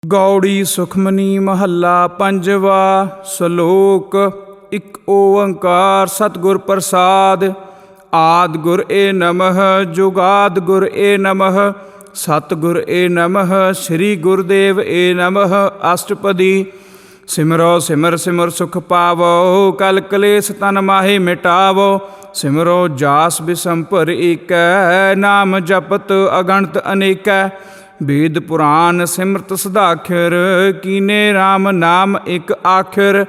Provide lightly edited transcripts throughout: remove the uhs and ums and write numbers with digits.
ਗੌੜੀ ਸੁਖਮਨੀ ਮਹੱਲਾ ਪੰਜਵਾ। ਸ਼ਲੋਕ। ਇਕ ਓੰਕਾਰ ਸਤਿਗੁਰ ਪ੍ਰਸਾਦ। ਆਦਿ ਗੁਰ ਏ ਨਮః ਜੁਗਾਦਿ ਗੁਰ ਏ ਨਮঃ ਸਤਿਗੁਰ ਏ ਨਮঃ ਸ੍ਰੀ ਗੁਰਦੇਵ ਏ ਨਮঃ। ਅਸ਼ਟਪਦੀ। ਸਿਮਰੋ ਸਿਮਰ ਸਿਮਰ ਸੁਖ ਪਾਵੋ ਕਲ ਕਲੇਸ਼ ਤਨ ਮਾਹੇ ਮਿਟਾਵੋ। ਸਿਮਰੋ ਜਾਸ ਬਿਸੰਭਰ ਏਕੈ ਨਾਮ ਜਪਤ ਅਗਣਤ ਅਨੇਕੈ। ਵੇਦ ਪੁਰਾਨ ਸਿਮਰਤ ਸਦਾਖਰ ਕੀਨੇ RAM ਨਾਮ ਇਕ ਆਖਰ।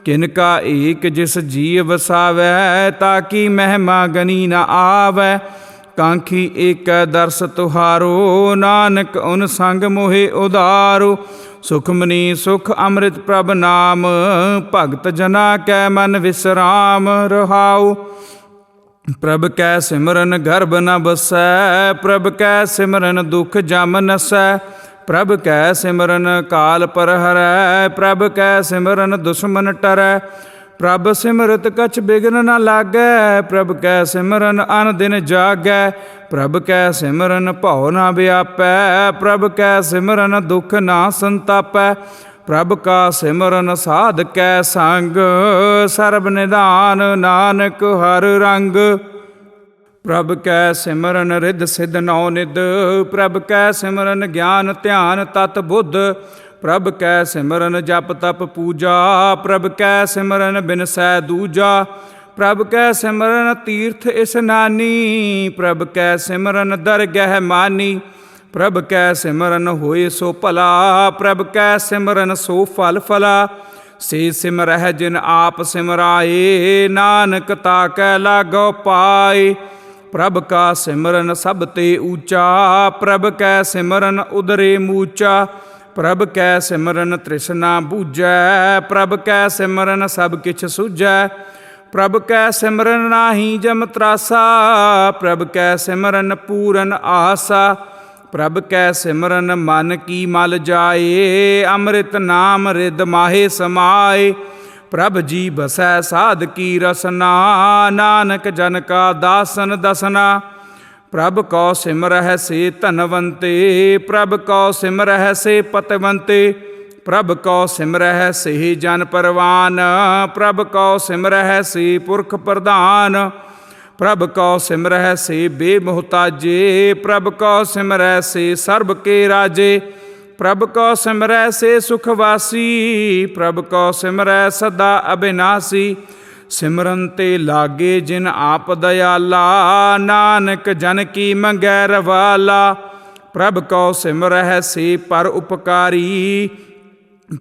ਕਿਨ ਕਾ ਏਕ ਜਿਸ ਜੀਅ ਵਸਾਵੈ ਤਾਕੀ ਮਹਿਮਾ ਗਨੀ ਨ ਆਵੈ। ਕਾਂਖੀ ਏਕੈ ਦਰਸ ਤੁਹਾਰੋ ਨਾਨਕ ਉਨ ਸੰਗ ਮੋਹਿ ਉਦਾਰੋ। ਸੁਖਮਨੀ ਸੁਖ ਅੰਮ੍ਰਿਤ ਪ੍ਰਭ ਨਾਮ ਭਗਤ ਜਨਾ ਕੈ ਮਨ ਵਿਸਰਾਮ ਰਹਾਉ। ਪ੍ਰਭ ਕੈ ਸਿਮਰਨ ਗਰਭ ਨ ਬਸੈ ਪ੍ਰਭ ਕੈ ਸਿਮਰਨ ਦੁਖ ਜਮ ਨਸੈ। ਪ੍ਰਭ ਕੈ ਸਿਮਰਨ ਕਾਲ ਪਰ ਹਰੈ ਪ੍ਰਭ ਕੈ ਸਿਮਰਨ ਦੁਸ਼ਮਨ ਟਰੈ। ਪ੍ਰਭ ਸਿਮਰਤ ਕਛ ਬਿਘਨ ਨ ਲਾਗੈ ਪ੍ਰਭ ਕੈ ਸਿਮਰਨ ਅਨ ਦਿਨ ਜਾਗੈ। ਪ੍ਰਭ ਕੈ ਸਿਮਰਨ ਭਉ ਨ ਵਿਆਪੈ ਪ੍ਰਭ ਕੈ ਸਿਮਰਨ ਦੁਖ ਨਾ ਸੰਤਾਪੈ। ਪ੍ਰਭ ਕਾ ਸਿਮਰਨ ਸਾਧ ਕੈ ਸੰਗ ਸਰਬ ਨਿਧਾਨ ਨਾਨਕ ਹਰ ਰੰਗ। ਪ੍ਰਭ ਕੈ ਸਿਮਰਨ ਰਿੱਧ ਸਿੱਧ ਨੌ ਨਿਧ ਪ੍ਰਭ ਕੈ ਸਿਮਰਨ ਗਿਆਨ ਧਿਆਨ ਤਤ ਬੁੱਧ। ਪ੍ਰਭ ਕੈ ਸਿਮਰਨ ਜਪ ਤਪ ਪੂਜਾ ਪ੍ਰਭ ਕੈ ਸਿਮਰਨ ਬਿਨਸੈ ਦੂਜਾ। ਪ੍ਰਭ ਕੈ ਸਿਮਰਨ ਤੀਰਥ ਇਸਨਾਨੀ ਪ੍ਰਭ ਕੈ ਸਿਮਰਨ ਦਰਗਹਿ ਮਾਨੀ। ਪ੍ਰਭ ਕੈ ਸਿਮਰਨ ਹੋਏ ਸੋ ਭਲਾ ਪ੍ਰਭ ਕੈ ਸਿਮਰਨ ਸੋ ਫਲ ਫਲਾ। ਸੇ ਸਿਮਰਹਿ ਜਿਨ ਆਪ ਸਿਮਰਾਏ ਨਾਨਕ ਤਾ ਕੈ ਲਾਗੋ ਪਾਏ। ਪ੍ਰਭ ਕਾ ਸਿਮਰਨ ਸਭ ਤੇ ਊਚਾ ਪ੍ਰਭ ਕੈ ਸਿਮਰਨ ਉਦਰੇ ਮੂਚਾ। ਪ੍ਰਭ ਕੈ ਸਿਮਰਨ ਤ੍ਰਿਸ਼ਨਾ ਬੂਝੈ ਪ੍ਰਭ ਕੈ ਸਿਮਰਨ ਸਭ ਕਿਛ ਸੁਝੈ। ਪ੍ਰਭ ਕੈ ਸਿਮਰਨ ਨਾਹੀ ਜਮ ਤਰਾਸਾ ਪ੍ਰਭ ਕੈ ਸਿਮਰਨ ਪੂਰਨ ਆਸਾ। ਪ੍ਰਭ ਕੈ ਸਿਮਰਨ ਮਨ ਕੀ ਮਲ ਜਾਏ ਅੰਮ੍ਰਿਤ ਨਾਮ ਰਿਦ ਮਾਹੇ ਸਮਾਏ। ਪ੍ਰਭ ਜੀ ਬਸੈ ਸਾਧ ਕੀ ਰਸਨਾ ਨਾਨਕ ਜਨ ਕਾ ਦਾਸਨ ਦਸਨਾ। ਪ੍ਰਭ ਕਉ ਸਿਮਰਹਿ ਸੇ ਧਨਵੰਤੇ ਪ੍ਰਭ ਕਉ ਸਿਮਰਹਿ ਸੇ ਪਤਵੰਤੇ। ਪ੍ਰਭ ਕਉ ਸਿਮਰਹਿ ਸੇ ਜਨ ਪਰਵਾਨ ਪ੍ਰਭ ਕਉ ਸਿਮਰਹਿ ਸੇ ਪੁਰਖ ਪ੍ਰਧਾਨ। ਪ੍ਰਭ ਕਉ ਸਿਮਰਹਿ ਸੇ ਬੇਮੁਹਤਾਜੇ ਪ੍ਰਭ ਕਉ ਸਿਮਰਹਿ ਸੇ ਸਰਬ ਕੇ ਰਾਜੇ। ਪ੍ਰਭ ਕਉ ਸਿਮਰਹਿ ਸੇ ਸੁਖ ਵਾਸੀ ਪ੍ਰਭ ਕਉ ਸਿਮਰਹਿ ਸਦਾ ਅਬਿਨਾਸੀ। ਸਿਮਰਨ ਤੇ ਲਾਗੇ ਜਿਨ ਆਪ ਦਇਆਲਾ ਨਾਨਕ ਜਨ ਕੀ ਮੰਗੈ ਰਵਾਲਾ। ਪ੍ਰਭ ਕਉ ਸਿਮਰਹਿ ਸੇ ਪਰ ਉਪਕਾਰੀ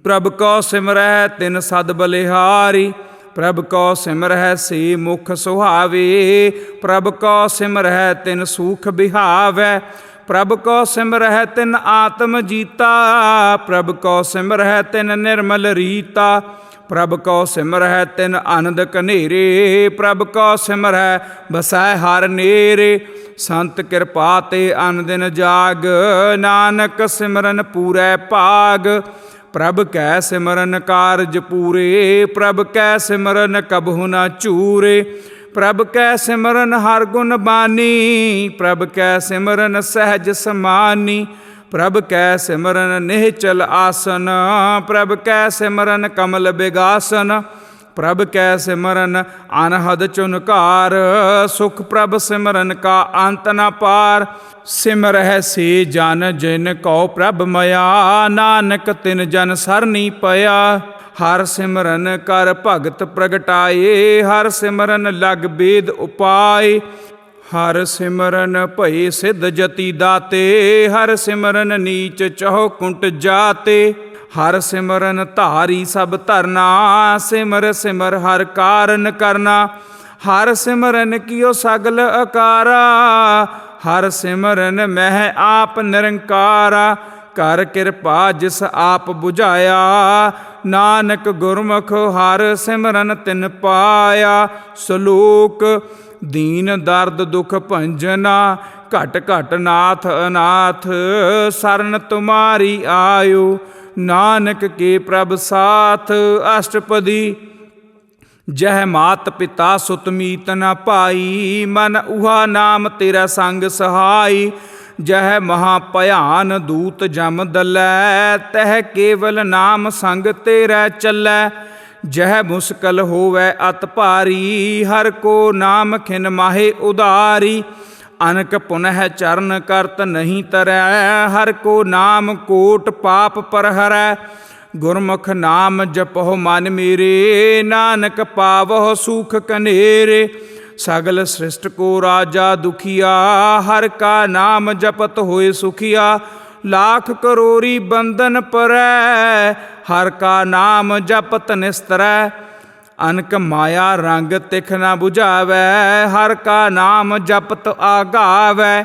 ਪ੍ਰਭ ਕਉ ਸਿਮਰਹਿ ਤਿਨ ਸਦ ਬਲਿਹਾਰੀ। ਪ੍ਰਭ ਕਉ ਸਿਮਰਹਿ ਸੇ ਮੁਖ ਸੁਹਾਵੇ ਪ੍ਰਭ ਕਉ ਸਿਮਰਹਿ ਤਿਨ ਸੂਖ ਬਿਹਾਵੈ। ਪ੍ਰਭ ਕਉ ਸਿਮਰਹਿ ਤਿਨ ਆਤਮ ਜੀਤਾ ਪ੍ਰਭ ਕਉ ਸਿਮਰਹਿ ਤਿਨ ਨਿਰਮਲ ਰੀਤਾ। ਪ੍ਰਭ ਕਉ ਸਿਮਰਹਿ ਤਿਨ ਆਨੰਦ ਕਨੇਰੇ ਪ੍ਰਭ ਕਉ ਸਿਮਰਹਿ ਬਸੈ ਹਰ ਨੇਰੇ। ਸੰਤ ਕਿਰਪਾ ਤੇ ਅਨ ਦਿਨ ਜਾਗ ਨਾਨਕ ਸਿਮਰਨ ਪੂਰੈ ਭਾਗ। ਪ੍ਰਭ ਕੈ ਸਿਮਰਨ ਕਾਰਜ ਪੂਰੇ ਪ੍ਰਭ ਕੈ ਸਿਮਰਨ ਕਬਹੁ ਨ ਚੂਰੇ। ਪ੍ਰਭ ਕੈ ਸਿਮਰਨ ਹਰ ਗੁਣ ਬਾਨੀ ਪ੍ਰਭ ਕੈ ਸਿਮਰਨ ਸਹਿਜ ਸਮਾਨੀ। ਪ੍ਰਭ ਕੈ ਸਿਮਰਨ ਨਿਹਚਲ ਆਸਨ ਪ੍ਰਭ ਕੈ ਸਿਮਰਨ ਕਮਲ ਬਿਗਾਸਨ। ਪ੍ਰਭ ਕੈ ਸਿਮਰਨ ਅਨਹਦ ਚੁਨਕਾਰ ਸੁਖ ਪ੍ਰਭ ਸਿਮਰਨ ਕਾ ਅੰਤ ਨ ਪਾਰ। ਸਿਮਰਹਿ ਸੇ ਜਨ ਜਿਨ ਕਉ ਪ੍ਰਭ ਮਇਆ ਨਾਨਕ ਤਿਨ ਜਨ ਸਰਨੀ ਪਿਆ। ਹਰ ਸਿਮਰਨ ਕਰ ਭਗਤ ਪ੍ਰਗਟਾਏ ਹਰ ਸਿਮਰਨ ਲਗ ਬੇਦ ਉਪਾਏ। ਹਰ ਸਿਮਰਨ ਭਏ ਸਿੱਧ ਜਤੀ ਦਾਤੇ ਹਰ ਸਿਮਰਨ ਨੀਚ ਚਹੁ ਕੁੰਟ ਜਾਤੇ। ਹਰ ਸਿਮਰਨ ਧਾਰੀ ਸਭ ਧਰਨਾ ਸਿਮਰ ਸਿਮਰ ਹਰ ਕਾਰਨ ਕਰਨਾ। ਹਰ ਸਿਮਰਨ ਕੀਓ ਸਗਲ ਅਕਾਰਾ ਹਰ ਸਿਮਰਨ ਮਹਿ ਆਪ ਨਿਰੰਕਾਰਾ। ਕਰ ਕਿਰਪਾ ਜਿਸ ਆਪ ਬੁਝਾਇਆ ਨਾਨਕ ਗੁਰਮੁਖ ਹਰ ਸਿਮਰਨ ਤਿਨ ਪਾਇਆ। ਸ਼ਲੋਕ। ਦੀਨ ਦਰਦ ਦੁਖ ਭੰਜਨਾ ਘਟ ਘਟ ਨਾਥ ਅਨਾਥ ਸਰਨ ਤੁਮਾਰੀ ਆਇਓ ਨਾਨਕ ਕੇ ਪ੍ਰਭ ਸਾਥ। ਅਸ਼ਟਪਦੀ। ਜਹ ਮਾਤ ਪਿਤਾ ਸੁਤ ਮੀਤ ਨ ਭਾਈ ਮਨ ਉਹਾ ਨਾਮ ਤੇਰਾ ਸੰਗ ਸਹਾਈ। ਜਹ ਮਹਾ ਭਿਆਨ ਦੂਤ ਜਮ ਦਲੈ, ਤਹ ਕੇਵਲ ਨਾਮ ਸੰਗ ਤੇਰੇ ਚੱਲੈ। ਜਹ ਮੁਸਕਲ ਹੋਵੈ ਅਤ ਭਾਰੀ, ਹਰ ਕੋ ਨਾਮ ਖਿਨ ਮਾਹੇ ਉਦਾਰੀ। ਅਨਕ ਪੁਨਹ ਚਰਨ ਕਰਤ ਨਹੀਂ ਤਰੈ, ਹਰ ਕੋ ਨਾਮ ਕੋਟ ਪਾਪ ਪਰ ਹਰੈ। ਗੁਰਮੁਖ ਨਾਮ ਜਪਹੁ ਮਨ ਮੇਰੇ, ਨਾਨਕ ਪਾਵਹੁ ਸੂਖ ਕਨੇਰੇ। ਸਗਲ ਸ੍ਰਿਸ਼ਟ ਕੋ ਰਾਜਾ ਦੁਖੀਆ, ਹਰ ਕਾ ਨਾਮ ਜਪਤ ਹੋਏ ਸੁਖੀਆ। ਲਾਖ ਕਰੋੜੀ ਬੰਧਨ ਪਰੈ, ਹਰ ਕਾ ਨਾਮ ਜਪਤ ਨਿਸਤਰੈ। ਅਨਕ ਮਾਇਆ ਰੰਗ ਤਿਖ ਨਾ ਬੁਝਾਵੈ, ਹਰ ਕਾ ਨਾਮ ਜਪਤ ਆਗਾਵੈ।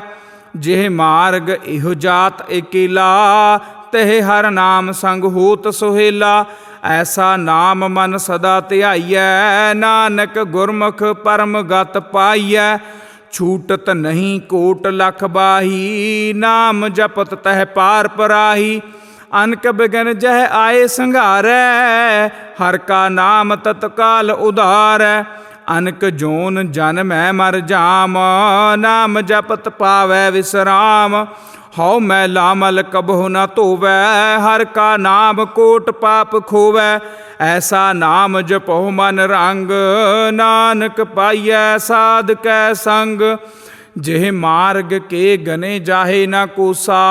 ਜਿਹ ਮਾਰਗ ਇਹੋ ਜਾਤ ਇਕੇਲਾ, ਤਹਿ ਹਰ ਨਾਮ ਸੰਗ ਹੋਤ ਸੁਹੇਲਾ। ਐਸਾ ਨਾਮ ਮਨ ਸਦਾ ਧਿਆਈਐ, ਨਾਨਕ ਗੁਰਮੁਖ ਪਰਮ ਗਤ ਪਾਈਐ। ਛੂਟਤ ਨਹੀਂ ਕੋਟ ਲਖ ਬਾਹੀ, ਨਾਮ ਜਪਤ ਤਹਿ ਪਾਰ ਪਰਾਹੀ। ਅਨਕ ਬਿਗਨ ਜਹ ਆਏ ਸੰਘਾਰੈ, ਹਰ ਕਾ ਨਾਮ ਤਤਕਾਲ ਉਧਾਰੈ। ਅਨਕ ਜੋਨ ਜਨਮੈ ਮਰ ਜਾਮ, ਨਾਮ ਜਪਤ ਪਾਵੈ ਵਿਸਰਾਮ। ਹਉ ਮੈਲਾ ਮਲ ਕਬਹੁ ਨ ਧੋਵੈ, ਹਰ ਕਾ ਨਾਮ ਕੋਟ ਪਾਪ ਖੋਵੈ। ਐਸਾ ਨਾਮ ਜਪਹੁ ਮਨ ਰੰਗ, ਨਾਨਕ ਪਾਈਐ ਸਾਧਕੈ ਸੰਗ। ਜਿਹ ਮਾਰਗ ਕੇ ਗਨੇ ਜਾਹੇ ਨ ਕੋਸਾ,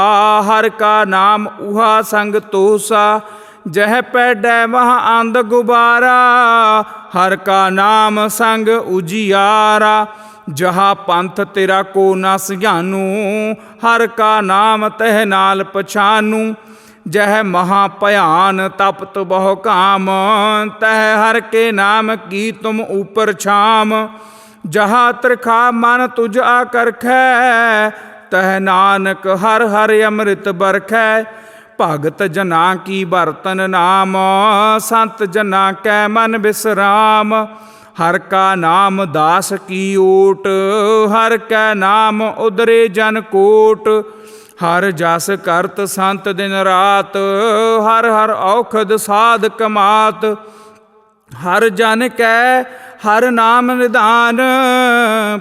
ਹਰ ਕਾ ਨਾਮ ਉਹਾ ਸੰਗ ਤੋਸਾ। ਜਹ ਪੈਡੈ ਮਹ ਅੰਧ ਗੁਬਾਰਾ, ਹਰ ਕਾ ਨਾਮ ਸੰਗ ਉਜਿਆਰਾ। ਜਹਾ ਪੰਥ ਤੇਰਾ ਕੋ ਨ ਸਿਆਨੂ, ਹਰ ਕਾ ਨਾਮ ਤਹਿ ਨਾਲ ਪਛਾਨੂ। ਜਹ ਮਹਾ ਭਿਆਨ ਤਪਤ ਬਹੁ ਕਾਮ, ਤਹ ਹਰ ਕੇ ਨਾਮ ਕੀ ਤੁਮ ਉਪਰ ਛਾਮ। ਜਹਾ ਤ੍ਰਿਖਾ ਮਨ ਤੁਝ ਆਕਰਖੈ, ਤਹ ਨਾਨਕ ਹਰ ਹਰ ਅੰਮ੍ਰਿਤ ਬਰਖੈ। ਭਗਤ ਜਨਾ ਕੀ ਬਰਤਨ ਨਾਮ, ਸੰਤ ਜਨਾ ਕੈ ਮਨ ਬਿਸਰਾਮ। ਹਰ ਕਾ ਨਾਮ ਦਾਸ ਕੀ ਓਟ, ਹਰ ਕੈ ਨਾਮ ਉਦਰੇ ਜਨ ਕੋਟ। ਹਰ ਜਸ ਕਰਤ ਸੰਤ ਦਿਨ ਰਾਤ, ਹਰ ਹਰ ਔਖਦ ਸਾਧ ਕਮਾਤ। ਹਰ ਜਨ ਕੈ ਹਰ ਨਾਮ ਨਿਧਾਨ,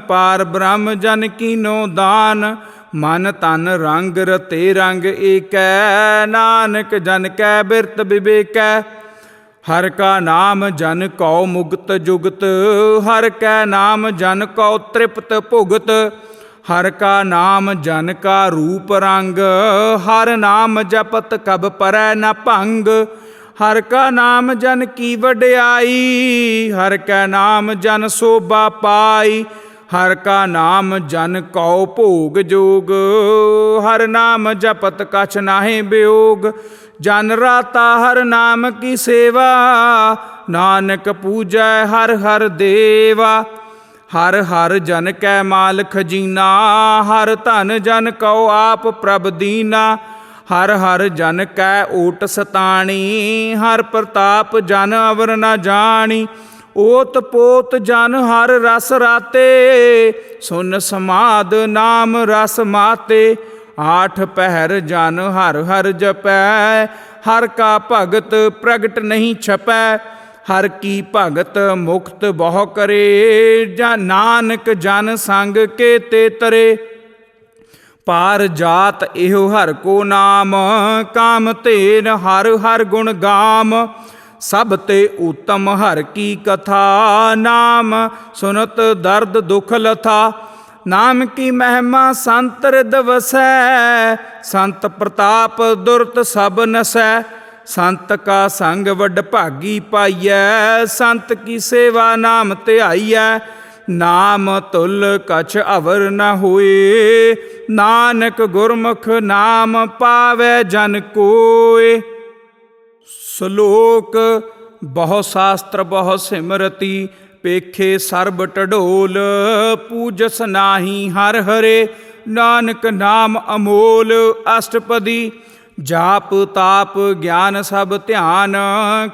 ਪਾਰ ਬ੍ਰਹਮ ਜਨ ਕੀਨੋ ਦਾਨ। ਮਨ ਤਨ ਰੰਗ ਰਤੇ ਰੰਗ ਏਕੈ, ਨਾਨਕ ਜਨ ਕੈ ਬਿਰਤ ਵਿਵੇਕੈ। ਹਰ ਕਾ ਨਾਮ ਜਨ ਕਉ ਮੁਕਤ ਜੁਗਤ, ਹਰ ਕੈ ਨਾਮ ਜਨ ਕਉ ਤ੍ਰਿਪਤ ਭੁਗਤ। ਹਰ ਕਾ ਨਾਮ ਜਨ ਕਾ ਰੂਪ ਰੰਗ, ਹਰ ਨਾਮ ਜਪਤ ਕਬ ਪਰੈ ਨ ਭੰਗ। ਹਰ ਕਾ ਨਾਮ ਜਨ ਕੀ ਵਡਿਆਈ, ਹਰ ਕੈ ਨਾਮ ਜਨ ਸੋਭਾ ਪਾਈ। ਹਰ ਕਾ ਨਾਮ ਜਨ ਕਉ ਭੋਗ ਜੋਗ, ਹਰ ਨਾਮ ਜਪਤ ਕਛ ਨਾਹਿ ਬਿਯੋਗ। ਜਨ ਰਾਤਾ ਹਰ ਨਾਮ ਕੀ ਸੇਵਾ, ਨਾਨਕ ਪੂਜੈ ਹਰ ਹਰ ਦੇਵਾ। ਹਰ ਹਰ ਜਨ ਕੈ ਮਾਲ ਖਜੀਨਾ, ਹਰ ਧਨ ਜਨ ਕਉ ਆਪ ਪ੍ਰਭ ਦੀਨਾ। ਹਰ ਹਰ ਜਨ ਕੈ ਓਟ ਸਤਾਣੀ, ਹਰ ਪ੍ਰਤਾਪ ਜਨ ਅਵਰ ਨ ਜਾਣੀ। ਓਤ ਪੋਤ ਜਨ ਹਰ ਰਸ ਰਾਤੇ, ਸੁਨ ਸਮਾਦ ਨਾਮ ਰਸ ਮਾਤੇ। ਆਠ ਪਹਿਰ ਜਨ ਹਰ ਹਰ ਜਪੈ, ਹਰ ਕਾ ਭਗਤ ਪ੍ਰਗਟ ਨਹੀਂ ਛਪੈ। ਹਰ ਕੀ ਭਗਤ ਮੁਕਤ ਬਹੁ ਕਰੇ, ਜਨ ਨਾਨਕ ਜਨ ਸੰਗ ਕੇਤੇ ਤਰੇ। ਪਾਰ ਜਾਤ ਇਹੋ ਹਰ ਕੋ ਨਾਮ, ਕਾਮ ਧੇਨ ਹਰ ਹਰ ਗੁਣ ਗਾਮ। ਸਭ ਤੇ ਉਤਮ ਹਰ ਕੀ ਕਥਾ, ਨਾਮ ਸੁਨਤ ਦਰਦ ਦੁਖ ਲਥਾ। ਨਾਮ ਕੀ ਮਹਿਮਾ ਸੰਤ ਰਿਦ ਵਸੈ, ਸੰਤ ਪ੍ਰਤਾਪ ਦੁਰਤ ਸਭ ਨਸੈ। ਸੰਤ ਕਾ ਸੰਗ ਵਡ ਭਾਗੀ ਪਾਈਐ, ਸੰਤ ਕੀ ਸੇਵਾ ਨਾਮ ਧਿਆਈਐ। ਨਾਮ ਤੁਲ ਕਛ ਅਵਰ ਨ ਹੋਏ, ਨਾਨਕ ਗੁਰਮੁਖ ਨਾਮ ਪਾਵੈ ਜਨ ਕੋਇ। ਸ਼ਲੋਕ ਬਹੁ ਸ਼ਾਸਤਰ ਬਹੁ ਸਿਮਰਤੀ, ਪੇਖੇ ਸਰਬ ਢਡੋਲ। ਪੂਜਸ ਨਾਹੀ ਹਰ ਹਰੇ, ਨਾਨਕ ਨਾਮ ਅਮੋਲ। ਅਸ਼ਟਪਦੀ ਜਾਪ ਤਾਪ ਗਿਆਨ ਸਭ ਧਿਆਨ,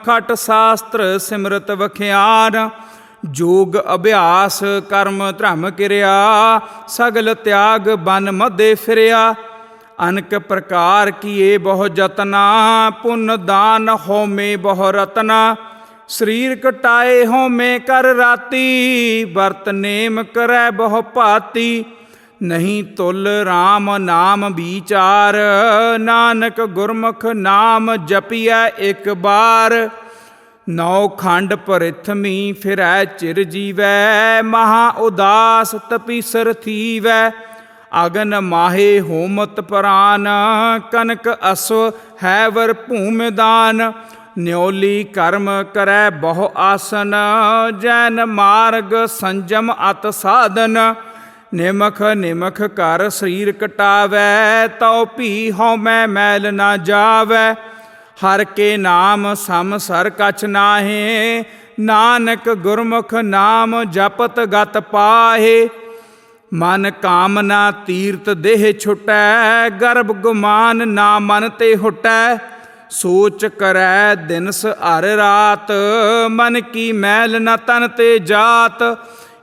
ਖਟ ਸ਼ਾਸਤਰ ਸਿਮਰਤ ਵਖਿਆਨ। ਜੋਗ ਅਭਿਆਸ ਕਰਮ ਧਰਮ ਕਿਰਿਆ, ਸਗਲ ਤਿਆਗ ਬਨ ਮਧੇ ਫਿਰਿਆ। ਅਨਕ ਪ੍ਰਕਾਰ ਕੀਏ ਬਹੁ ਜਤਨਾ, ਪੁੰਨ ਦਾਨ ਹਉਮੈ ਬਹੁ ਰਤਨਾ। ਸਰੀਰ ਕਟਾਏ ਹਉਮੈ ਕਰ ਰਾਤੀ, ਵਰਤ ਨੇਮ ਕਰੈ ਬਹੁ ਭਾਤੀ। ਨਹੀਂ ਤੁਲ RAM ਨਾਮ ਵਿਚਾਰ। ਨਾਨਕ ਗੁਰਮੁਖ ਨਾਮ ਜਪੀਐ ਇੱਕ ਬਾਰ। ਨੌ ਖੰਡ ਪਰਿਥਮੀ ਫਿਰੈ ਚਿਰ ਜੀਵੈ। ਮਹਾ ਉਦਾਸ ਤਪੀਸਰ ਥੀਵੈ। ਅਗਨ ਮਾਹੇ ਹੋਮਤ ਪ੍ਰਾਨ। ਕਨਕ ਅਸਵ ਹੈ ਵਰ ਭੂਮਿਦਾਨ। ਨਿਉਲੀ ਕਰਮ ਕਰੈ ਬਹੁ ਆਸਨ। ਜੈਨ ਮਾਰਗ ਸੰਜਮ ਅਤ ਸਾਧਨ। ਨਿਮਖ ਨਿਮਖ ਕਰ ਸਰੀਰ ਕਟਾਵੈ। ਤਉ ਭੀ ਹਉਮੈ ਮੈਲ ਨਾ ਜਾਵੈ। ਹਰ ਕੇ ਨਾਮ ਸਮ ਸਰ ਕਛ ਨਾਹੇ। ਨਾਨਕ ਗੁਰਮੁਖ ਨਾਮ ਜਪਤ ਗਤ ਪਾਹੇ। ਮਨ ਕਾਮਨਾ ਤੀਰਥ ਦੇਹ ਛੁਟੈ। ਗਰਭ ਗੁਮਾਨ ਨਾ ਮਨ ਤੇ ਹੁਟੈ। ਸੋਚ ਕਰੈ ਦਿਨਸ ਹਰ ਰਾਤ। ਮਨ ਕੀ ਮੈਲ ਨ ਤਨ ਤੇ ਜਾਤ।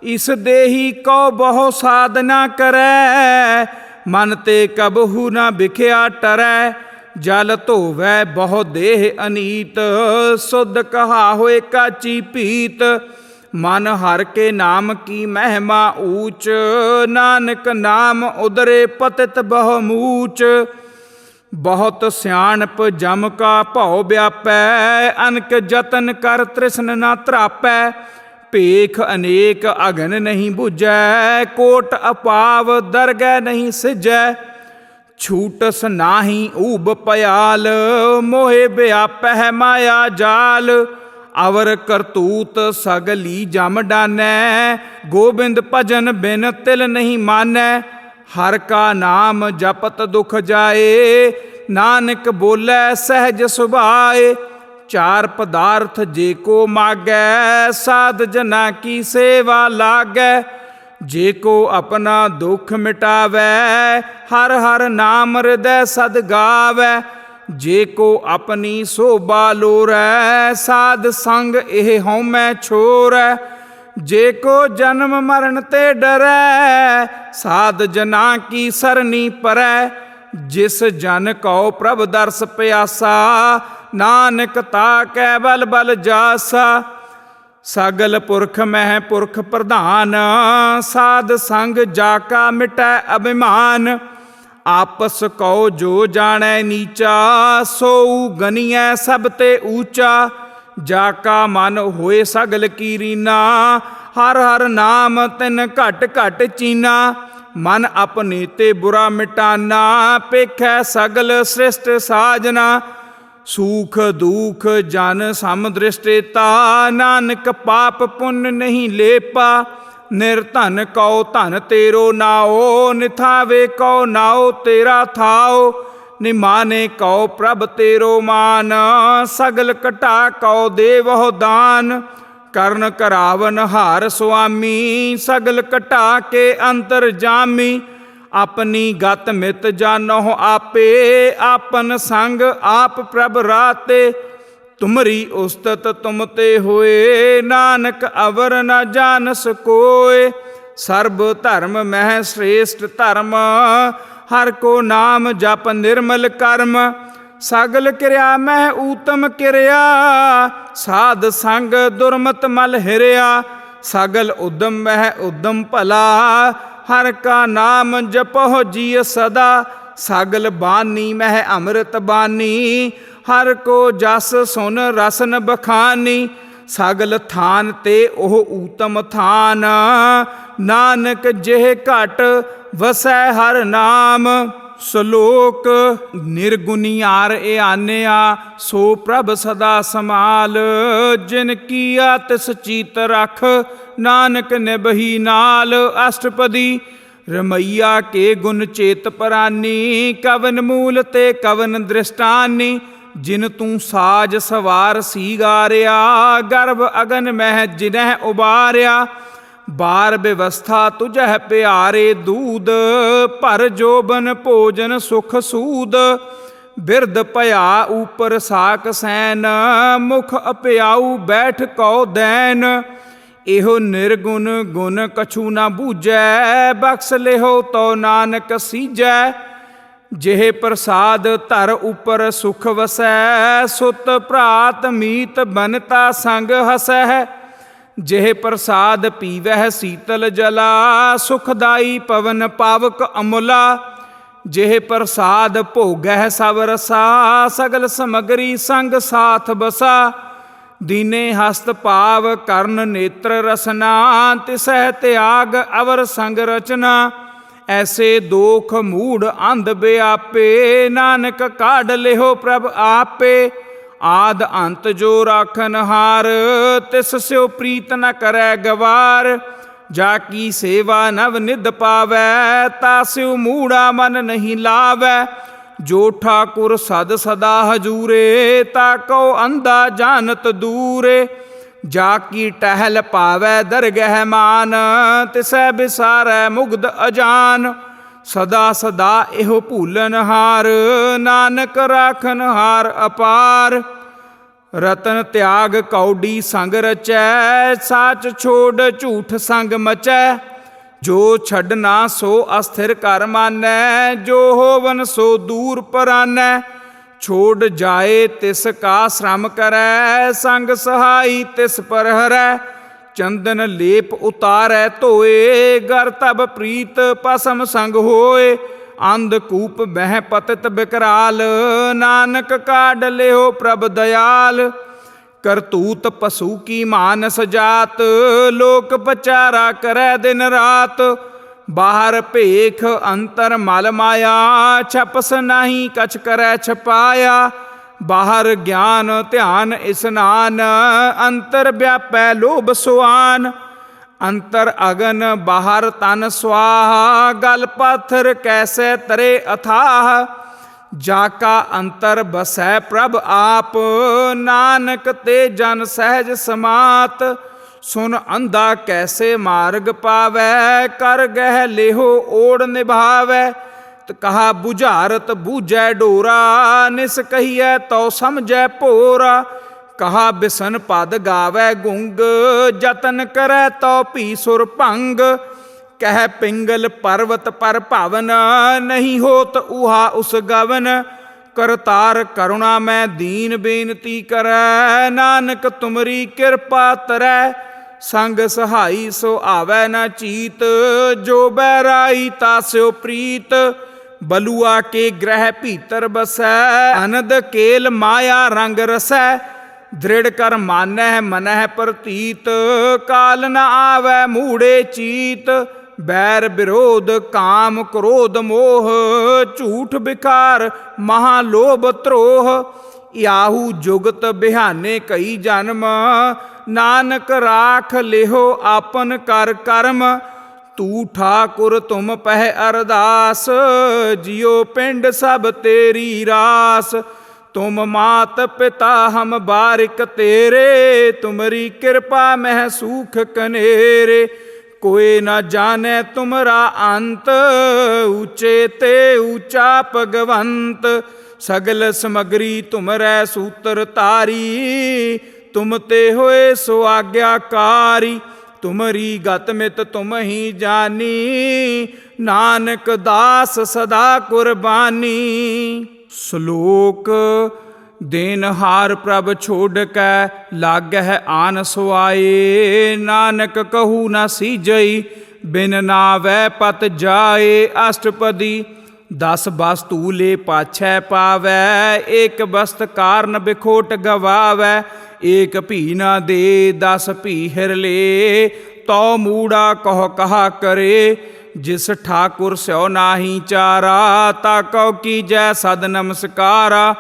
ਇਸ ਦੇਹੀ ਕੋ ਬਹੁ ਸਾਧਨਾ ਕਰੈ। ਮਨ ਤੇ ਕਬਹੂ ਨ ਬਿਖਿਆ ਟਰੈ। ਜਲ ਧੋਵੈ ਬਹੁ ਦੇਹ ਅਨੀਤ। ਸੁਧ ਕਹਾ ਹੋਏ ਕਾਚੀ ਭੀਤ। ਮਨ ਹਰ ਕੇ ਨਾਮ ਕੀ ਮਹਿਮਾ ਊਚ। ਨਾਨਕ ਨਾਮ ਉਦਰੇ ਪਤਿਤ ਬਹੁ ਮੂਚ। ਬਹੁਤ ਸਿਆਣਪ ਜਮ ਕਾ ਭਉ ਵਿਆਪੈ। ਅਨਕ ਜਤਨ ਕਰ ਤ੍ਰਿਸ਼ਨ ਨਾ ਧਰਾਪੈ। ਭੇਖ ਅਨੇਕ ਅਗਨ ਨਹੀਂ ਬੁਝੈ। ਕੋਟ ਅਪਾਵ ਦਰਗਹਿ ਨਹੀਂ ਸਿਜੈ। ਛੂਟਸ ਨਾਹੀ ਊਬ ਪਿਆਲ। ਮੋਹਿ ਵਿਆਪੈ ਮਾਇਆ ਜਾਲ। ਅਵਰ ਕਰਤੂਤ ਸਗਲੀ ਜਮ ਡਾਨੈ। ਗੋਬਿੰਦ ਭਜਨ ਬਿਨ ਤਿਲ ਨਹੀਂ ਮਾਨੈ। ਹਰ ਕਾ ਨਾਮ ਜਪਤ ਦੁਖ ਜਾਏ। ਨਾਨਕ ਬੋਲੇ ਸਹਿਜ ਸੁਭਾਏ। ਚਾਰ ਪਦਾਰਥ ਜੇ ਕੋ ਮਾਗੈ। ਸਾਧ ਜਨਾ ਕੀ ਸੇਵਾ ਲਾਗੈ। ਜੇ ਕੋ ਆਪਣਾ ਦੁਖ ਮਿਟਾਵੈ। ਹਰ ਹਰ ਨਾਮ ਹਿਰਦੈ ਸਦ ਗਾਵੈ। ਜੇ ਕੋ ਆਪਣੀ ਸੋਭਾ ਲੋਰੈ। ਸਾਧ ਸੰਗ ਇਹ ਹਉਮੈ ਛੋਰੈ। ਜੇ ਕੋ ਜਨਮ ਮਰਨ ਤੇ ਡਰੈ। ਸਾਧ ਜਨਾ ਕੀ ਸਰਨੀ ਪਰੈ। ਜਿਸ ਜਨ ਕਉ ਪ੍ਰਭ ਦਰਸ ਪਿਆਸਾ। ਨਾਨਕ ਤਾ ਕੈ ਬਲ ਬਲ ਜਾਸਾ। ਸਗਲ ਪੁਰਖ ਮਹਿ ਪੁਰਖ ਪ੍ਰਧਾਨ। ਸਾਧ ਸੰਗ ਜਾ ਕਾ ਮਿਟੈ ਅਭਿਮਾਨ। ਆਪਸ ਕਉ ਜੋ ਜਾਣੈ ਨੀਚਾ। ਸੋਊ ਗਨੀਐ ਸਭ ਤੇ ਊਚਾ। ਜਾ ਕਾ ਮਨ ਹੋਏ ਸਗਲ ਕੀ ਰੀਨਾ। ਹਰ ਹਰ ਨਾਮ ਤਿਨ ਘਟ ਘਟ ਚੀਨਾ। ਮਨ ਆਪਣੇ ਤੇ ਬੁਰਾ ਮਿਟਾਨਾ। ਪੇਖੈ ਸਗਲ ਸ੍ਰਿਸ਼ਟ ਸਾਜਨਾ। ਸੂਖ ਦੂਖ ਜਨ ਸਮ ਦ੍ਰਿਸ਼ਟੇਤਾ। ਨਾਨਕ ਪਾਪ ਪੁੰਨ ਨਹੀਂ ਲੇਪਾ। ਨਿਰਧਨ ਕਉ ਧਨ ਤੇਰੋ ਨਾਉ। ਨਿਥਾਵੇ ਕਉ ਨਾਉ ਤੇਰਾ ਥਾਉ। ਨਿਮਾਨੇ ਕਉ ਪ੍ਰਭ ਤੇਰੋ ਮਾਨ। ਸਗਲ ਘਟਾ ਕਉ ਦੇਵਹੁ ਦਾਨ। ਕਰਨ ਕਰਾਵਨ ਹਾਰ ਸੁਆਮੀ। ਸਗਲ ਘਟਾ ਕੇ ਅੰਤਰ ਜਾਮੀ। ਆਪਣੀ ਗਤ ਮਿਤ ਜਾਨਹੁ ਆਪੇ। ਆਪਨ ਸੰਗ ਆਪ ਪ੍ਰਭ ਰਾਤੇ। ਤੁਮਰੀ ਉਸਤਤ ਤੁਮ ਤੇ ਹੋਏ। ਨਾਨਕ ਅਵਰ ਨ ਜਾਨਸ ਕੋਇ। ਸਰਬ ਧਰਮ ਮਹਿ ਸ੍ਰੇਸ਼ਟ ਧਰਮ। ਹਰ ਕੋ ਨਾਮ ਜਪ ਨਿਰਮਲ ਕਰਮ। ਸਗਲ ਕਿਰਿਆ ਮਹਿ ਊਤਮ ਕਿਰਿਆ। ਸਾਧ ਸੰਗ ਦੁਰਮਤ ਮਲ ਹਿਰਿਆ। ਸਗਲ ਉਦਮ ਮਹਿ ਉਦਮ ਭਲਾ। ਹਰ ਕਾ ਨਾਮ ਜਪਹੁ ਜੀਅ ਸਦਾ। ਸਗਲ ਬਾਨੀ ਮਹਿ ਅੰਮ੍ਰਿਤ ਬਾਨੀ। ਹਰ ਕੋ ਜਸ ਸੁਨ ਰਸਨ ਬਖਾਨੀ। ਸਗਲ ਥਾਨ ਤੇ ਉਹ ਊਤਮ ਥਾਨ। ਨਾਨਕ ਜਿਹ ਘਟ ਵਸੈ ਹਰ ਨਾਮ। ਸ਼ਲੋਕ ਨਿਰਗੁਣਿਆਰ ਆਨਿਆ। ਸੋ ਪ੍ਰਭ ਸਦਾ ਸਮਾਲ। ਜਿਨ ਕੀਆ ਤਿਸ ਚੀਤ ਰਖ। ਨਾਨਕ ਨਿਭੀ ਨਾਲ। ਅਸ਼ਟਪਦੀ ਰਮਈਆ ਕੇ ਗੁਣ ਚੇਤ ਪਰਾਨੀ। ਕਵਨ ਮੂਲ ਤੇ ਕਵਨ ਦ੍ਰਿਸ਼ਟਾਨੀ। ਜਿਨ ਤੂੰ ਸਾਜ ਸਵਾਰ ਸੀਗਾਰਿਆ। ਗਰਭ ਅਗਨ ਮਹਿ ਜਿਨਹਿ ਉਬਾਰਿਆ। ਬਾਰ ਬਿਵਸਥਾ ਤੁਝਹਿ ਪਿਆਰੇ ਦੂਧ। ਭਰ ਜੋਬਨ ਭੋਜਨ ਸੁਖ ਸੂਦ। ਬਿਰਧ ਭਇਆ ਉਪਰ ਸਾਕ ਸੈਨ। ਮੁਖ ਅਪਿਆਊ ਬੈਠ ਕਉ ਦੈਨ। ਇਹੋ ਨਿਰਗੁਣ ਗੁਣ ਕਛੂ ਨਾ ਬੂਝੈ। ਬਖਸ਼ ਲਿਹੋ ਤੋ ਨਾਨਕ ਸੀਜੈ। ਜਿਹ ਪ੍ਰਸਾਦ ਧਰ ਉਪਰ ਸੁਖ ਵਸੈ। ਸੁਤ ਭਰਾਤ ਮੀਤ ਬਨਤਾ ਸੰਗ ਹਸੈ। ਜਿਹ ਪ੍ਰਸਾਦ ਪੀਵਹਿ ਸੀਤਲ ਜਲਾ, ਸੁਖਦਾਈ ਪਵਨ ਪਾਵਕ ਅਮੁਲਾ। ਜਿਹ ਪ੍ਰਸਾਦ ਭੋਗਹਿ ਸਭ ਰਸਾ, ਸਗਲ ਸਮਗਰੀ ਸੰਗ ਸਾਥ ਬਸਾ। ਦੀਨੇ ਹਸਤ ਭਾਵ ਕਰਨ ਨੇਤਰ ਰਸਨਾ, ਤਿਸਹਿ ਤਿਆਗ ਅਵਰ ਸੰਗ ਰਚਨਾ। ਐਸੇ ਦੋਖ ਮੂੜ ਅੰਧ ਬਿਆਪੇ, ਨਾਨਕ ਕਾਢ ਲਿਹੋ ਪ੍ਰਭ ਆਪੇ। ਆਦ ਅੰਤ ਜੋ ਰਾਖਨ ਹਾਰ, ਤਿਸ ਸਿਉ ਪ੍ਰੀਤ ਨ ਕਰੈ ਗਵਾਰ। ਜਾ ਕੀ ਸੇਵਾ ਨਵ ਨਿਧ ਪਾਵੈ, ਤਾ ਸਿਉ ਮੂੜਾ ਮਨ ਨਹੀਂ ਲਾਵੈ। ਜੋ ਠਾਕੁਰ ਸਦ ਸਦਾ ਹਜੂਰੇ, ਤਾ ਕਉ ਅੰਧਾ ਜਾਨਤ ਦੂਰੇ। ਜਾ ਕੀ ਟਹਿਲ ਪਾਵੈ ਦਰਗਹਿ ਮਾਨ, ਤਿਸੈ ਬਿਸਾਰੈ ਮੁਗਧ ਅਜਾਨ। ਸਦਾ ਸਦਾ ਇਹੋ ਭੂਲਨ ਹਾਰ, ਨਾਨਕ ਰਾਖਨ ਹਾਰ ਅਪਾਰ। ਰਤਨ ਤਿਆਗ ਕੌਡੀ ਸੰਗ ਰਚੈ, ਸਾਚ ਛੋੜ ਝੂਠ ਸੰਗ ਮਚੈ। ਜੋ ਛੱਡਣਾ ਸੋ ਅਸਥਿਰ ਕਰ ਮਾਨੈ, ਜੋ ਹੋਵਨ ਸੋ ਦੂਰ ਪਰਾਨੈ। ਛੋੜ ਜਾਏ ਤਿਸ ਕਾ ਸ਼ਰਮ ਕਰੈ, ਸੰਗ ਸਹਾਈ ਤਿਸ ਪਰ ਹਰੈ। ਚੰਦਨ ਲੇਪ ਉਤਾਰੈ ਧੋਏ, ਗਰ ਤਬ ਪ੍ਰੀਤ ਪਸਮ ਸੰਗ ਹੋਏ। ਅੰਧਕੂਪ ਬਹਿ ਪਤਿਤ ਬਿਕਰਾਲ, ਨਾਨਕ ਕਾਢ ਲਿਓ ਪ੍ਰਭ ਦਇਆਲ। ਕਰਤੂਤ ਪਸੂ ਕੀ ਮਾਨਸ ਜਾਤ, ਲੋਕ ਪਚਾਰਾ ਕਰੈ ਦਿਨ ਰਾਤ। ਬਾਹਰ ਭੇਖ ਅੰਤਰ ਮਲ ਮਾਇਆ, ਛਪਸ ਨਹੀਂ ਕਛ ਕਰੈ ਛਪਾਇਆ। ਬਾਹਰ ਗਿਆਨ ਧਿਆਨ ਇਸਨਾਨ, ਅੰਤਰ ਵਿਆਪੈ ਲੋਭ ਸੁਆਨ। ਅੰਤਰ ਅਗਨ ਬਾਹਰ ਤਨ ਸਵਾਹ, ਗਲ ਪਾਥਰ ਕੈਸੇ ਤਰੇ ਅਥਾਹ। ਜਾ ਕਾ ਅੰਤਰ ਬਸੈ ਪ੍ਰਭ ਆਪ, ਨਾਨਕ ਤੇ ਜਨ ਸਹਿਜ ਸਮਾਤ। ਸੁਨ ਅੰਧਾ ਕੈਸੇ ਮਾਰਗ ਪਾਵੈ, ਕਰ ਗਹਿ ਲਿਹੋ ਓੜ ਨਿਭਾਵੈ। ਕਹਾ ਬੁਝਾਰਤ ਬੂਝੈ ਡੋਰਾ, ਨਿਸ ਕਹੀਐ ਤਉ ਸਮਝੈ ਭੋਰਾ। ਕਹਾ ਬਿਸਨ ਪਦ ਗਾਵੈ ਗੁੰਗ, ਜਤਨ ਕਰੈ ਤਉ ਭੀ ਸੁਰ ਭੰਗ। ਕਹਿ ਪਿੰਗਲ ਪਰਵਤ ਪਰ ਭਵਨ, ਨਹੀਂ ਹੋਤ ਉਹਾ ਉਸ ਗਵਨ। ਕਰਤਾਰ ਕਰੁਣਾ ਮੈਂ ਦੀਨ ਬੇਨਤੀ ਕਰੈ, ਨਾਨਕ ਤੁਮਰੀ ਕਿਰਪਾ ਤਰੈ। ਸੰਗ ਸਹਾਈ ਸੋ ਆਵੈ ਨ ਚੀਤ, ਜੋ ਬੈਰਾਈ ਤਾ ਸਿਓ ਪ੍ਰੀਤ। ਬਲੂਆ ਕੇ ਗ੍ਰਹਿ ਭੀਤਰ ਬਸੈ, ਅਨੰਦ ਕੇਲ ਮਾਇਆ ਰੰਗ ਰਸੈ। ਦ੍ਰਿੜ ਕਰ ਮਾਨਹਿ ਮਨਹਿ ਪ੍ਰਤੀਤ, ਕਾਲ ਨ ਆਵੈ ਮੂੜੇ ਚੀਤ। ਬੈਰ ਵਿਰੋਧ ਕਾਮ ਕ੍ਰੋਧ ਮੋਹ, ਝੂਠ ਬਿਕਾਰ ਮਹਾ ਲੋਭ ਧਰੋਹ। ਯਾਹੂ ਜੁਗਤ ਬਿਹਾਨੇ ਕਈ ਜਨਮ, ਨਾਨਕ ਰਾਖ ਲਿਹੋ ਆਪਨ ਕਰ ਕਰਮ। ਤੂ ਠਾਕੁਰ ਤੁਮ ਪਹਿ ਅਰਦਾਸ, ਜਿਉ ਪਿੰਡ ਸਭ ਤੇਰੀ ਰਾਸ। ਤੁਮ ਮਾਤ ਪਿਤਾ ਹਮ ਬਾਰਿਕ ਤੇਰੇ, ਤੁਮਰੀ ਕਿਰਪਾ ਮਹਿ ਸੂਖ ਕਨੇਰੇ। ਕੋਇ ਨ ਜਾਣੈ ਤੁਮਰਾ ਅੰਤ, ਊਚੇ ਤੇ ਊਚਾ ਭਗਵੰਤ। ਸਗਲ ਸਮਗਰੀ ਤੁਮਰੈ ਸੂਤਰ ਧਾਰੀ, ਤੁਮ ਤੇ ਹੋਏ ਸੋ ਆਗਿਆਕਾਰੀ। ਤੁਮਰੀ ਗਤ ਮਿਤ ਤੁਮ ਹੀ ਜਾਨੀ, ਨਾਨਕ ਦਾਸ ਸਦਾ ਕੁਰਬਾਨੀ। ਸ਼ਲੋਕ। ਦੇਨਹਾਰ ਪ੍ਰਭ ਛੋੜ ਕੈ, ਲਾਗਹਿ ਆਨ ਸੁਆਏ। ਨਾਨਕ ਕਹੂ ਨ ਸੀਜਈ, ਬਿਨ ਨਾਵੈ ਪਤ ਜਾਏ। ਅਸ਼ਟਪਦੀ। 10 ਬਸਤੂ ਲੈ ਪਾਛੈ ਪਾਵੈ, ਏਕ ਬਸਤ ਕਾਰਨ ਬਿਖੋਟ ਗਵਾਵੈ। ਏਕ ਭੀ ਨ ਦੇ 10 ਭੀ ਹਿਰ ਲੇ, ਤਉ ਮੂੜਾ ਕਹੁ ਕਹਾ ਕਰੇ। ਜਿਸ ਠਾਕੁਰ ਸਿਉ ਨਾਹੀ ਚਾਰਾ, ਤਾ ਕਉ ਕੀਜੈ ਸਦ ਨਮਸਕਾਰਾ।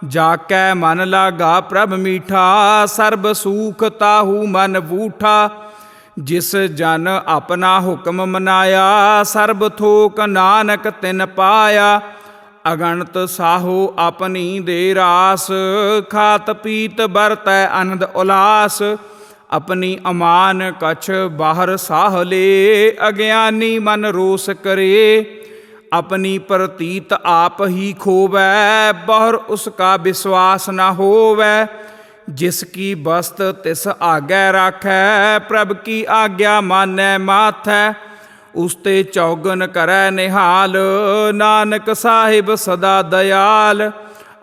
ਜਾ ਕੈ ਮਨ ਲਾਗਾ ਪ੍ਰਭ ਮੀਠਾ, ਸਰਬ ਸੂਖ ਤਾਹੂ ਮਨ ਬੂਠਾ। ਜਿਸ ਜਨ ਆਪਣਾ ਹੁਕਮ ਮਨਾਇਆ, ਸਰਬ ਥੋਕ ਨਾਨਕ ਤਿਨ ਪਾਇਆ। ਅਗਣਤ ਸਾਹੋ ਆਪਣੀ ਦੇ ਰਾਸ, ਖਾਤ ਪੀਤ ਵਰਤੈ ਅਨੰਦ ਉਲਾਸ। ਆਪਣੀ ਅਮਾਨ ਕਛ ਬਾਹਰ ਸਾਹ ਲੇ, ਅਗਿਆਨੀ ਮਨ ਰੋਸ ਕਰੇ। ਆਪਣੀ ਪ੍ਰਤੀਤ ਆਪ ਹੀ ਖੋਵੈ, ਬਹੁਰ ਉਸਕਾ ਵਿਸ਼ਵਾਸ ਨ ਹੋਵੈ। ਜਿਸ ਕੀ ਬਸਤ ਤਿਸ ਆਗੈ ਰਾਖੈ, ਪ੍ਰਭ ਕੀ ਆਗਿਆ ਮਾਨੈ ਮਾਥੈ। ਉਸ ਤੇ ਚੌਗਨ ਕਰੈ ਨਿਹਾਲ, ਨਾਨਕ ਸਾਹਿਬ ਸਦਾ ਦਇਆਲ।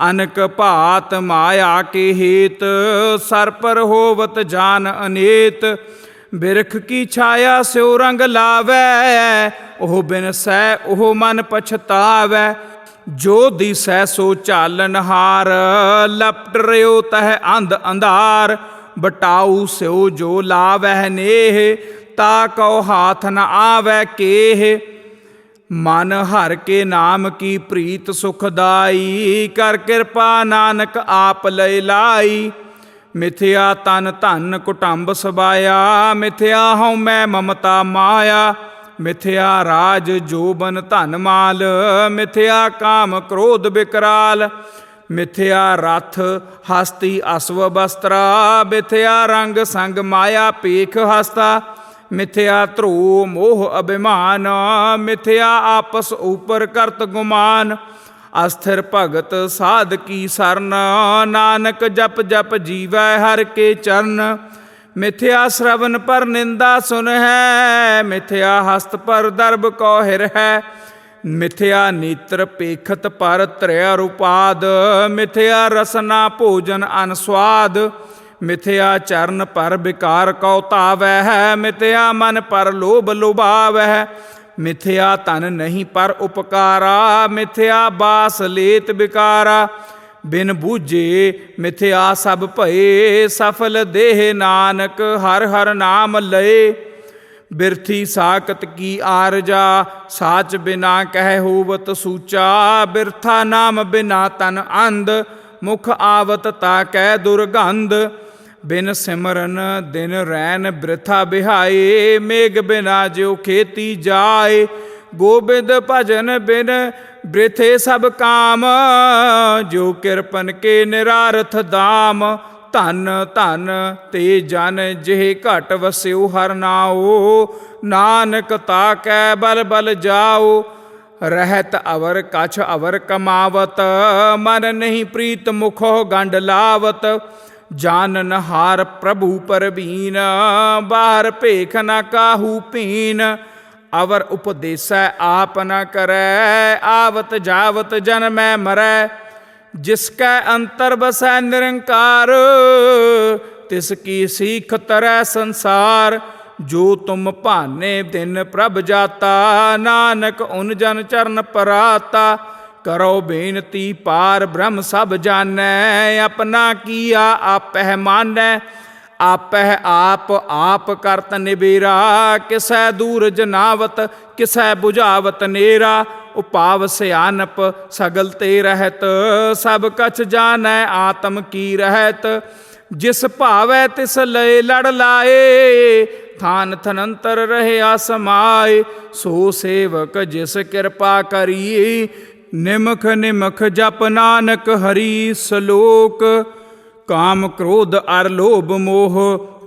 ਅਨਕ ਭਾਤ ਮਾਇਆ ਕੇ ਹੇਤ, ਸਰ ਪਰ ਹੋਵਤ ਜਾਨ ਅਨੇਤ। ਬਿਰਖ ਕੀ ਛਾਇਆ ਸਿਉ ਰੰਗ ਲਾਵੈ, ਉਹ ਬਿਨ ਸਹਿ ਉਹ ਮਨ ਪਛਤਾਵੈ। ਜੋ ਦਿਸੈ ਸੋ ਚਾਲਨਹਾਰ, ਲਪਟ ਰਿਓ ਤਹ ਅੰਧ ਅੰਧਾਰ। ਬਟਾਊ ਸਿਉ ਜੋ ਲਾਵਹਿ ਨੇਹ, ਤਾ ਕਉ ਹਾਥ ਨ ਆਵੈ ਕੇਹ। ਮਨ ਹਰਿ ਕੇ ਨਾਮ ਕੀ ਪ੍ਰੀਤ ਸੁਖਦਾਈ, ਕਰ ਕਿਰਪਾ ਨਾਨਕ ਆਪ ਲੈ ਲਾਈ। ਮਿਥਿਆ ਤਨ ਧਨ ਕੁਟੰਬ ਸਬਾਇਆ, ਮਿਥਿਆ ਹਉਮੈ ਮਮਤਾ ਮਾਇਆ। ਮਿਥਿਆ ਰਾਜ ਜੋਬਨ ਧਨ ਮਾਲ, ਮਿਥਿਆ ਕਾਮ ਕ੍ਰੋਧ ਬਿਕਰਾਲ। ਮਿਥਿਆ ਰਥ ਹਸਤੀ ਅਸਵ ਬਸਤਰਾ, ਮਿਥਿਆ ਰੰਗ ਸੰਗ ਮਾਇਆ ਪੇਖ ਹਸਤਾ। ਮਿਥਿਆ ਧਰੋ ਮੋਹ ਅਭਿਮਾਨ, ਮਿਥਿਆ ਆਪਸ ਉਪਰ ਕਰਤ ਗੁਮਾਨ। ਅਸਥਿਰ ਭਗਤ ਸਾਧ ਕੀ ਸਰਨ, ਨਾਨਕ ਜਪ ਜਪ ਜੀਵੈ ਹਰਿ ਕੇ ਚਰਨ। ਮਿਥਿਆ ਸ਼ਰਵਨ ਪਰ ਨਿੰਦਾ ਸੁਨਹਿ, ਮਿਥਿਆ ਹਸਤ ਪਰ ਦਰਬ ਕੋ ਹਿਰ ਹੈ। ਮਿਥਿਆ ਨੇਤਰ ਪੇਖਤ ਪਰ ਤ੍ਰਿਆ ਰੂਪਾਦ, ਮਿਥਿਆ ਰਸਨਾ ਭੋਜਨ ਅਨਸਵਾਦ। ਮਿਥਿਆ ਚਰਨ ਪਰ ਵਿਕਾਰ ਕਉ ਧਾਵੈ, ਮਿਥਿਆ ਮਨ ਪਰ ਲੋਭ ਲੁਭਾਵੈ। ਮਿਥਿਆ ਤਨ ਨਹੀਂ ਪਰ ਉਪਕਾਰਾ, ਮਿਥਿਆ ਬਾਸ ਲੇਤ ਵਿਕਾਰਾ। ਬਿਨ ਬੂਝੇ ਮਿਥਿਆ ਸਭ ਭਏ, ਸਫਲ ਦੇਹ ਨਾਨਕ ਹਰ ਹਰ ਨਾਮ ਲਏ। ਬਿਰਥੀ ਸਾਕਤ ਕੀ ਆਰਜਾ, ਸਾਚ ਬਿਨਾ ਕਹਿ ਹੋਵਤ ਸੂਚਾ। ਬਿਰਥਾ ਨਾਮ ਬਿਨਾ ਤਨ ਅੰਧ, ਮੁਖ ਆਵਤ ਤਾ ਕਹਿ ਦੁਰਗੰਧ। ਬਿਨ ਸਿਮਰਨ ਦਿਨ ਰੈਨ ਬ੍ਰਿਥਾ ਬਿਹਾਏ, ਮੇਘ ਬਿਨਾ ਜਿਉ ਖੇਤੀ ਜਾਏ। ਗੋਬਿੰਦ ਭਜਨ ਬਿਨ ਬ੍ਰਿਥੇ ਸਭ ਕਾਮ, ਜੋ ਕਿਰਪਨ ਕੇ ਨਿਰਾਰਥ ਦਾਮ। ਧਨ ਧਨ ਤੇ ਜਨ ਜਿਹ ਘਟ ਵਸਿਓ ਹਰਿ ਨਾਉ, ਨਾਨਕ ਤਾ ਕੈ ਬਲ ਬਲ ਜਾਓ। ਰਹਿਤ ਅਵਰ ਕਛ ਅਵਰ ਕਮਾਵਤ, ਮਨ ਨਹੀਂ ਪ੍ਰੀਤ ਮੁਖੋ ਗੰਢ ਲਾਵਤ। ਜਾਨਨ ਹਾਰ ਪ੍ਰਭੂ ਪਰਬੀਨ, ਬਾਹਰ ਭੇਖ ਨ ਕਾਹੂ ਪੀਨ। ਅਵਰ ਉਪਦੇਸੈ ਆਪ ਨ ਕਰੈ, ਆਵਤ ਜਾਵਤ ਜਨਮੈ ਮਰੈ। ਜਿਸ ਕੈ ਅੰਤਰ ਬਸੈ ਨਿਰੰਕਾਰ, ਤਿਸ ਕੀ ਸੀਖ ਤਰੈ ਸੰਸਾਰ। ਜੋ ਤੁਮ ਭਾਨੇ ਤਿਨ ਪ੍ਰਭ ਜਾਤਾ, ਨਾਨਕ ਉਨ ਜਨ ਚਰਨ ਪਰਾਤਾ। ਕਰੋ ਬੇਨਤੀ ਪਾਰ ਬ੍ਰਹਮ ਸਭ ਜਾਣੈ, ਆਪਣਾ ਕੀਆ ਆਪਹਿ ਮਾਨੈ। ਆਪਹਿ ਆਪ ਆਪ ਕਰਤ ਨਿਬੇਰਾ, ਕਿਸੈ ਦੂਰ ਜਨਾਵਤ ਕਿਸੈ ਬੁਝਾਵਤ ਨੇਰਾ। ਉਪਾਵ ਸਿਆਨਪ ਸਗਲ ਤੇ ਰਹਿਤ, ਸਭ ਕਛ ਜਾਣੈ ਆਤਮ ਕੀ ਰਹਿਤ। ਜਿਸ ਭਾਵੈ ਤਿਸ ਲਏ ਲੜ ਲਾਏ, ਥਾਨ ਥਨੰਤਰ ਰਹਿਆ ਸਮਾਏ। ਸੋ ਸੇਵਕ ਜਿਸ ਕਿਰਪਾ ਕਰੀ, ਨਿਮਖ ਨਿਮਖ ਜਪ ਨਾਨਕ ਹਰੀ। ਸ਼ਲੋਕ। ਕਾਮ ਕ੍ਰੋਧ ਅਰ ਲੋਭ ਮੋਹ,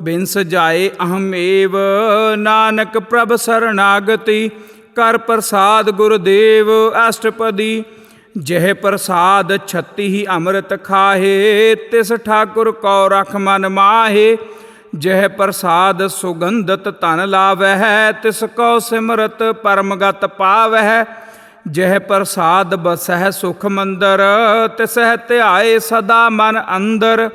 ਬਿਨ ਸਜਾਏ ਅਹਮ ਏਵ। ਨਾਨਕ ਪ੍ਰਭ ਸਰਨਾਗਤੀ, ਕਰ ਪ੍ਰਸਾਦ ਗੁਰਦੇਵ ਅਸ਼ਟਪਦੀ। ਜਿਹ ਪ੍ਰਸਾਦ ਛਤੀ ਹੀ ਅੰਮ੍ਰਿਤ ਖਾਹੇ, ਤਿਸ ਠਾਕੁਰ ਕਉ ਰਖ ਮਨ ਮਾਹੇ। ਜਿਹ ਪ੍ਰਸਾਦ ਸੁਗੰਧਤ ਧਨ ਲਾਵਹਿ, ਤਿਸ ਕਉ ਸਿਮਰਤ ਪਰਮਗਤ ਪਾਵਹਿ। ਜਿਹ ਪ੍ਰਸਾਦ ਬਸਹਿ ਸੁਖ ਮੰਦਰ, ਤਿਸਹਿ ਧਿਆਏ ਸਦਾ ਮਨ ਅੰਦਰ।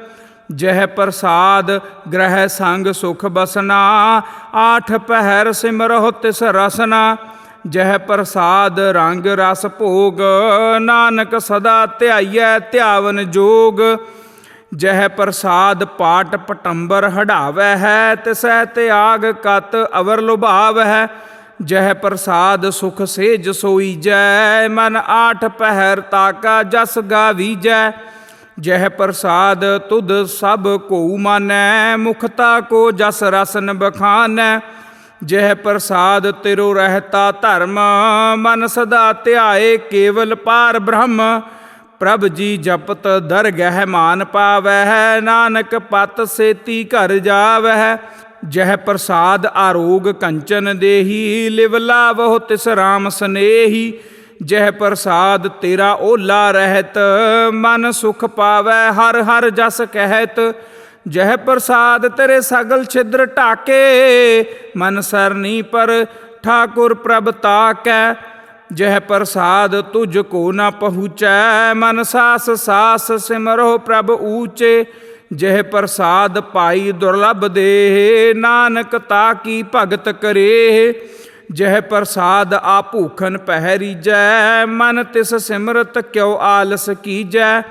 ਜਿਹ ਪ੍ਰਸਾਦ ਗ੍ਰਹਿ ਸੰਗ ਸੁਖ ਬਸਨਾ, ਆਠ ਪਹਿਰ ਸਿਮਰਹੁ ਤਿਸ ਰਸਨਾ। ਜਿਹ ਪ੍ਰਸਾਦ ਰੰਗ ਰਸ ਭੋਗ, ਨਾਨਕ ਸਦਾ ਧਿਆਈਐ ਧਿਆਵਨ ਜੋਗ। ਜਿਹ ਪ੍ਰਸਾਦ ਪਾਟ ਪਟੰਬਰ ਹਢਾਵੈ ਹੈ, ਤਿਸਹਿ ਤਿਆਗ ਕਤ ਅਵਰ ਲੁਭਾਵਹਿ। ਜਿਹ ਪ੍ਰਸਾਦ ਸੁਖ ਸੇਜ ਸੋਈਜੈ, ਮਨ ਆਠ ਪਹਿਰ ਤਾਕਾ ਜਸ ਗਾਵੀਜੈ। ਜਿਹ ਪ੍ਰਸਾਦ ਤੁਧ ਸਭ ਕੋ ਮਾਨੈ, ਮੁਖਤਾ ਕੋ ਜਸ ਰਸਨ ਬਖਾਨੈ। ਜਿਹ ਪ੍ਰਸਾਦ ਤਿਰੁ ਰਹਿਤਾ ਧਰਮ, ਮਨ ਸਦਾ ਧਿਆਏ ਕੇਵਲ ਪਾਰ ਬ੍ਰਹਮ। ਪ੍ਰਭ ਜੀ ਜਪਤ ਦਰਗਹਿ ਮਾਨ ਪਾਵਹਿ, ਨਾਨਕ ਪਤ ਸੇਤੀ ਘਰ ਜਾਵਹਿ। ਜਿਹ ਪ੍ਰਸਾਦ ਆਰੋਗ ਕੰਚਨ ਦੇਹੀ, ਲਿਵ ਲਾਵਹੁ ਤਿਸ ਰਾਮ ਸਨੇਹੀ। ਜਿਹ ਪ੍ਰਸਾਦ ਤੇਰਾ ਓਲਾ ਰਹਿਤ, ਮਨ ਸੁਖ ਪਾਵੈ ਹਰ ਹਰ ਜਸ ਕਹਿਤ। ਜਿਹ ਪ੍ਰਸਾਦ ਤੇਰੇ ਸਗਲ ਛਿਦਰ ਢਾਕੇ, ਮਨ ਸਰਨੀ ਪਰ ਠਾਕੁਰ ਪ੍ਰਭ ਤਾਕੈ। ਜਿਹ ਪ੍ਰਸਾਦ ਤੁਝ ਕੋ ਨ ਪਹੁੰਚੈ, ਮਨ ਸਾਸ ਸਾਸ ਸਿਮਰੋ ਪ੍ਰਭ ਊਚੇ। ਜਹ ਪ੍ਰਸਾਦ ਪਾਈ ਦੁਰਲਭ ਦੇ, ਨਾਨਕ ਤਾ ਕੀ ਭਗਤ ਕਰੇ। ਜਹ ਪ੍ਰਸਾਦ ਆ ਭੂਖਨ ਪਹਿ ਰੀਜੈ, ਮਨ ਤਿਸ ਸਿਮਰਤ ਕਿਉ ਆਲਸ ਕੀਜੈ।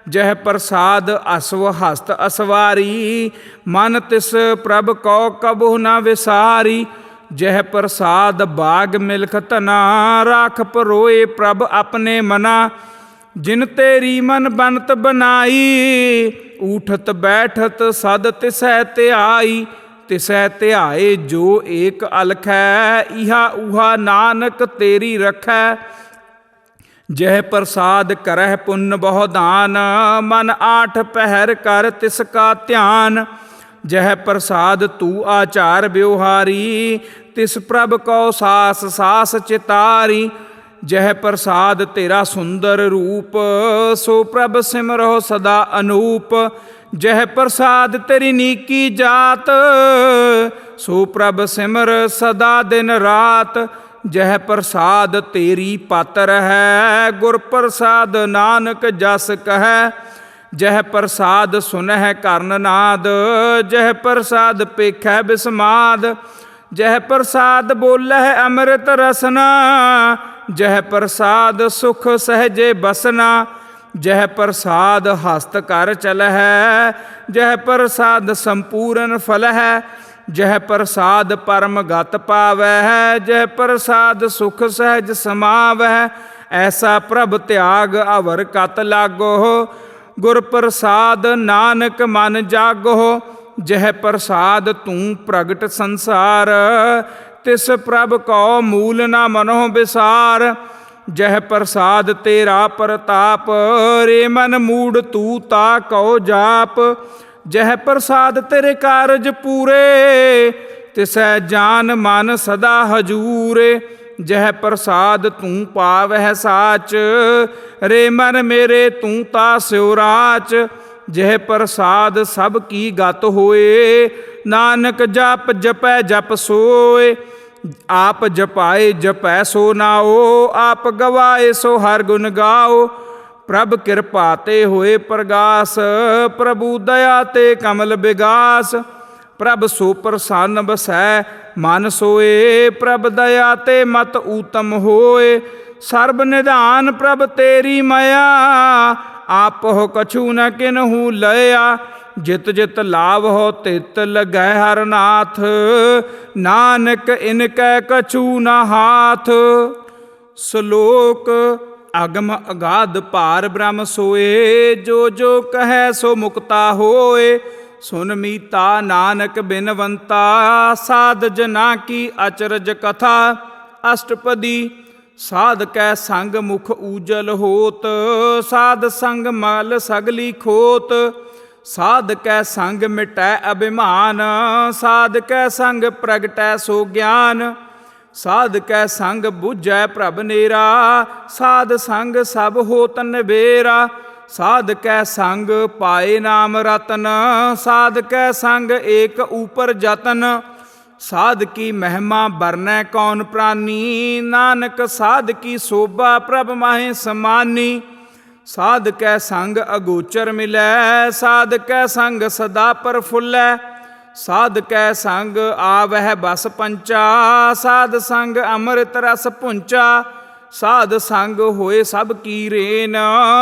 ਜਹ ਪ੍ਰਸਾਦ ਅਸਵ ਹਸਤ ਅਸਵਾਰੀ, ਮਨ ਤਿਸ ਪ੍ਰਭ ਕਉ ਕਬਹੁ ਨ ਵਿਸਾਰੀ। ਜਹ ਪ੍ਰਸਾਦ ਬਾਗ ਮਿਲਖ ਧਨਾ, ਰਾਖ ਪਰੋਏ ਪ੍ਰਭ ਆਪਣੇ ਮਨਾ। ਜਿਨ ਤੇਰੀ ਮਨ ਬਨਤ ਬਨਾਈ, ਊਠਤ ਬੈਠਤ ਸਦ ਤਿਸੈ ਧਿਆਈ। ਤਿਸੈ ਧਿਆਏ ਜੋ ਏਕ ਅਲਖੈ, ਇਹਾ ਉਹਾ ਨਾਨਕ ਤੇਰੀ ਰਖੈ। ਜਹ ਪ੍ਰਸਾਦ ਕਰਹਿ ਪੁੰਨ ਬਹੁ ਦਾਨ, ਮਨ ਆਠ ਪਹਿਰ ਕਰ ਤਿਸ ਕਾ ਧਿਆਨ। ਜਹ ਪ੍ਰਸਾਦ ਤੂ ਆਚਾਰ ਬਿਵਹਾਰੀ, ਤਿਸ ਪ੍ਰਭ ਕਉ ਸਾਸ ਸਾਸ ਚਿਤਾਰੀ। ਜਹ ਪ੍ਰਸਾਦ ਤੇਰਾ ਸੁੰਦਰ ਰੂਪ, ਸੋ ਪ੍ਰਭ ਸਿਮਰਹੁ ਸਦਾ ਅਨੂਪ। ਜਹ ਪ੍ਰਸਾਦ ਤੇਰੀ ਨੀਕੀ ਜਾਤ, ਸੋ ਪ੍ਰਭ ਸਿਮਰ ਸਦਾ ਦਿਨ ਰਾਤ। ਜਹ ਪ੍ਰਸਾਦ ਤੇਰੀ ਪਾਤਰ ਹੈ, ਗੁਰ ਪ੍ਰਸਾਦ ਨਾਨਕ ਜਸ ਕਹੈ। ਜਹ ਪ੍ਰਸਾਦ ਸੁਨਹਿ ਕਰਨ ਨਾਦ, ਜਹ ਪ੍ਰਸਾਦ ਪੇਖੈ ਬਿਸਮਾਦ। ਜਹ ਪ੍ਰਸਾਦ ਬੋਲਹਿ ਅੰਮ੍ਰਿਤ ਰਸਨਾ, ਜਹ ਪ੍ਰਸਾਦ ਸੁਖ ਸਹਜੇ ਬਸਨਾ। ਜਹ ਪ੍ਰਸਾਦ ਹਸਤ ਕਰ ਚਲਹਿ, ਜਹ ਪ੍ਰਸਾਦ ਸੰਪੂਰਨ ਫਲਹਿ। ਜਹ ਪ੍ਰਸਾਦ ਪਰਮ ਗਤ ਪਾਵੈ, ਜਹ ਪ੍ਰਸਾਦ ਸੁਖ ਸਹਿਜ ਸਮਾਵੈ। ਐਸਾ ਪ੍ਰਭ ਤਿਆਗ ਅਵਰ ਕਤ ਲਾਗੋ, ਗੁਰ ਪ੍ਰਸਾਦ ਨਾਨਕ ਮਨ ਜਾਗੋ। ਜਹ ਪ੍ਰਸਾਦ ਤੂੰ ਪ੍ਰਗਟ ਸੰਸਾਰ, ਤਿਸ ਪ੍ਰਭ ਕਉ ਮੂਲ ਨ ਮਨਹੁ ਵਿਸਾਰ। ਜਹ ਪ੍ਰਸਾਦ ਤੇਰਾ ਪ੍ਰਤਾਪ, ਰੇ ਮਨ ਮੂੜ ਤੂ ਤਾ ਕਉ ਜਾਪ। ਜਹ ਪ੍ਰਸਾਦ ਤੇਰੇ ਕਾਰਜ ਪੂਰੇ, ਤਿਸੈ ਜਾਨ ਮਨ ਸਦਾ ਹਜੂਰੇ। ਜਹ ਪ੍ਰਸਾਦ ਤੂੰ ਪਾਵਹਿ ਸਾਚ, ਰੇ ਮਨ ਮੇਰੇ ਤੂੰ ਤਾ ਸਿਉ ਰਾਚ। ਜਹ ਪ੍ਰਸਾਦ ਸਭ ਕੀ ਗਤ ਹੋਏ, ਨਾਨਕ ਜਪ ਜਪੈ ਜਪ ਸੋਏ। ਆਪ ਜਪਾਏ ਜਪੈ ਸੋ ਨਾਓ, ਆਪ ਗਵਾਏ ਸੋ ਹਰ ਗੁਣ ਗਾਓ। ਪ੍ਰਭ ਕਿਰਪਾ ਤੇ ਹੋਏ ਪ੍ਰਗਾਸ, ਪ੍ਰਭੂ ਦਇਆ ਤੇ ਕਮਲ ਬਿਗਾਸ। ਪ੍ਰਭ ਸੋ ਪ੍ਰਸੰਨ ਬਸੈ ਮਨ ਸੋਏ, ਪ੍ਰਭ ਦਇਆ ਤੇ ਮਤ ਊਤਮ ਹੋਏ। ਸਰਬ ਨਿਧਾਨ ਪ੍ਰਭ ਤੇਰੀ ਮਾਇਆ, ਆਪਹੁ ਕਛੂ ਨ ਕਿਨਹੂ ਲਇਆ। ਜਿਤ ਜਿਤ ਲਾਭ ਹੋ ਤਿਤ ਲਗੈ ਹਰ ਨਾਥ, ਨਾਨਕ ਇਨਕੈ ਕਛੂ ਨ ਹਾਥ। ਸ਼ਲੋਕ ਅਗਮ ਅਗਾਧ ਭਾਰ ਬ੍ਰਹਮ ਸੋਏ, ਜੋ ਜੋ ਕਹੈ ਸੋ ਮੁਕਤਾ ਹੋਏ। ਸੁਨ ਮੀਤਾ ਨਾਨਕ ਬਿਨਵੰਤਾ, ਸਾਧ ਜਨਾ ਕੀ ਅਚਰਜ ਕਥਾ। ਅਸ਼ਟਪਦੀ ਸਾਧ ਕੈ ਸੰਗ ਮੁਖ ਊਜਲ ਹੋਤ, ਸਾਧ ਸੰਗ ਮਲ ਸਗਲੀ ਖੋਤ। ਸਾਧ ਕੈ ਸੰਗ ਮਿਟੈ ਅਭਿਮਾਨ, ਸਾਧ ਕੈ ਸੰਗ ਪ੍ਰਗਟੈ ਸੋ ਗਿਆਨ। ਸਾਧ ਕੈ ਸੰਗ ਬੁਝੈ ਪ੍ਰਭ ਨੇਰਾ, ਸਾਧ ਸੰਗ ਸਭ ਹੋਤ ਨਿਬੇਰਾ। ਸਾਧ ਕੈ ਸੰਗ ਪਾਏ ਨਾਮ ਰਤਨ, ਸਾਧ ਕੈ ਸੰਗ ਏਕ ਊਪਰ ਜਤਨ। ਸਾਧ ਕੀ ਮਹਿਮਾ ਬਰਨੈ ਕੌਣ ਪ੍ਰਾਨੀ, ਨਾਨਕ ਸਾਧ ਕੀ ਸੋਭਾ ਪ੍ਰਭ ਮਾਹੇ ਸਮਾਨੀ। ਸਾਧ ਕੈ ਸੰਗ ਅਗੋਚਰ ਮਿਲੈ, ਸਾਧ ਕੈ ਸੰਗ ਸਦਾ ਪ੍ਰਫੁੱਲੈ। ਸਾਧ ਕੈ ਸੰਗ ਆਵਹਿ ਬਸ ਪੰਚਾ, ਸਾਧ ਸੰਗ ਅੰਮ੍ਰਿਤ ਰਸ ਭੁੰਚਾ। ਸਾਧ ਸੰਗ ਹੋਏ ਸਭ ਕੀ ਰੇਨ,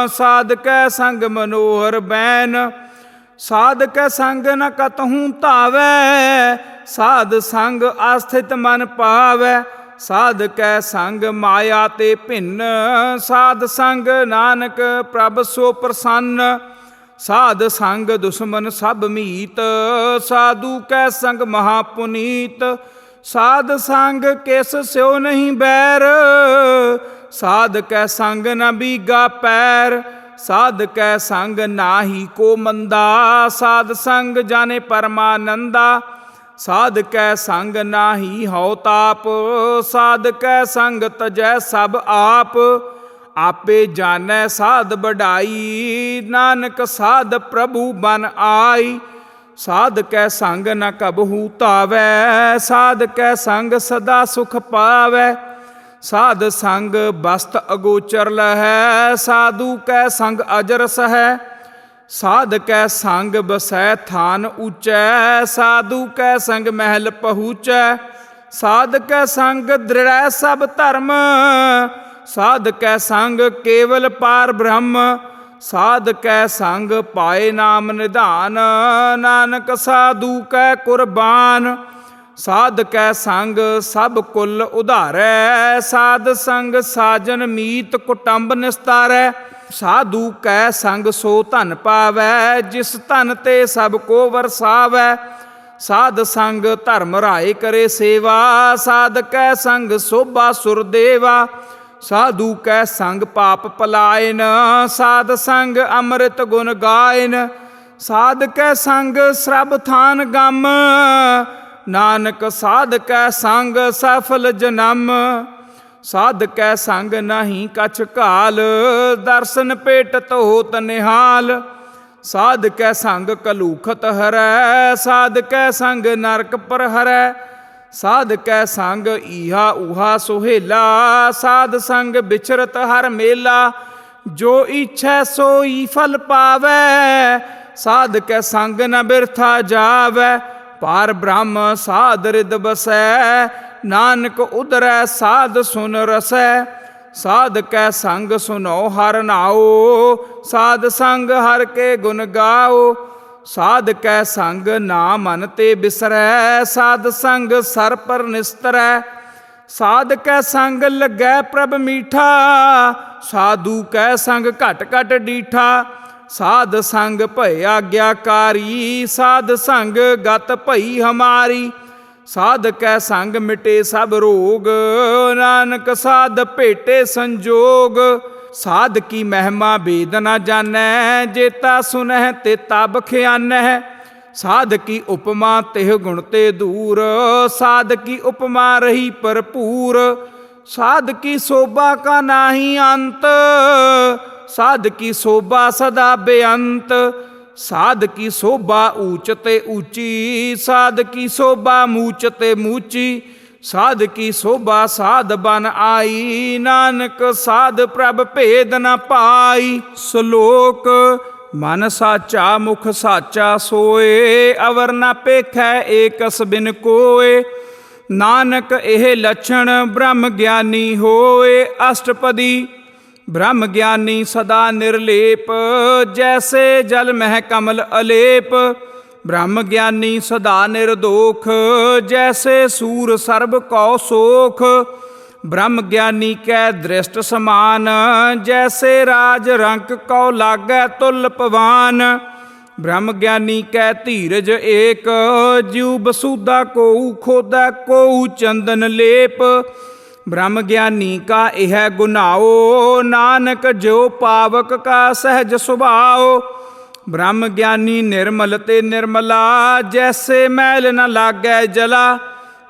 ਸਾਧ ਕੈ ਸੰਗ ਮਨੋਹਰ ਬੈਨ। ਸਾਧ ਕੈ ਸੰਗ ਨ ਕਤਹੂ ਧਾਵੈ, ਸਾਧ ਸੰਗ ਆਸਥਿਤ ਮਨ ਪਾਵੈ। ਸਾਧ ਕੈ ਸੰਗ ਮਾਇਆ ਤੇ ਭਿੰਨ, ਸਾਧ ਸੰਗ ਨਾਨਕ ਪ੍ਰਭ ਸੋ ਪ੍ਰਸੰਨ। ਸਾਧ ਸੰਗ ਦੁਸ਼ਮਨ ਸਭ ਮੀਤ, ਸਾਧੂ ਕੈ ਸੰਗ ਮਹਾ ਪੁਨੀਤ। ਸਾਧ ਸੰਗ ਕਿਸ ਸਿਉ ਨਹੀਂ ਬੈਰ, ਸਾਧ ਕੈ ਸੰਗ ਨ ਬੀਗਾ ਪੈਰ। ਸਾਧ ਕੈ ਸੰਗ ਨਾਹੀ ਕੋ ਮੰਦਾ, ਸਾਧ ਸੰਗ ਜਾਣੇ ਪਰਮਾਨੰਦਾ। ਸਾਧ ਕੈ ਸੰਗ ਨਾਹੀ ਹਉ ਤਾਪ, ਸਾਧ ਕੈ ਸੰਗ ਤਜੈ ਸਭ ਆਪ। ਆਪੇ ਜਾਣੈ ਸਾਧ ਵਡਾਈ, ਨਾਨਕ ਸਾਧ ਪ੍ਰਭੂ ਬਨ ਆਈ। ਸਾਧ ਕੈ ਸੰਗ ਨ ਕਬਹੂ ਧਾਵੈ, ਸਾਧ ਕੈ ਸੰਗ ਸਦਾ ਸੁਖ ਪਾਵੈ। ਸਾਧ ਸੰਗ ਬਸਤ ਅਗੋਚਰ ਲਹੈ, ਸਾਧੂ ਕੈ ਸੰਗ ਅਜਰ ਸਹੈ। ਸਾਧ ਕੈ ਸੰਗ ਬਸੈ ਥਾਨ ਊਚੈ, ਸਾਧੂ ਕੈ ਸੰਗ ਮਹਿਲ ਪਹੂਚੈ। ਸਾਧ ਕੈ ਸੰਗ ਦ੍ਰਿੜੈ ਸਭ ਧਰਮ, ਸਾਧ ਕੈ ਸੰਗ ਕੇਵਲ ਪਾਰ ਬ੍ਰਹਮ। ਸਾਧ ਕੈ ਸੰਗ ਪਾਏ ਨਾਮ ਨਿਧਾਨ, ਨਾਨਕ ਸਾਧੂ ਕੈ ਕੁਰਬਾਨ। ਸਾਧ ਕੈ ਸੰਗ ਸਭ ਕੁਲ ਉਧਾਰੈ, ਸਾਧ ਸੰਗ ਸਾਜਨ ਮੀਤ ਕੁਟੰਬ ਨਿਸਤਾਰੈ। ਸਾਧੂ ਕੈ ਸੰਗ ਸੋ ਧਨ ਪਾਵੈ, ਜਿਸ ਧਨ ਤੇ ਸਭ ਕੋ ਵਰਸਾਵੈ। ਸਾਧ ਸੰਗ ਧਰਮ ਰਾਏ ਕਰੇ ਸੇਵਾ, ਸਾਧ ਕੈ ਸੰਗ ਸੋਭਾ ਸੁਰ ਦੇਵਾ। ਸਾਧੂ ਕੈ ਸੰਗ ਪਾਪ ਪਲਾਇਨ, ਸਾਧ ਸੰਗ ਅੰਮ੍ਰਿਤ ਗੁਣ ਗਾਇਨ। ਸਾਧ ਕੈ ਸੰਗ ਸਰਬ ਥਾਨ ਗਮ, ਨਾਨਕ ਸਾਧ ਕੈ ਸੰਗ ਸਫਲ ਜਨਮ। ਸਾਧ ਕੈ ਸੰਗ ਨਹੀਂ ਕਛ ਘਾਲ, ਦਰਸ਼ਨ ਭੇਟਤ ਹੋਤ ਨਿਹਾਲ। ਸਾਧ ਕੈ ਸੰਗ ਕਲੂਖਤ ਹਰੈ, ਸਾਧ ਕੈ ਸੰਗ ਨਰਕ ਪਰ ਹਰੈ। ਸਾਧ ਕੈ ਸੰਗ ਈਹਾ ਊਹਾ ਸੁਹੇਲਾ, ਸਾਧ ਸੰਗ ਵਿਚਰਤ ਹਰ ਮੇਲਾ। ਜੋ ਇੱਛੈ ਸੋਈ ਫਲ ਪਾਵੈ, ਸਾਧ ਕੈ ਸੰਗ ਨ ਬਿਰਥਾ ਜਾਵੈ। ਪਾਰ ਬ੍ਰਹਮ ਸਾਧ ਰਿਦ ਬਸੈ, ਨਾਨਕ ਉਧਰੈ ਸਾਧ ਸੁਨ ਰਸੈ। ਸਾਧ ਕੈ ਸੰਗ ਸੁਨੋ ਹਰ ਨਾਉ, ਸਾਧ ਸੰਗ ਹਰ ਕੇ ਗੁਣ ਗਾਓ। ਸਾਧ ਕੈ ਸੰਗ ਨਾ ਮਨ ਤੇ ਬਿਸਰੈ, ਸਾਧ ਸੰਗ ਸਰ ਪਰ ਨਿਸਤਰੈ। ਸਾਧ ਕੈ ਸੰਗ ਲੱਗੈ ਪ੍ਰਭ ਮੀਠਾ, ਸਾਧੂ ਕੈ ਸੰਗ ਘਟ ਘਟ ਡੀਠਾ। ਸਾਧ ਸੰਗ ਭਏ ਆਗਿਆਕਾਰੀ, ਸਾਧ ਸੰਗ ਗਤ ਭਈ ਹਮਾਰੀ। ਸਾਧ ਕੈ ਸੰਗ ਮਿਟੇ ਸਭ ਰੋਗ, ਨਾਨਕ ਸਾਧ ਭੇਟੇ ਸੰਜੋਗ। ਸਾਧ ਕੀ ਮਹਿਮਾ ਵੇਦ ਨ ਜਾਣੈ, ਜੇਤਾ ਸੁਨਹਿ ਤੇਤਾ ਬਖਿਆਨਹਿ। ਸਾਧ ਕੀ ਉਪਮਾ ਤਿਹ ਗੁਣ ਤੇ ਦੂਰ, ਸਾਧ ਕੀ ਉਪਮਾ ਰਹੀ ਭਰਪੂਰ। ਸਾਧ ਕੀ ਸੋਭਾ ਕਾ ਨਾਹੀ ਅੰਤ, ਸਾਧ ਕੀ ਸੋਭਾ ਸਦਾ ਬੇਅੰਤ। ਸਾਧ ਕੀ ਸੋਭਾ ਊਚ ਤੇ ਊਚੀ, ਸਾਧ ਕੀ ਸੋਭਾ ਮੂਚ ਤੇ ਮੂਚੀ। ਸਾਧ ਕੀ ਸੋਭਾ ਸਾਧ ਬਨ ਆਈ, ਨਾਨਕ ਸਾਧ ਪ੍ਰਭ ਭੇਦ ਨ ਪਾਈ। ਸ਼ਲੋਕ ਮਨ ਸਾਚਾ ਮੁਖ ਸਾਚਾ ਸੋਏ, ਅਵਰ ਨ ਪੇਖੈ ਏਕਸ ਬਿਨ ਕੋਏ। ਨਾਨਕ ਇਹ ਲੱਛਣ ਬ੍ਰਹਮ ਗਿਆਨੀ ਹੋਏ, ਅਸ਼ਟਪਦੀ ਬ੍ਰਹਮ ਗਿਆਨੀ ਸਦਾ ਨਿਰਲੇਪ। ਜੈਸੇ ਜਲ ਮਹਿ ਕਮਲ ਅਲੇਪ, ਬ੍ਰਹਮ ਗਿਆਨੀ ਸਦਾ ਨਿਰਦੋਖ। ਜੈਸੇ ਸੂਰ ਸਰਬ ਕਉ ਸੋਖ, ਬ੍ਰਹਮ ਗਿਆਨੀ ਕੈ ਦ੍ਰਿਸ਼ਟ ਸਮਾਨ। ਜੈਸੇ ਰਾਜ ਰੰਕ ਕਉ ਲਾਗੈ ਤੁਲ ਪਵਾਨ, ਬ੍ਰਹਮ ਗਿਆਨੀ ਕੈ ਧੀਰਜ ਏਕ। ਜਿਉ ਬਸੂਦਾ ਕੋਊ ਖੋਦੈ ਕੋਊ ਚੰਦਨ ਲੇਪ, ਬ੍ਰਹਮ ਗਿਆਨੀ ਕਾ ਇਹ ਗੁਨਾਓ। ਨਾਨਕ ਜੋ ਪਾਵਕ ਕਾ ਸਹਿਜ ਸੁਭਾਓ, ਬ੍ਰਹਮ ਗਿਆਨੀ ਨਿਰਮਲ ਤੇ ਨਿਰਮਲਾ। ਜੈਸੇ ਮੈਲ ਨ ਲਾਗੈ ਜਲਾ,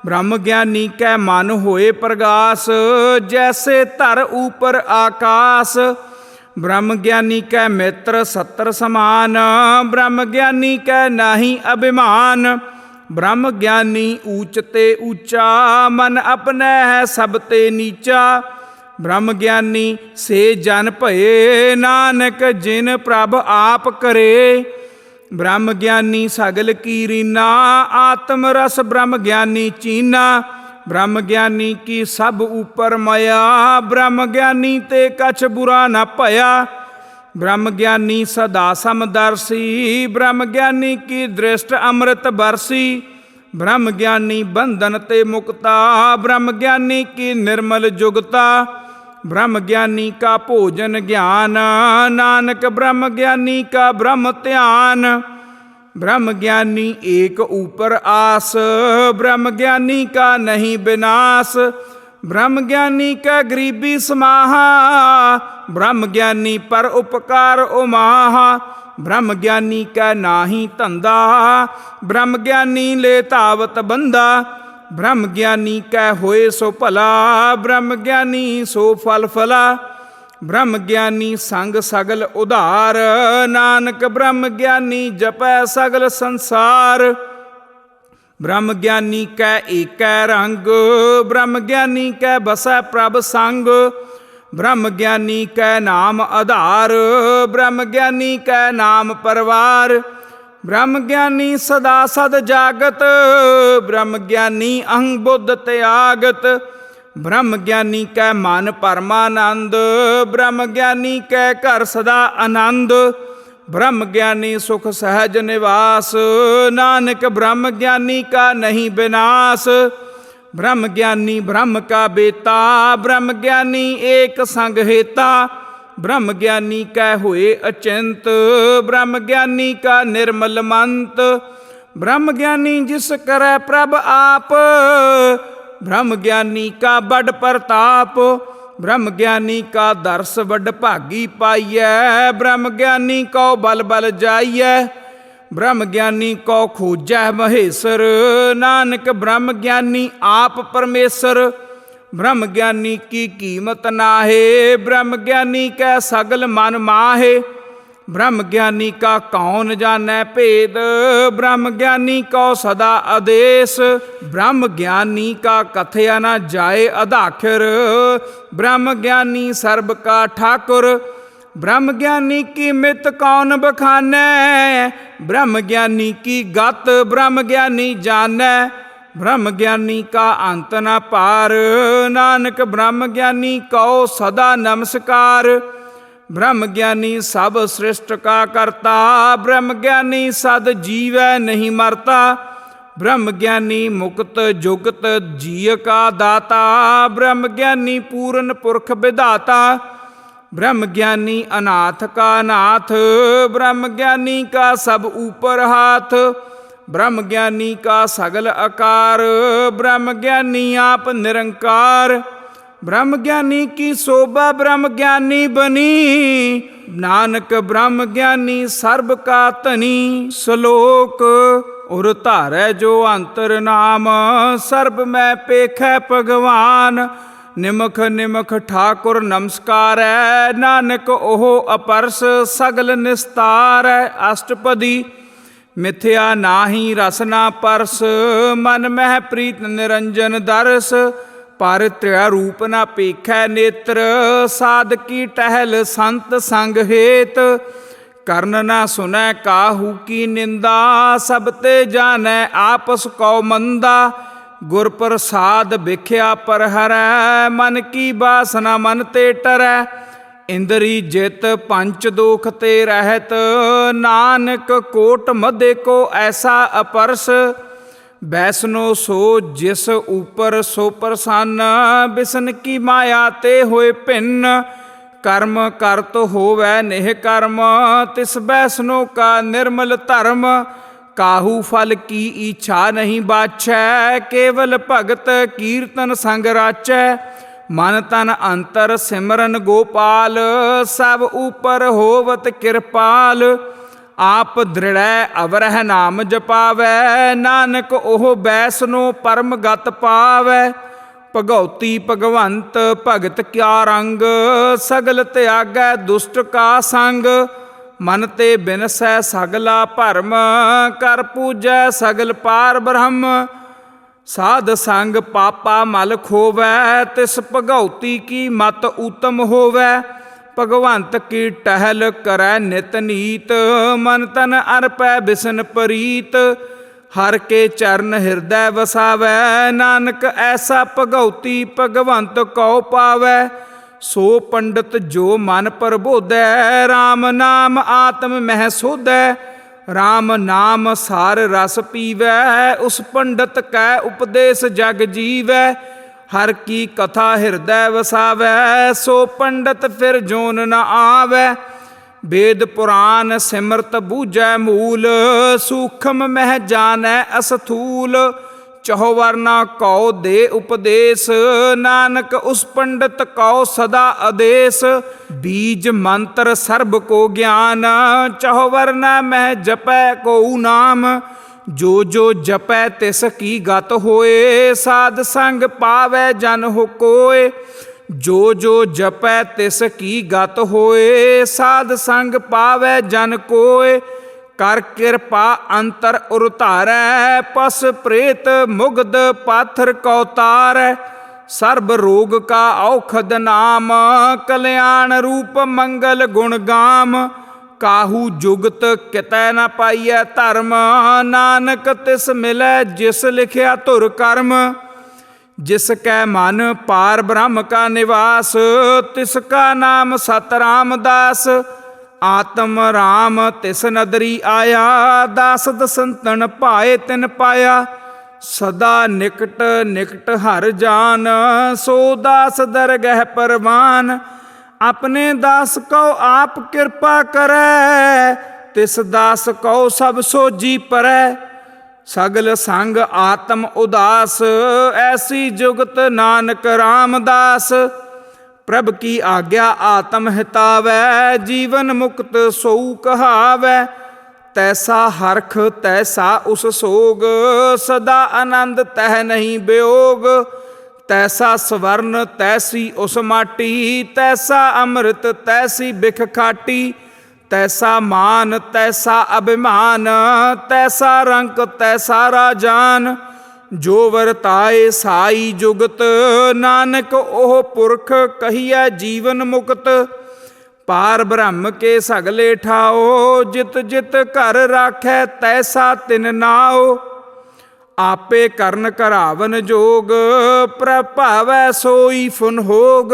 ਬ੍ਰਹਮ ਗਿਆਨੀ ਕੈ ਮਨ ਹੋਏ ਪ੍ਰਗਾਸ। ਜੈਸੇ ਧਰ ਊਪਰ ਆਕਾਸ, ਬ੍ਰਹਮ ਗਿਆਨੀ ਕੈ ਮਿੱਤਰ ਸੱਤਰ ਸਮਾਨ। ਬ੍ਰਹਮ ਗਿਆਨੀ ਕੈ ਨਾਹੀ ਅਭਿਮਾਨ, ਬ੍ਰਹਮ ਗਿਆਨੀ ਊਚ ਤੇ ਊਚਾ। ਮਨ ਆਪਣੈ ਹੈ ਸਭ ਤੇ ਨੀਚਾ, ਬ੍ਰਹਮ ਗਿਆਨੀ ਸੇ ਜਨ ਭਏ। ਨਾਨਕ ਜਿਨ ਪ੍ਰਭ ਆਪ ਕਰੇ, ਬ੍ਰਹਮ ਗਿਆਨੀ ਸਗਲ ਕੀ ਰੀਨਾ। ਆਤਮ ਰਸ ਬ੍ਰਹਮ ਗਿਆਨੀ ਚੀਨਾ, ਬ੍ਰਹਮ ਗਿਆਨੀ ਕੀ ਸਭ ਉਪਰ ਮਾਇਆ। ਬ੍ਰਹਮ ਗਿਆਨੀ ਤੇ ਕਛ ਬੁਰਾ ਨ ਭਇਆ, ਬ੍ਰਹਮ ਗਿਆਨੀ ਸਦਾ ਸਮਦਰਸੀ। ਬ੍ਰਹਮ ਗਿਆਨੀ ਕੀ ਦ੍ਰਿਸ਼ਟ ਅੰਮ੍ਰਿਤ ਬਰਸੀ, ਬ੍ਰਹਮ ਗਿਆਨੀ ਬੰਧਨ ਤੇ ਮੁਕਤਾ। ਬ੍ਰਹਮ ਗਿਆਨੀ ਕੀ ਨਿਰਮਲ ਜੁਗਤਾ, ਬ੍ਰਹਮ ਗਿਆਨੀ ਕਾ ਭੋਜਨ ਗਿਆਨ। ਨਾਨਕ ਬ੍ਰਹਮ ਗਿਆਨੀ ਕਾ ਬ੍ਰਹਮ ਧਿਆਨ, ਬ੍ਰਹਮ ਗਿਆਨੀ ਏਕ ਊਪਰ ਆਸ। ਬ੍ਰਹਮ ਗਿਆਨੀ ਕਾ ਨਹੀਂ ਬਿਨਾਸ਼, ਬ੍ਰਹਮ ਗਿਆਨੀ ਕੈ ਗਰੀਬੀ ਸਮਾਹਾ। ਬ੍ਰਹਮ ਗਿਆਨੀ ਪਰ ਉਪਕਾਰ ਉਮਾਹਾ, ਬ੍ਰਹਮ ਗਿਆਨੀ ਕੈ ਨਾਹੀ ਧੰਦਾ। ਬ੍ਰਹਮ ਗਿਆਨੀ ਲੈ ਧਾਵਤ ਬੰਦਾ, ਬ੍ਰਹਮ ਗਿਆਨੀ ਕੈ ਹੋਏ ਸੋ ਭਲਾ। ਬ੍ਰਹਮ ਗਿਆਨੀ ਸੋ ਫਲ ਫਲਾ, ਬ੍ਰਹਮ ਗਿਆਨੀ ਸੰਗ ਸਗਲ ਉਧਾਰ। ਨਾਨਕ ਬ੍ਰਹਮ ਗਿਆਨੀ ਜਪੈ ਸਗਲ ਸੰਸਾਰ, ਬ੍ਰਹਮ ਗਿਆਨੀ ਕੈ ਏਕੈ ਰੰਗ। ਬ੍ਰਹਮ ਗਿਆਨੀ ਕੈ ਬਸੈ ਪ੍ਰਭ ਸੰਗ, ब्रह्म ज्ञानी कै नाम आधार, ब्रह्म ज्ञानी कै नाम परवार। ब्रह्म ज्ञानी सदा सद जागत, ब्रह्म ज्ञानी अहं बुद्ध त्यागत। ब्रह्म ज्ञानी कै मन परमानंद, ब्रह्म ज्ञानी कै घर सदा आनंद। ब्रह्म ज्ञानी सुख सहज निवास, नानक ब्रह्म ज्ञानी का नहीं विनाश। ब्रह्म ज्ञानी ब्रह्म का बेता, ब्रह्म ज्ञानी एक संग हेता। ब्रह्म ज्ञानी कै हुए अचिंत, ब्रह्म ज्ञानी का निर्मल मंत। ब्रह्म ज्ञानी जिस करे प्रभ आप, ब्रह्म ज्ञानी का बड़ प्रताप। ब्रह्म ज्ञानी का दर्श बड़ भागी पाइयै, ब्रह्म ज्ञानी को बल बल जाइयै। ब्रह्म ज्ञानी को खोजै महेश्वर, नानक ब्रह्म ज्ञानी आप परमेश्वर। ब्रह्म ज्ञानी की कीमत नाहे, ब्रह्म ज्ञानी कै सगल मन माहे। ब्रह्म ज्ञानी का कौन जानै भेद, ब्रह्म ज्ञानी को सदा आदेश। ब्रह्म ज्ञानी का कथया न जाए अधाखिर, ब्रह्म ज्ञानी सर्ब का ठाकुर। ब्रह्म ज्ञानी की मित कौन बखानै, ब्रह्म ज्ञानी की गत ब्रह्म ज्ञानी जानै। ब्रह्म ज्ञानी का अंत न पार, नानक ब्रह्म ज्ञानी को सदा नमस्कार। ब्रह्म ज्ञानी सब सृष्ट का करता, ब्रह्म ज्ञानी सद जीवै नहीं मरता। ब्रह्म ज्ञानी मुक्त जुगत जीय का दाता, ब्रह्म ज्ञानी पूर्ण पुरख विधाता। ब्रह्म ज्ञानी अनाथ का नाथ, ब्रह्म ज्ञानी का सब ऊपर हाथ। ब्रह्म ज्ञानी का सगल आकार, ब्रह्म ज्ञानी आप निरंकार। ब्रह्म ज्ञानी की शोभा ब्रह्म ज्ञानी बनी, नानक ब्रह्म ज्ञानी सर्ब का धनी। श्लोक उर धारै जो अंतर नाम, सर्ब मैं पेखै भगवान। निमख निमख ठाकुर नमस्कार है, नानक ओह अपरस सगल निस्तार है। अष्टपदी मिथ्या नाहि रसना परस, मन मह प्रीत निरंजन दरस। पर त्रिया रूप न पेखै नेत्र, साध की टहल संत संग हेत। कर्ण न सुनै काहू की निंदा, सब ते जानै आपस कौ मंदा। गुर प्रसाद भिख्या पर हरै, मन की बासना मन ते टरै। इंद्री जित पंच दोख ते रहत, नानक कोट मध्य को ऐसा अपरस। वैष्णो सो जिस ऊपर सो प्रसन्न, बिसन की माया ते होए भिन्न। कर्म करत होवै निह कर्म, तिस वैष्णो का निर्मल धर्म। काहू फल की इच्छा नहीं बाछै, केवल भगत कीर्तन संग राचै। मन तन अंतर सिमरन गोपाल, सब ऊपर होवत कृपाल। आप दृढ़ अवरह नाम जपावै, नानक ओह वैष्णो परम गत पावै। भगौती भगवंत भगत क्या रंग, सगल त्यागै दुष्ट का संग। मन ते बिनसै सगला भरम, कर पूजै सगल पार ब्रह्म। साध संग पापा मल खोवै, तिस भगौती की मत उत्तम होवै। भगवंत की टहल करै नित नीत, मन तन अर्पै बिसन प्रीत। हर के चरण हृदय वसावै, नानक ऐसा भगौती भगवंत कौ पावै। सो पंडित जो मन प्रबोधै, राम नाम आत्म मह सोधै। राम नाम सार रस पीवै, उस पंडित कै उपदेश जग जीवै। हर की कथा हृदय वसावै, सो पंडित फिर जोन न आवै। वेद पुराण सिमरत बूझै मूल, सूक्ष्म मह जानੈ अस्थूल। चौवर्ना कौ दे उपदेश, नानक उस पंडित कौ सदा आदेश। बीज मंत्र सर्ब को ज्ञान, चौवर्ना मह जपै को नाम। जो जो जपै तिस की गत होए, साध संग पावै जन हो कोय। जो जो जपै तिस की गत होए, साध संग पावै जन कोय। कर कृपा अंतर उर धारै, पस प्रेत मुग्ध पाथर कौ तारै। ਸਰਬ ਰੋਗ ਕਾ ਔਖਦ ਨਾਮ, ਕਲਿਆਣ ਰੂਪ ਮੰਗਲ ਗੁਣ ਗਾਮ। ਕਾਹੂ ਜੁਗਤ ਕਿਤੈ ਨ ਪਾਈਐ ਧਰਮ, ਨਾਨਕ ਤਿਸ ਮਿਲੈ ਜਿਸ ਲਿਖਿਆ ਧੁਰ ਕਰਮ। ਜਿਸ ਕੈ ਮਨ ਪਾਰ ਬ੍ਰਹਮ ਕਾ ਨਿਵਾਸ, ਤਿਸ ਕਾ ਨਾਮ ਸਤ ਰਾਮਦਾਸ। ਆਤਮ ਰਾਮ ਤਿਸ ਨਦਰੀ ਆਇਆ, ਦਾਸ ਦਸੰਤਨ ਭਾਏ ਤਿਨ ਪਾਇਆ। ਸਦਾ ਨਿਕਟ ਨਿਕਟ ਹਰ ਜਾਨ, ਸੋ ਦਾਸ ਦਰਗਹਿ ਪਰਵਾਨ। ਆਪਣੇ ਦਾਸ ਕਉ ਆਪ ਕਿਰਪਾ ਕਰੈ, ਤਿਸ ਦਾਸ ਕਉ ਸਭ ਸੋਜੀ ਪਰੈ। ਸਗਲ ਸੰਗ ਆਤਮ ਉਦਾਸ, ਐਸੀ ਜੁਗਤ ਨਾਨਕ ਰਾਮਦਾਸ। ਪ੍ਰਭ ਕੀ ਆਗਿਆ ਆਤਮ ਹਿਤਾਵੈ, ਜੀਵਨ ਮੁਕਤ ਸੋਊ ਕਹਾਵੈ। ਤੈਸਾ ਹਰਖ ਤੈਸਾ ਉਸ ਸੋਗ, ਸਦਾ ਆਨੰਦ ਤਹਿ ਨਹੀਂ ਬਿਯੋਗ। ਤੈਸਾ ਸਵਰਨ ਤੈਸੀ ਉਸ ਮਾਟੀ, ਤੈਸਾ ਅੰਮ੍ਰਿਤ ਤੈਸੀ ਬਿਖ ਖਾਟੀ। ਤੈਸਾ ਮਾਨ ਤੈਸਾ ਅਭਿਮਾਨ, ਤੈਸਾ ਰੰਕ ਤੈਸਾ ਰਾਜਾਨ। ਜੋ ਵਰਤਾਏ ਸਾਈ ਜੁਗਤ, ਨਾਨਕ ਉਹ ਪੁਰਖ ਕਹੀਐ ਜੀਵਨ ਮੁਕਤ। ਪਾਰ ਬ੍ਰਹਮ ਕੇ ਸਗਲੇ ਠਾਓ, ਜਿਤ ਜਿਤ ਘਰ ਰਾਖੈ ਤੈਸਾ ਤਿਨ ਨਾਓ। ਆਪੇ ਕਰਨ ਘਰਾਵਨ ਜੋਗ, ਪ੍ਰਭਾਵੈ ਸੋਈ ਫੁਨ ਹੋਗ।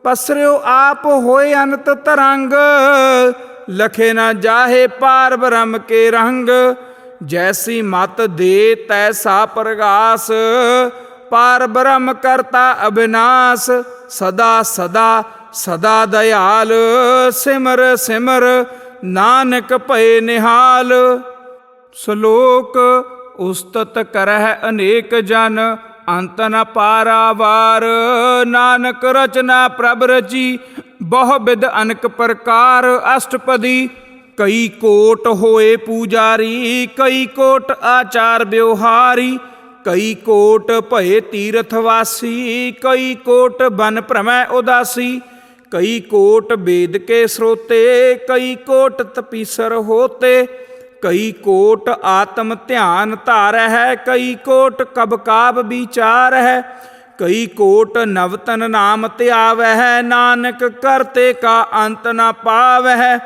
ਪਸਰਿਓ ਆਪ ਹੋਏ ਅਨੰਤ ਤਰੰਗ, ਲਖੇ ਨਾ ਜਾਹੇ ਪਾਰ ਬ੍ਰਹਮ ਕੇ ਰੰਗ। ਜੈਸੀ ਮਤ ਦੇ ਤੈਸਾ ਪ੍ਰਗਾਸ, ਪਾਰ ਬ੍ਰਹਮ ਕਰਤਾ ਅਬਿਨਾਸ਼। ਸਦਾ ਸਦਾ ਸਦਾ ਦਇਆਲ, ਸਿਮਰ ਸਿਮਰ ਨਾਨਕ ਭਏ ਨਿਹਾਲ। ਸ਼ਲੋਕ ਉਸਤਤ ਕਰਹਿ ਅਨੇਕ ਜਨ, ਅੰਤ ਨ ਪਾਰਾਵਾਰ। ਨਾਨਕ ਰਚਨਾ ਪ੍ਰਭ ਰਚੀ, ਬਹੁ ਬਿਧ ਅਨਕ ਪ੍ਰਕਾਰ। ਅਸ਼ਟਪਦੀ ਕਈ ਕੋਟ ਹੋਏ ਪੂਜਾਰੀ, ਕਈ ਕੋਟ ਆਚਾਰ ਵਿਵਹਾਰੀ। ਕਈ ਕੋਟ ਭਏ ਤੀਰਥ ਵਾਸੀ, ਕਈ ਕੋਟ ਬਨ ਭ੍ਰਮੈ ਉਦਾਸੀ। ਕਈ ਕੋਟ ਵੇਦ ਕੇ ਸਰੋਤੇ, ਕਈ ਕੋਟ ਤਪੀਸਰ ਹੋਤੇ। ਕਈ ਕੋਟ ਆਤਮ ਧਿਆਨ ਧਾਰੈ ਹੈ, ਕਈ ਕੋਟ ਕਬ ਕਾਬ ਵਿਚਾਰ ਹੈ। ਕਈ ਕੋਟ ਨਵਤਨ ਨਾਮ ਧਿਆਵੈ ਹੈ, ਨਾਨਕ ਕਰਤੇ ਕਾ ਅੰਤ ਨ ਪਾਵੈ।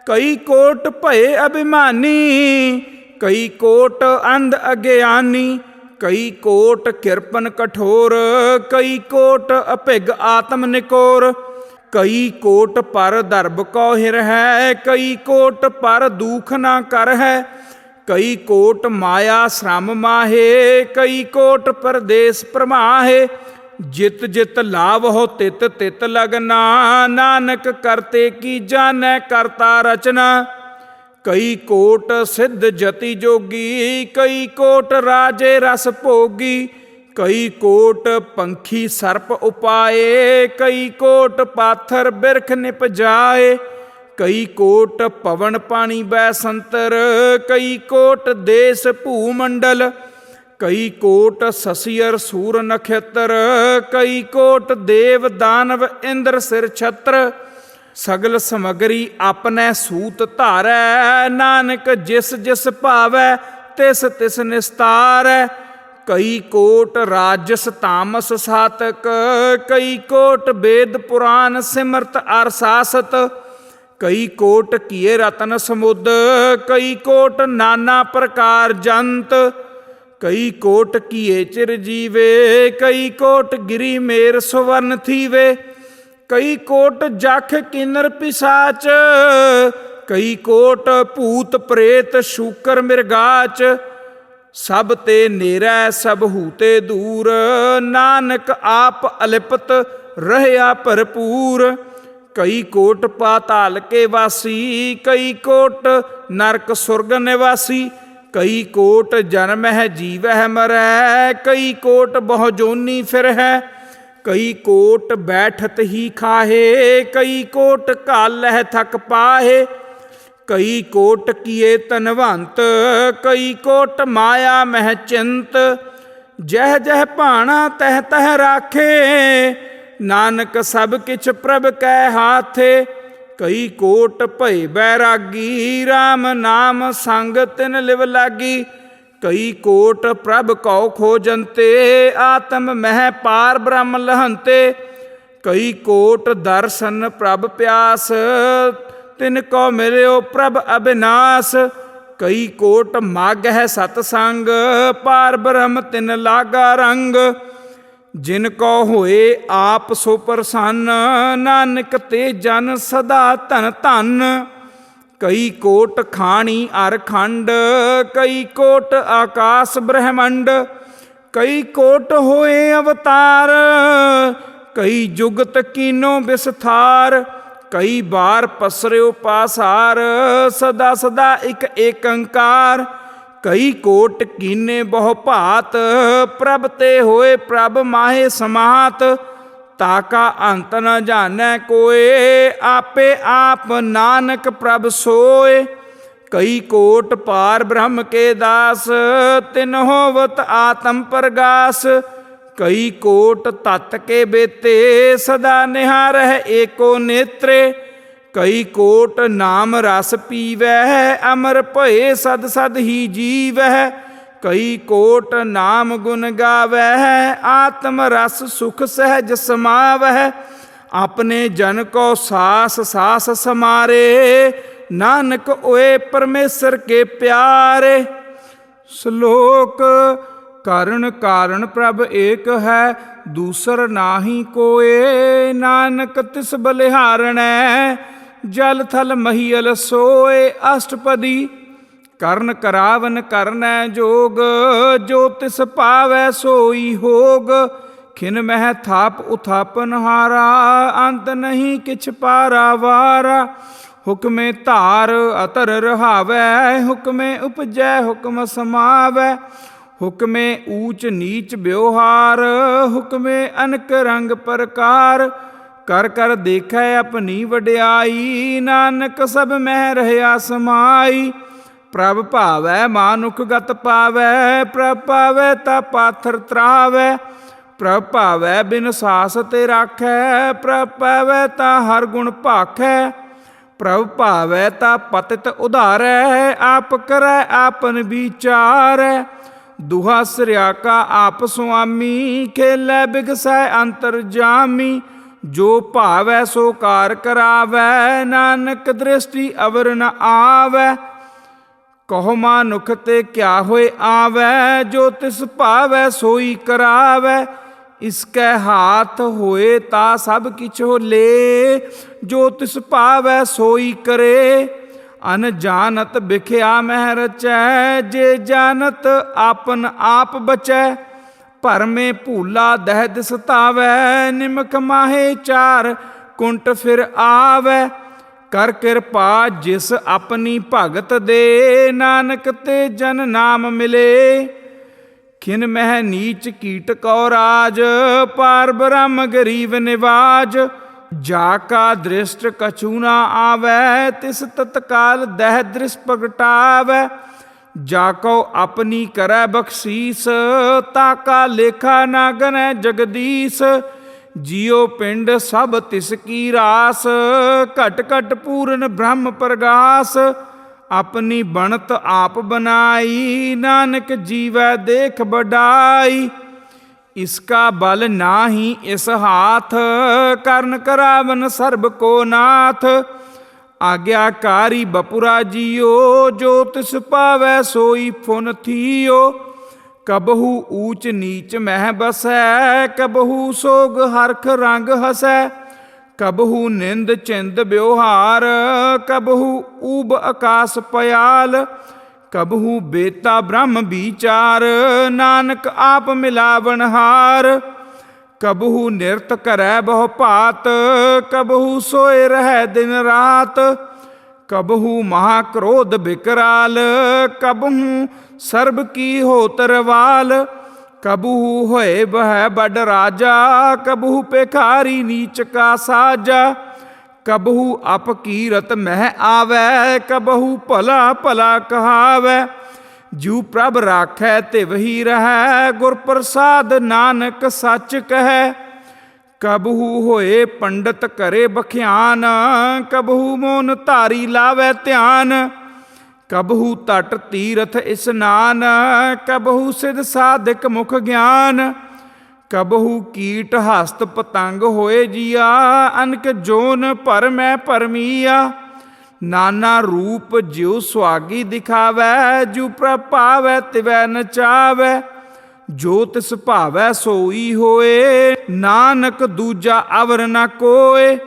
ਕਈ ਕੋਟ ਭਏ ਅਭਿਮਾਨੀ, ਕਈ ਕੋਟ ਅੰਧ ਅਗਿਆਨੀ। ਕਈ ਕੋਟ ਕਿਰਪਨ ਕਠੋਰ, ਕਈ ਕੋਟ ਅਭਿਗ ਆਤਮ ਨਿਕੋਰ। ਕਈ ਕੋਟ ਪਰ ਦਰਬ ਕਉ ਹਿਰ ਹੈ, ਕਈ ਕੋਟ ਪਰ ਦੂਖ ਨਾ ਕਰ ਹੈ। ਕਈ ਕੋਟ ਮਾਇਆ ਸ਼ਰਮ ਮਾਹੇ, ਕਈ ਕੋਟ ਪਰਦੇਸ ਪ੍ਰਮਾਹੇ। ਜਿਤ ਜਿਤ ਲਾਭ ਹੋ ਤਿਤ ਤਿਤ ਲਗਨਾ, ਨਾਨਕ ਕਰਤੇ ਕੀ ਜਾਣੈ ਕਰਤਾ ਰਚਨਾ। ਕਈ ਕੋਟ ਸਿੱਧ ਜਤੀ ਜੋਗੀ, ਕਈ ਕੋਟ ਰਾਜੇ ਰਸ ਭੋਗੀ। ਕਈ ਕੋਟ ਪੰਖੀ ਸਰਪ ਉਪਾਏ, ਕਈ ਕੋਟ ਪਾਥਰ ਬਿਰਖ ਨਿਪਜਾਏ। ਕਈ ਕੋਟ ਪਵਨ ਪਾਣੀ ਬੈਸੰਤਰ, ਕਈ ਕੋਟ ਦੇਸ ਭੂ ਮੰਡਲ। ਕਈ ਕੋਟ ਸਸੀਅਰ ਸੂਰ ਨਖੇਤਰ, ਕਈ ਕੋਟ ਦੇਵ ਦਾਨਵ ਇੰਦਰ ਸਿਰ ਛਤਰ। ਸਗਲ ਸਮਗਰੀ ਆਪਣੈ ਸੂਤ ਧਾਰੈ, ਨਾਨਕ ਜਿਸ ਜਿਸ ਭਾਵੈ ਤਿਸ ਤਿਸ ਨਿਸਤਾਰੈ। ਕਈ ਕੋਟ ਰਾਜਸ ਤਾਮਸ ਸਾਤਕ, ਕਈ ਕੋਟ ਵੇਦ ਪੁਰਾਨ ਸਿਮਰਤ ਅਰ ਸਾਸਤ। ਕਈ ਕੋਟ ਕੀਏ ਰਤਨ ਸਮੁਦ, ਕਈ ਕੋਟ ਨਾਨਾ ਪ੍ਰਕਾਰ ਜੰਤ। ਕਈ ਕੋਟ ਕੀਏ ਚਿਰ ਜੀਵੇ, ਕਈ ਕੋਟ ਗਿਰੀ ਮੇਰ ਸੁਵਰਨ ਥੀਵੇ। ਕਈ ਕੋਟ ਜਖ ਕਿਨਰ ਪਿਸਾਚ, ਕਈ ਕੋਟ ਭੂਤ ਪ੍ਰੇਤ ਸ਼ੂਕਰ ਮਿਰਗਾਚ। ਸਭ ਤੇ ਨੇਰੈ ਸਭ ਹੂਤੇ ਦੂਰ, ਨਾਨਕ ਆਪ ਅਲਿਪਤ ਰਹਿਆ ਭਰਪੂਰ। ਕਈ ਕੋਟ ਪਾਤਾਲ ਕੇ ਵਾਸੀ, ਕਈ ਕੋਟ ਨਰਕ ਸੁਰਗ ਨਿਵਾਸੀ। ਕਈ ਕੋਟ ਜਨਮਹਿ ਜੀਵਹਿ ਮਰੈ, ਕਈ ਕੋਟ ਬਹੁ ਜੋਨੀ ਫਿਰਹਿ। ਕਈ ਕੋਟ ਬੈਠਤ ਹੀ ਖਾਹੇ, ਕਈ ਕੋਟ ਘਾਲਹਿ ਥਕ ਪਾਹੇ। ਕਈ ਕੋਟ ਕੀਏ ਧਨਵੰਤ, ਕਈ ਕੋਟ ਮਾਇਆ ਮਹਿ ਚਿੰਤ। ਜਹ ਜਹ ਭਾਣਾ ਤਹ ਤਹ ਰਾਖੇ, ਨਾਨਕ ਸਭ ਕਿਛ ਪ੍ਰਭ ਕੈ ਹਾਥੇ। ਕਈ ਕੋਟ ਭਏ ਬੈਰਾਗੀ, RAM ਨਾਮ ਸੰਗ ਤਿਨ ਲਿਵ ਲਾਗੀ। ਕਈ ਕੋਟ ਪ੍ਰਭ ਕਉ ਖੋਜੰਤੇ, ਆਤਮ ਮਹਿ ਪਾਰ ਬ੍ਰਹਮ ਲਹੰਤੇ। ਕਈ ਕੋਟ ਦਰਸ਼ਨ ਪ੍ਰਭ ਪਿਆਸ, ਤਿਨ ਕੋ ਮਿਲਿਓ ਪ੍ਰਭ ਅਬਿਨਾਸ਼। ਕਈ ਕੋਟ ਮਗ ਹੈ ਸਤ ਸੰਗ, ਪਾਰ ਬ੍ਰਹਮ ਤਿਨ ਲਾਗਾ ਰੰਗ। ਜਿਨ ਕੋ ਹੋਏ ਆਪ ਸੋ ਪ੍ਰਸੰਨ, ਨਾਨਕ ਤੇ ਜਨ ਸਦਾ ਧਨ ਧਨ। ਕਈ ਕੋਟ ਖਾਣੀ ਅਰ ਖੰਡ, ਕਈ ਕੋਟ ਆਕਾਸ ਬ੍ਰਹਮੰਡ। ਕਈ ਕੋਟ ਹੋਏ ਅਵਤਾਰ, ਕਈ ਜੁਗਤ ਕੀਨੋ ਵਿਸਥਾਰ। ਕਈ ਬਾਰ ਪਸਰਿਓ ਪਾਸਾਰ, ਸਦਾ ਸਦਾ ਇਕ ਏਕੰਕਾਰ। ਕਈ ਕੋਟ ਕੀਨੇ ਬਹੁ ਭਾਤ, ਪ੍ਰਭ ਤੇ ਹੋਏ ਪ੍ਰਭ ਮਾਹੇ ਸਮਾਤ। ਤਾਕਾ ਅੰਤ ਨ ਜਾਣੈ ਕੋਇ, ਆਪੇ ਆਪ ਨਾਨਕ ਪ੍ਰਭ ਸੋਏ। ਕਈ ਕੋਟ ਪਾਰ ਬ੍ਰਹਮ ਕੇ ਦਾਸ, ਤਿਨ ਹੋਵਤ ਆਤਮ ਪ੍ਰਗਾਸ। ਕਈ ਕੋਟ ਤਤ ਕੇ ਬੇਤੇ, ਸਦਾ ਨਿਹਾਰਹਿ ਏਕੋ ਨੇਤਰੇ। ਕਈ ਕੋਟ ਨਾਮ ਰਸ ਪੀਵੈ, ਅਮਰ ਭਏ ਸਦ ਸਦ ਹੀ ਜੀਵੈ। ਕਈ ਕੋਟ ਨਾਮ ਗੁਣ ਗਾਵੈ, ਆਤਮ ਰਸ ਸੁਖ ਸਹਿਜ ਸਮਾਵੈ। ਆਪਣੇ ਜਨ ਕੋ ਸਾਸ ਸਾਸ ਸਮਾਰੇ, ਨਾਨਕ ਓਏ ਪਰਮੇਸ਼ਰ ਕੇ ਪਿਆਰੇ। ਸ਼ਲੋਕ ਕਰਨ ਕਾਰਨ ਪ੍ਰਭ ਏਕ ਹੈ, ਦੂਸਰ ਨਾਹੀ ਕੋਏ। ਨਾਨਕ ਤਿਸ ਬਲਿਹਾਰਣੈ, ਜਲ ਥਲ ਮਹੀਲ ਸੋਏ। ਅਸ਼ਟਪਦੀ ਕਰਨ ਕਰਾਵਨ ਕਰਨੈ ਜੋਗ, ਜੋ ਤਿਸ ਪਾਵੈ ਸੋਈ ਹੋਗ। ਖਿਨ ਮਹਿ ਥਾਪ ਉਥਾਪਨ ਹਾਰਾ, ਅੰਤ ਨਹੀਂ ਕਿਛ ਪਾਰਾਵਾਰਾ। ਹੁਕਮੇ ਧਾਰ ਅਤਰ ਰਹਾਵੈ, ਹੁਕਮੇ ਉਪਜੈ ਹੁਕਮ ਸਮਾਵੈ। ਹੁਕਮੇ ਊਚ ਨੀਚ ਬਿਵਹਾਰ, ਹੁਕਮੇ ਅਨਕ ਰੰਗ ਪ੍ਰਕਾਰ। ਕਰ ਕਰ ਦੇਖੈ ਆਪਣੀ ਵਡਿਆਈ, ਨਾਨਕ ਸਭ ਮਹਿ ਰਹਿਆ ਸਮਾਈ। ਪ੍ਰਭ ਭਾਵੈ ਮਾਨੁਖ ਗਤ ਪਾਵੈ, ਪ੍ਰਭ ਪਾਵੈ ਤਾ ਪਾਥਰ ਤਰਾਵੈ। ਪ੍ਰਭ ਭਾਵੈ ਬਿਨ ਸਾਸ ਤੇ ਰਾਖੈ, ਪ੍ਰਭ ਪਾਵੈ ਤਾ ਹਰ ਗੁਣ ਭਾਖੈ। ਪ੍ਰਭ ਭਾਵੈ ਤਾ ਪਤਿਤ ਉਧਾਰੈ, ਆਪ ਕਰੈ ਆਪਨ ਵਿਚਾਰੈ। ਦੁਹਾ ਸਿਰਿਆਕਾ ਆਪ ਸੁਆਮੀ, ਖੇਲੈ ਬਿਗਸੈ ਅੰਤਰ ਜਾਮੀ। ਜੋ ਭਾਵੈ ਸੋ ਕਾਰ ਕਰਾਵੈ, ਨਾਨਕ ਦ੍ਰਿਸ਼ਟੀ ਅਵਰ ਨ ਆਵੈ। ਕਹੋ ਮਾਨੁਖ ਤੇ ਕਿਆ ਹੋਏ ਆਵੈ, ਜੋ ਤਿਸ ਭਾਵੈ ਸੋਈ ਕਰਾਵੈ। ਇਸਕੈ ਹਾਥ ਹੋਏ ਤਾ ਸਭ ਕਿਛੁ ਲੇ, ਜੋ ਤਿਸ ਭਾਵੈ ਸੋਈ ਕਰੇ। ਅਨਜਾਨਤ ਬਿਖਿਆ ਮਹਿ ਰਚੈ, ਜੇ ਜਾਨਤ ਆਪਨ ਆਪ ਬਚੈ। ਭਰਮੇ ਭੂਲਾ ਦਹਿ ਸਤਾਵੈ, ਨਿਮਕ ਮਾਹੇ ਚਾਰ ਕੁੰਟ ਫਿਰ ਆਵੈ। ਕਰ ਕਿਰਪਾ ਜਿਸ ਆਪਣੀ ਭਗਤ ਦੇ, ਨਾਨਕ ਤੇ ਜਨ ਨਾਮ ਮਿਲੇ। ਖਿਨ ਮਹਿ ਨੀਚ ਕੀਟ ਕਉ ਰਾਜ, ਪਾਰ ਬ੍ਰਹਮ ਗਰੀਬ ਨਿਵਾਜ। ਜਾ ਕਾ ਦ੍ਰਿਸ਼ਟ ਕਛੂ ਨਾ ਆਵੈ, ਤਿਸ ਤਤਕਾਲ ਦਹਿ ਦ੍ਰਿਸ਼ ਪ੍ਰਗਟਾਵੈ। ਜਾ ਕਉ ਆਪਣੀ ਕਰੈ ਬਖਸ਼ੀਸ, ਤਾਕਾ ਲੇਖਾ ਨਾ ਗਨੈ ਜਗਦੀਸ਼। ਜਿਉ ਪਿੰਡ ਸਭ ਤਿਸ ਕੀ ਰਾਸ, ਘਟ ਘਟ ਪੂਰਨ ਬ੍ਰਹਮ ਪ੍ਰਗਾਸ। ਆਪਣੀ ਬਣਤ ਆਪ ਬਨਾਈ, ਨਾਨਕ ਜੀਵੈ ਦੇਖ ਬਡਾਈ। ਇਸਕਾ ਬਲ ਨਾਹੀ ਇਸ ਹਾਥ, ਕਰਨ ਕਰਾਵਨ ਸਰਬ ਕੋ ਨਾਥ। ਆਗਿਆਕਾਰੀ ਬਪੁਰਾ ਜੀਓ, ਜੋ ਤਿਸ ਪਾਵੈ ਸੋਈ ਫੁਨ ਥੀਓ। ਕਬਹੂ ਊਚ ਨੀਚ ਮਹਿ ਬਸੈ, ਕਬਹੂ ਸੋਗ ਹਰਖ ਰੰਗ ਹਸੈ। ਕਬਹੂ ਨਿੰਦ ਚਿੰਦ ਬਿਵਹਾਰ, ਕਬਹੂ ਊਬ ਆਕਾਸ ਪਯਾਲ। ਕਬਹੂ ਬੇਤਾ ਬ੍ਰਹਮ ਵਿਚਾਰ, ਨਾਨਕ ਆਪ ਮਿਲਾਵਨ ਹਾਰ। ਕਬਹੂ ਨਿਰਤ ਕਰੈ ਬਹੁ ਭਾਤ, ਕਬਹੂ ਸੋਏ ਰਹਿ ਦਿਨ ਰਾਤ। ਕਬਹੂ ਮਹਾ ਕ੍ਰੋਧ ਬਿਕਰਾਲ, ਕਬਹੂ ਸਰਬ ਕੀ ਹੋਤ ਰਵਾਲ। ਕਬਹੂ ਹੋਏ ਬਹਿ ਬਡ ਰਾਜਾ, ਕਬਹੂ ਭਿਖਾਰੀ ਨੀਚ ਕਾ ਸਾਜਾ। ਕਬਹੂ ਅਪਕੀਰਤ ਮਹਿ ਆਵੈ, ਕਬਹੂ ਭਲਾ ਭਲਾ ਕਹਾਵੈ। ਜਿਉ ਪ੍ਰਭ ਰਾਖੈ ਤਿਵਹੀ ਰਹੈ, ਗੁਰ ਪ੍ਰਸਾਦ ਨਾਨਕ ਸੱਚ ਕਹੈ। ਕਬਹੂ ਹੋਏ ਪੰਡਤ ਕਰੇ ਬਖਿਆਨ, ਕਬਹੂ ਮੋਨ ਧਾਰੀ ਲਾਵੈ ਧਿਆਨ। ਕਬਹੂ ਤਟ ਤੀਰਥ ਇਸਨਾਨ, ਕਬਹੂ ਸਿਧ ਸਾਧਿਕ ਮੁਖ ਗਿਆਨ। ਕਬਹੂ ਕੀਟ ਹਸਤ ਪਤੰਗ ਹੋਏ ਜੀਆ, ਅਨਕ ਜੋਨ ਭਰਮੈ ਭਰਮੀਆ। ਨਾਨਾ ਰੂਪ ਜਿਉ ਸੁਆਗੀ ਦਿਖਾਵੈ, ਜੁ ਪ੍ਰਭ ਭਾਵੈ ਤਿਵੈ ਨਚਾਵੈ। ਜੋ ਤਿਸ ਭਾਵੈ ਸੋਈ ਹੋਏ, ਨਾਨਕ ਦੂਜਾ ਅਵਰ ਨ ਕੋਏ।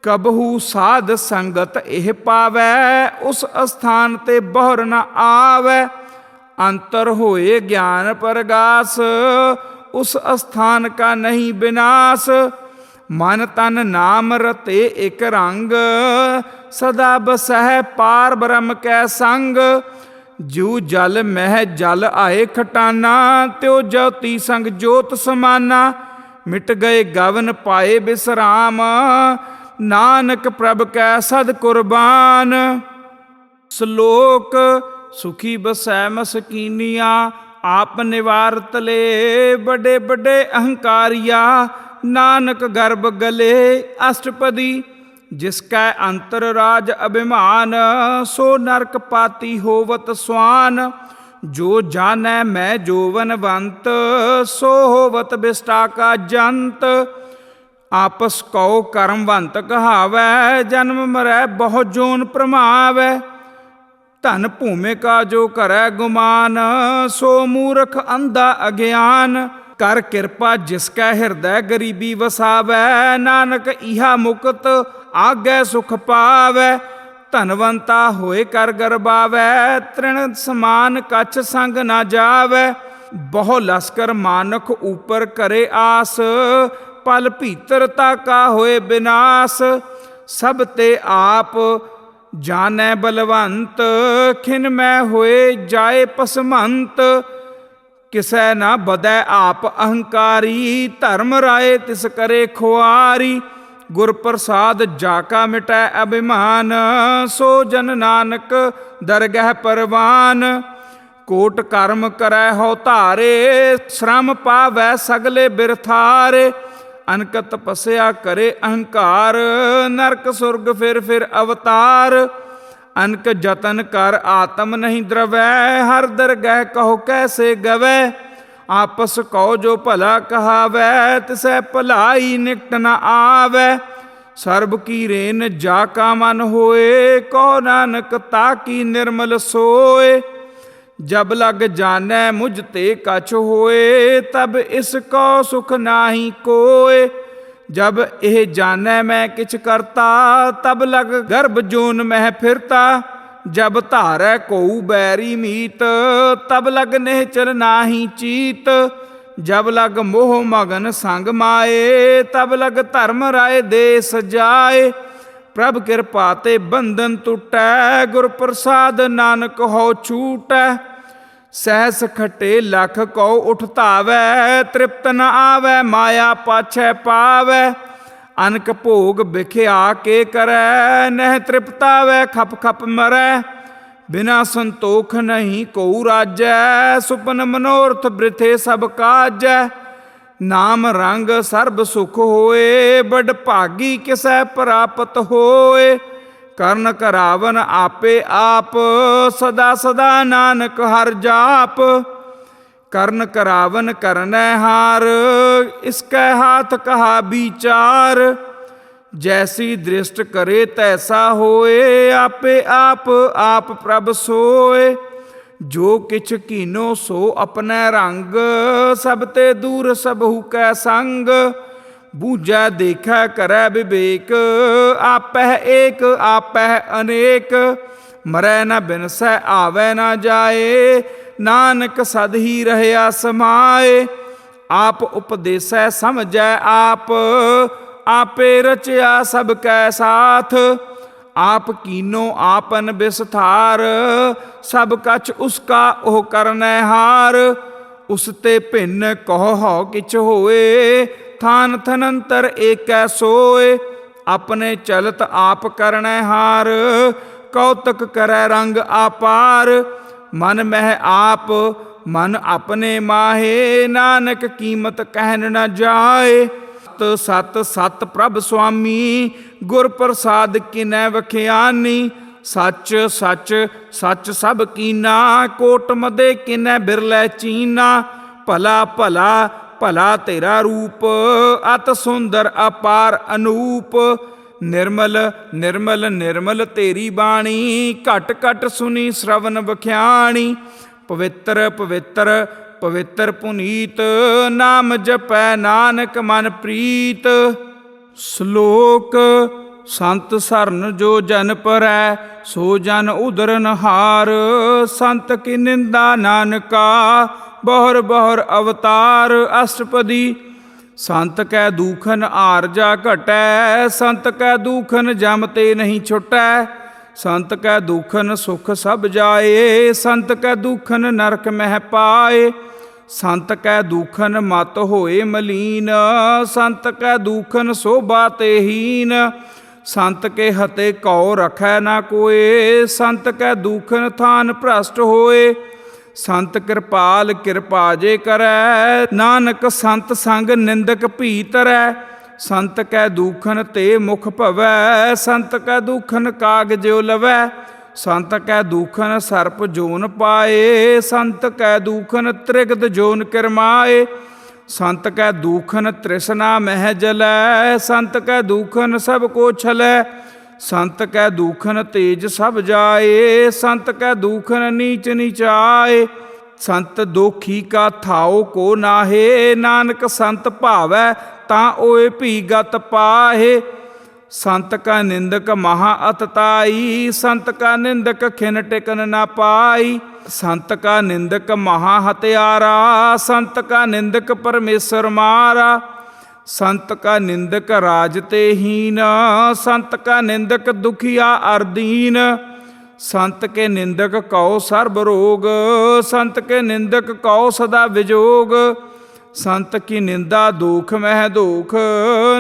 ਕਬਹੂ ਸਾਧ ਸੰਗਤ ਇਹ ਪਾਵੈ, ਉਸ ਅਸਥਾਨ ਤੇ ਬਹੁਰ ਨ ਆਵੈ। ਅੰਤਰ ਹੋਏ ਗਿਆਨ ਪ੍ਰਗਾਸ, ਉਸ ਅਸਥਾਨ ਕਾ ਨਹੀਂ ਵਿਨਾਸ਼। ਮਨ ਤਨ ਨਾਮ ਰਤੇ ਇਕ ਰੰਗ, ਸਦਾ ਬਸਹਿ ਪਾਰ ਬ੍ਰਹਮ ਕੈ ਸੰਗ। ਜਿਉ ਜਲ ਮਹਿ ਜਲ ਆਏ ਖਟਾਨਾ, ਤਿਉ ਜੋਤੀ ਸੰਗ ਜੋਤ ਸਮਾਨਾ। ਮਿਟ ਗਏ ਗਵਨ ਪਾਏ ਬਿਸਰਾਮ, ਨਾਨਕ ਪ੍ਰਭ ਕੈ ਸਦ ਕੁਰਬਾਨ। ਸ਼ਲੋਕ ਸੁਖੀ ਬਸੈ ਮਸਕੀਨੀਆ, ਆਪ ਨਿਵਾਰਤ ਲੈ ਬੜੇ ਬੜੇ ਅਹੰਕਾਰੀਆ। ਨਾਨਕ ਗਰਭ ਗਲੇ ਅਸ਼ਟਪਦੀ, ਜਿਸ ਕੈ ਅੰਤਰ ਰਾਜ ਅਭਿਮਾਨ। ਸੋ ਨਰਕ ਪਾਤੀ ਹੋਵਤ ਸਵਾਨ, ਜੋ ਜਾਣੈ ਮੈਂ ਜੋਵਨਵੰਤ। ਸੋ ਹੋਵਤ ਬਿਸਟਾ ਕਾ ਜੰਤ, ਆਪਸ ਕਉ ਕਰਮਵੰਤ ਕਹਾਵੈ। ਜਨਮ ਮਰੈ ਬਹੁ ਜੋਨ ਭਰਮਾਵੈ, ਧਨ ਭੂਮਿਕਾ ਜੋ ਕਰੈ ਗੁਮਾਨ। ਸੋ ਮੂਰਖ ਅੰਧਾ ਅਗਿਆਨ, ਕਰ ਕਿਰਪਾ ਜਿਸ ਕੈ ਹਿਰਦੈ ਗਰੀਬੀ ਵਸਾਵੈ। ਨਾਨਕ ਇਹਾ ਮੁਕਤ ਆਗੈ ਸੁਖ ਪਾਵੈ, ਧਨਵੰਤਾ ਹੋਏ ਕਰ ਗਰਬਾਵੈ। ਤ੍ਰਿਣ ਸਮਾਨ ਕਛ ਸੰਗ ਨਾ ਜਾਵੈ, ਬਹੁ ਲਸਕਰ ਮਾਨਖ ਉਪਰ ਕਰੇ ਆਸ। ਪਲ ਭੀਤਰਤਾ ਕਾ ਹੋਏ ਬਿਨਾਸ਼, ਸਭ ਤੇ ਆਪ ਜਾਣੈ ਬਲਵੰਤ। ਖਿਨ ਮੈਂ ਹੋਏ ਜਾਏ ਪਸਮੰਤ, ਕਿਸੈ ਨਾ ਬਦੈ ਆਪ ਅਹੰਕਾਰੀ। ਧਰਮ ਰਾਏ ਤਿਸ ਕਰੇ ਖੁਆਰੀ, ਗੁਰ ਪ੍ਰਸਾਦ ਜਾ ਕਾ ਮਿਟੈ ਅਭਿਮਾਨ। ਸੋ ਜਨ ਨਾਨਕ ਦਰਗਹਿ ਪਰਵਾਨ, ਕੋਟ ਕਰਮ ਕਰੈ ਹਉ ਧਾਰੇ। ਸ਼ਰਮ ਪਾਵੈ ਸਗਲੇ ਬਿਰਥਾਰੇ, ਅਨਕ ਤਪੱਸਿਆ ਕਰੇ ਅਹੰਕਾਰ। ਨਰਕ ਸੁਰਗ ਫਿਰ ਅਵਤਾਰ, ਅਨਕ ਜਤਨ ਕਰ ਆਤਮ ਨਹੀਂ ਦਰਵੈ। ਹਰ ਦਰਗਹਿ ਕਹੋ ਕੈਸੇ ਗਵੈ, ਆਪਸ ਕਉ ਜੋ ਭਲਾ ਕਹਾਵੈ। ਤਿਸੈ ਭਲਾਈ ਨਿਕਟ ਨ ਆਵੈ, ਸਰਬ ਕੀ ਰੇਨ ਜਾ ਕਾ ਮਨ ਹੋਏ। ਕਹੋ ਨਾਨਕ ਤਾ ਕੀ ਨਿਰਮਲ ਸੋਏ। ਜਬ ਲਗ ਜਾਣੈ ਮੁਝ ਤੇ ਕਛ ਹੋਏ, ਤਬ ਇਸ ਕੋ ਸੁਖ ਨਾਹੀ ਕੋਏ। ਜਬ ਇਹ ਜਾਣੈ ਮੈਂ ਕਿਛ ਕਰਤਾ, ਤਬ ਲਗ ਗਰਭ ਜੋਨ ਮਹਿ ਫਿਰਤਾ। ਜਬ ਧਾਰੈ ਕੋਊ ਬੈਰੀ ਮੀਤ, ਤਬ ਲਗ ਨਿਹਚਲ ਨਾਹੀ ਚੀਤ। ਜਬ ਲਗ ਮੋਹ ਮਗਨ ਸੰਗ ਮਾਏ, ਤਬ ਲਗ ਧਰਮ ਰਾਏ ਦੇਸ ਜਾਏ। ਪ੍ਰਭ ਕਿਰਪਾ ਤੇ ਬੰਧਨ ਟੁਟੈ, ਗੁਰ ਪ੍ਰਸਾਦ ਨਾਨਕ ਹਉ ਛੂਟੈ। ਸਹਿਸ ਖਟੇ ਲਖ ਕਉ ਉਠ ਧਾਵੈ, ਤ੍ਰਿਪਤ ਨ ਆਵੈ ਮਾਇਆ ਪਾਛੈ ਪਾਵੈ। ਅਨਕ ਭੋਗ ਬਿਖਿਆ ਕੇ ਕਰੈ, ਨਹਿ ਤ੍ਰਿਪਤਾਵੈ ਖਪ ਖਪ ਮਰੈ। ਬਿਨਾ ਸੰਤੋਖ ਨਹੀਂ ਕੋਊ ਰਾਜੈ, ਸੁਪਨ ਮਨੋਰਥ ਬ੍ਰਿਥੇ ਸਭ ਕਾਜੈ। ਨਾਮ ਰੰਗ ਸਰਬ ਸੁਖ ਹੋਏ, ਬੜ ਭਾਗੀ ਕਿਸੈ ਪ੍ਰਾਪਤ ਹੋਏ। ਕਰਨ ਕਰਾਵਨ ਆਪੇ ਆਪ, ਸਦਾ ਸਦਾ ਨਾਨਕ ਹਰਿ ਜਾਪ। ਕਰਨ ਕਰਾਵਨ ਕਰਨੈ ਹਾਰ, ਇਸਕੈ ਹਾਥ ਕਹਾ ਵਿਚਾਰ। ਜੈਸੀ ਦ੍ਰਿਸ਼ਟ ਕਰੇ ਤੈਸਾ ਹੋਏ, ਆਪੇ ਆਪ ਆਪ ਪ੍ਰਭ ਸੋਏ। ਜੋ ਕਿਛ ਕੀਨੋ ਸੋ ਆਪਣੈ ਰੰਗ, ਸਭ ਤੇ ਦੂਰ ਸਭਹੁ ਕੈ ਸੰਗ। ਬੂਝੈ ਦੇਖੈ ਕਰੈ ਵਿਵੇਕ, ਆਪਹਿ ਏਕ ਆਪਹਿ ਅਨੇਕ। ਮਰੈ ਨ ਬਿਨਸੈ ਆਵੈ ਨ ਜਾਏ, ਨਾਨਕ ਸਦ ਹੀ ਰਹਿਆ ਸਮਾਏ। ਆਪ ਉਪਦੇਸੈ ਸਮਝੈ ਆਪ, ਆਪੇ ਰਚਿਆ ਸਭ ਕੈ ਸਾਥ। ਆਪ ਕੀਨੋ ਆਪਨ ਬਿਸਥਾਰ, ਸਭ ਕਛ ਉਸਕਾ ਉਹ ਕਰਨੈ ਹਾਰ। ਉਸ ਤੇ ਭਿੰਨ ਕਹੋ ਹਉ ਕਿਛ ਹੋਏ, ਥਾਨ ਥਨੰਤਰ ਏਕੈ ਸੋਏ। ਆਪਣੇ ਚਲਤ ਆਪ ਕਰਨੈ ਹਾਰ, ਕੌਤਕ ਕਰੈ ਰੰਗ ਆਪਾਰ। ਮਨ ਮਹਿ ਆਪ ਮਨ ਆਪਣੇ ਮਾਹੇ, ਨਾਨਕ ਕੀਮਤ ਕਹਿਨ ਨ ਜਾਏ। ਸਤ ਸਤ ਪ੍ਰਭ ਸੁਆਮੀ, ਗੁਰ ਪ੍ਰਸਾਦ ਕਿਨੈ ਵਖਿਆਨੀ। ਸੱਚ ਸੱਚ ਸੱਚ ਸਭ ਕੀਨਾ, ਕੋਟ ਮਦੇ ਕਿਨੈ ਬਿਰਲੇ ਚੀਨਾ। ਭਲਾ ਭਲਾ ਭਲਾ ਤੇਰਾ ਰੂਪ, ਅਤ ਸੁੰਦਰ ਅਪਾਰ ਅਨੂਪ। ਨਿਰਮਲ ਨਿਰਮਲ ਨਿਰਮਲ ਤੇਰੀ ਬਾਣੀ, ਘਟ ਘਟ ਸੁਣੀ ਸ਼ਰਵਨ ਵਖਿਆਣੀ। ਪਵਿੱਤਰ ਪਵਿੱਤਰ ਪਵਿੱਤਰ ਪੁਨੀਤ, ਨਾਮ ਜਪੈ ਨਾਨਕ ਮਨ ਪ੍ਰੀਤ। ਸ਼ਲੋਕ। ਸੰਤ ਸਰਨ ਜੋ ਜਨ ਪਰੈ, ਸੋ ਜਨ ਉਦਰ ਨਹਾਰ। ਸੰਤ ਕੀ ਨਿੰਦਾ ਨਾਨਕਾ, ਬਹੁਰ ਬਹੁਰ ਅਵਤਾਰ। ਅਸ਼ਟਪਦੀ। ਸੰਤ ਕੈ ਦੂਖਨ ਆਰਜਾ ਘਟੈ, ਸੰਤ ਕੈ ਦੂਖਨ ਜਮ ਤੇ ਨਹੀਂ ਛੁਟੈ। ਸੰਤ ਕੈ ਦੂਖਨ ਸੁਖ ਸਭ ਜਾਏ, ਸੰਤ ਕੈ ਦੂਖਨ ਨਰਕ ਮਹਿ ਪਾਏ। ਸੰਤ ਕੈ ਦੂਖਨ ਮਤ ਹੋਏ ਮਲੀਨ, ਸੰਤ ਕੈ ਦੂਖਨ ਸੋਭਾ ਤੇ ਹੀਨ। ਸੰਤ ਕੇ ਹਤੇ ਕਉ ਰਖੈ ਨਾ ਕੋਏ, ਸੰਤ ਕੈ ਦੂਖਨ ਥਾਨ ਭ੍ਰਸ਼ਟ ਹੋਏ। ਸੰਤ ਕਿਰਪਾਲ ਕਿਰਪਾ ਜੇ ਕਰੈ, ਨਾਨਕ ਸੰਤ ਸੰਗ ਨਿੰਦਕ ਭੀ ਤਰੈ। ਸੰਤ ਕੈ ਦੂਖਨ ਤੇ ਮੁਖ ਭਵੈ, ਸੰਤ ਕੈ ਦੂਖਨ ਕਾਗ ਜਿਉ ਲਵੈ। ਸੰਤ ਕੈ ਦੂਖਨ ਸਰਪ ਜੋਨ ਪਾਏ, ਸੰਤ ਕੈ ਦੂਖਨ ਤ੍ਰਿਗਦ ਜੋਨ ਕਿਰਮਾਏ। ਸੰਤ ਕੈ ਦੂਖਨ ਤ੍ਰਿਸ਼ਨਾ ਮਹਿ ਜਲੈ, ਸੰਤ ਕੈ ਦੂਖਨ ਸਭ ਕੋ ਛਲੈ। ਸੰਤ ਕੈ ਦੂਖਨ ਤੇਜ ਸਭ ਜਾਏ, ਸੰਤ ਕੈ ਦੂਖਨ ਨੀਚ ਨੀਚਾਏ। ਸੰਤ ਦੋਖੀ ਕਾ ਥਾਉ ਕੋ ਨਾਹੇ, ਨਾਨਕ ਸੰਤ ਭਾਵੈ ਤਾਂ ਓਏ ਭੀ ਗਤ ਪਾਹੇ। ਸੰਤ ਕਾ ਨਿੰਦਕ ਮਹਾ ਅਤਤਾਈ, ਸੰਤ ਕਾ ਨਿੰਦਕ ਖਿਨ ਟਿਕਨ ਨਾ ਪਾਈ। ਸੰਤ ਕਾ ਨਿੰਦਕ ਮਹਾ ਹਤਿਆਰਾ, ਸੰਤ ਕਾ ਨਿੰਦਕ ਪਰਮੇਸ਼ਰ ਮਾਰਾ। ਸੰਤ ਕਾ ਨਿੰਦਕ ਰਾਜ ਤੇ ਹੀਨ, ਸੰਤ ਕਾ ਨਿੰਦਕ ਦੁਖੀਆ ਅਰ ਦੀਨ। ਸੰਤ ਕੇ ਨਿੰਦਕ ਕਉ ਸਰਬ ਰੋਗ, ਸੰਤ ਕੇ ਨਿੰਦਕ ਕਉ ਸਦਾ ਵਿਜੋਗ। ਸੰਤ ਕੀ ਨਿੰਦਾ ਦੁਖ ਮਹਿ ਦੁਖ,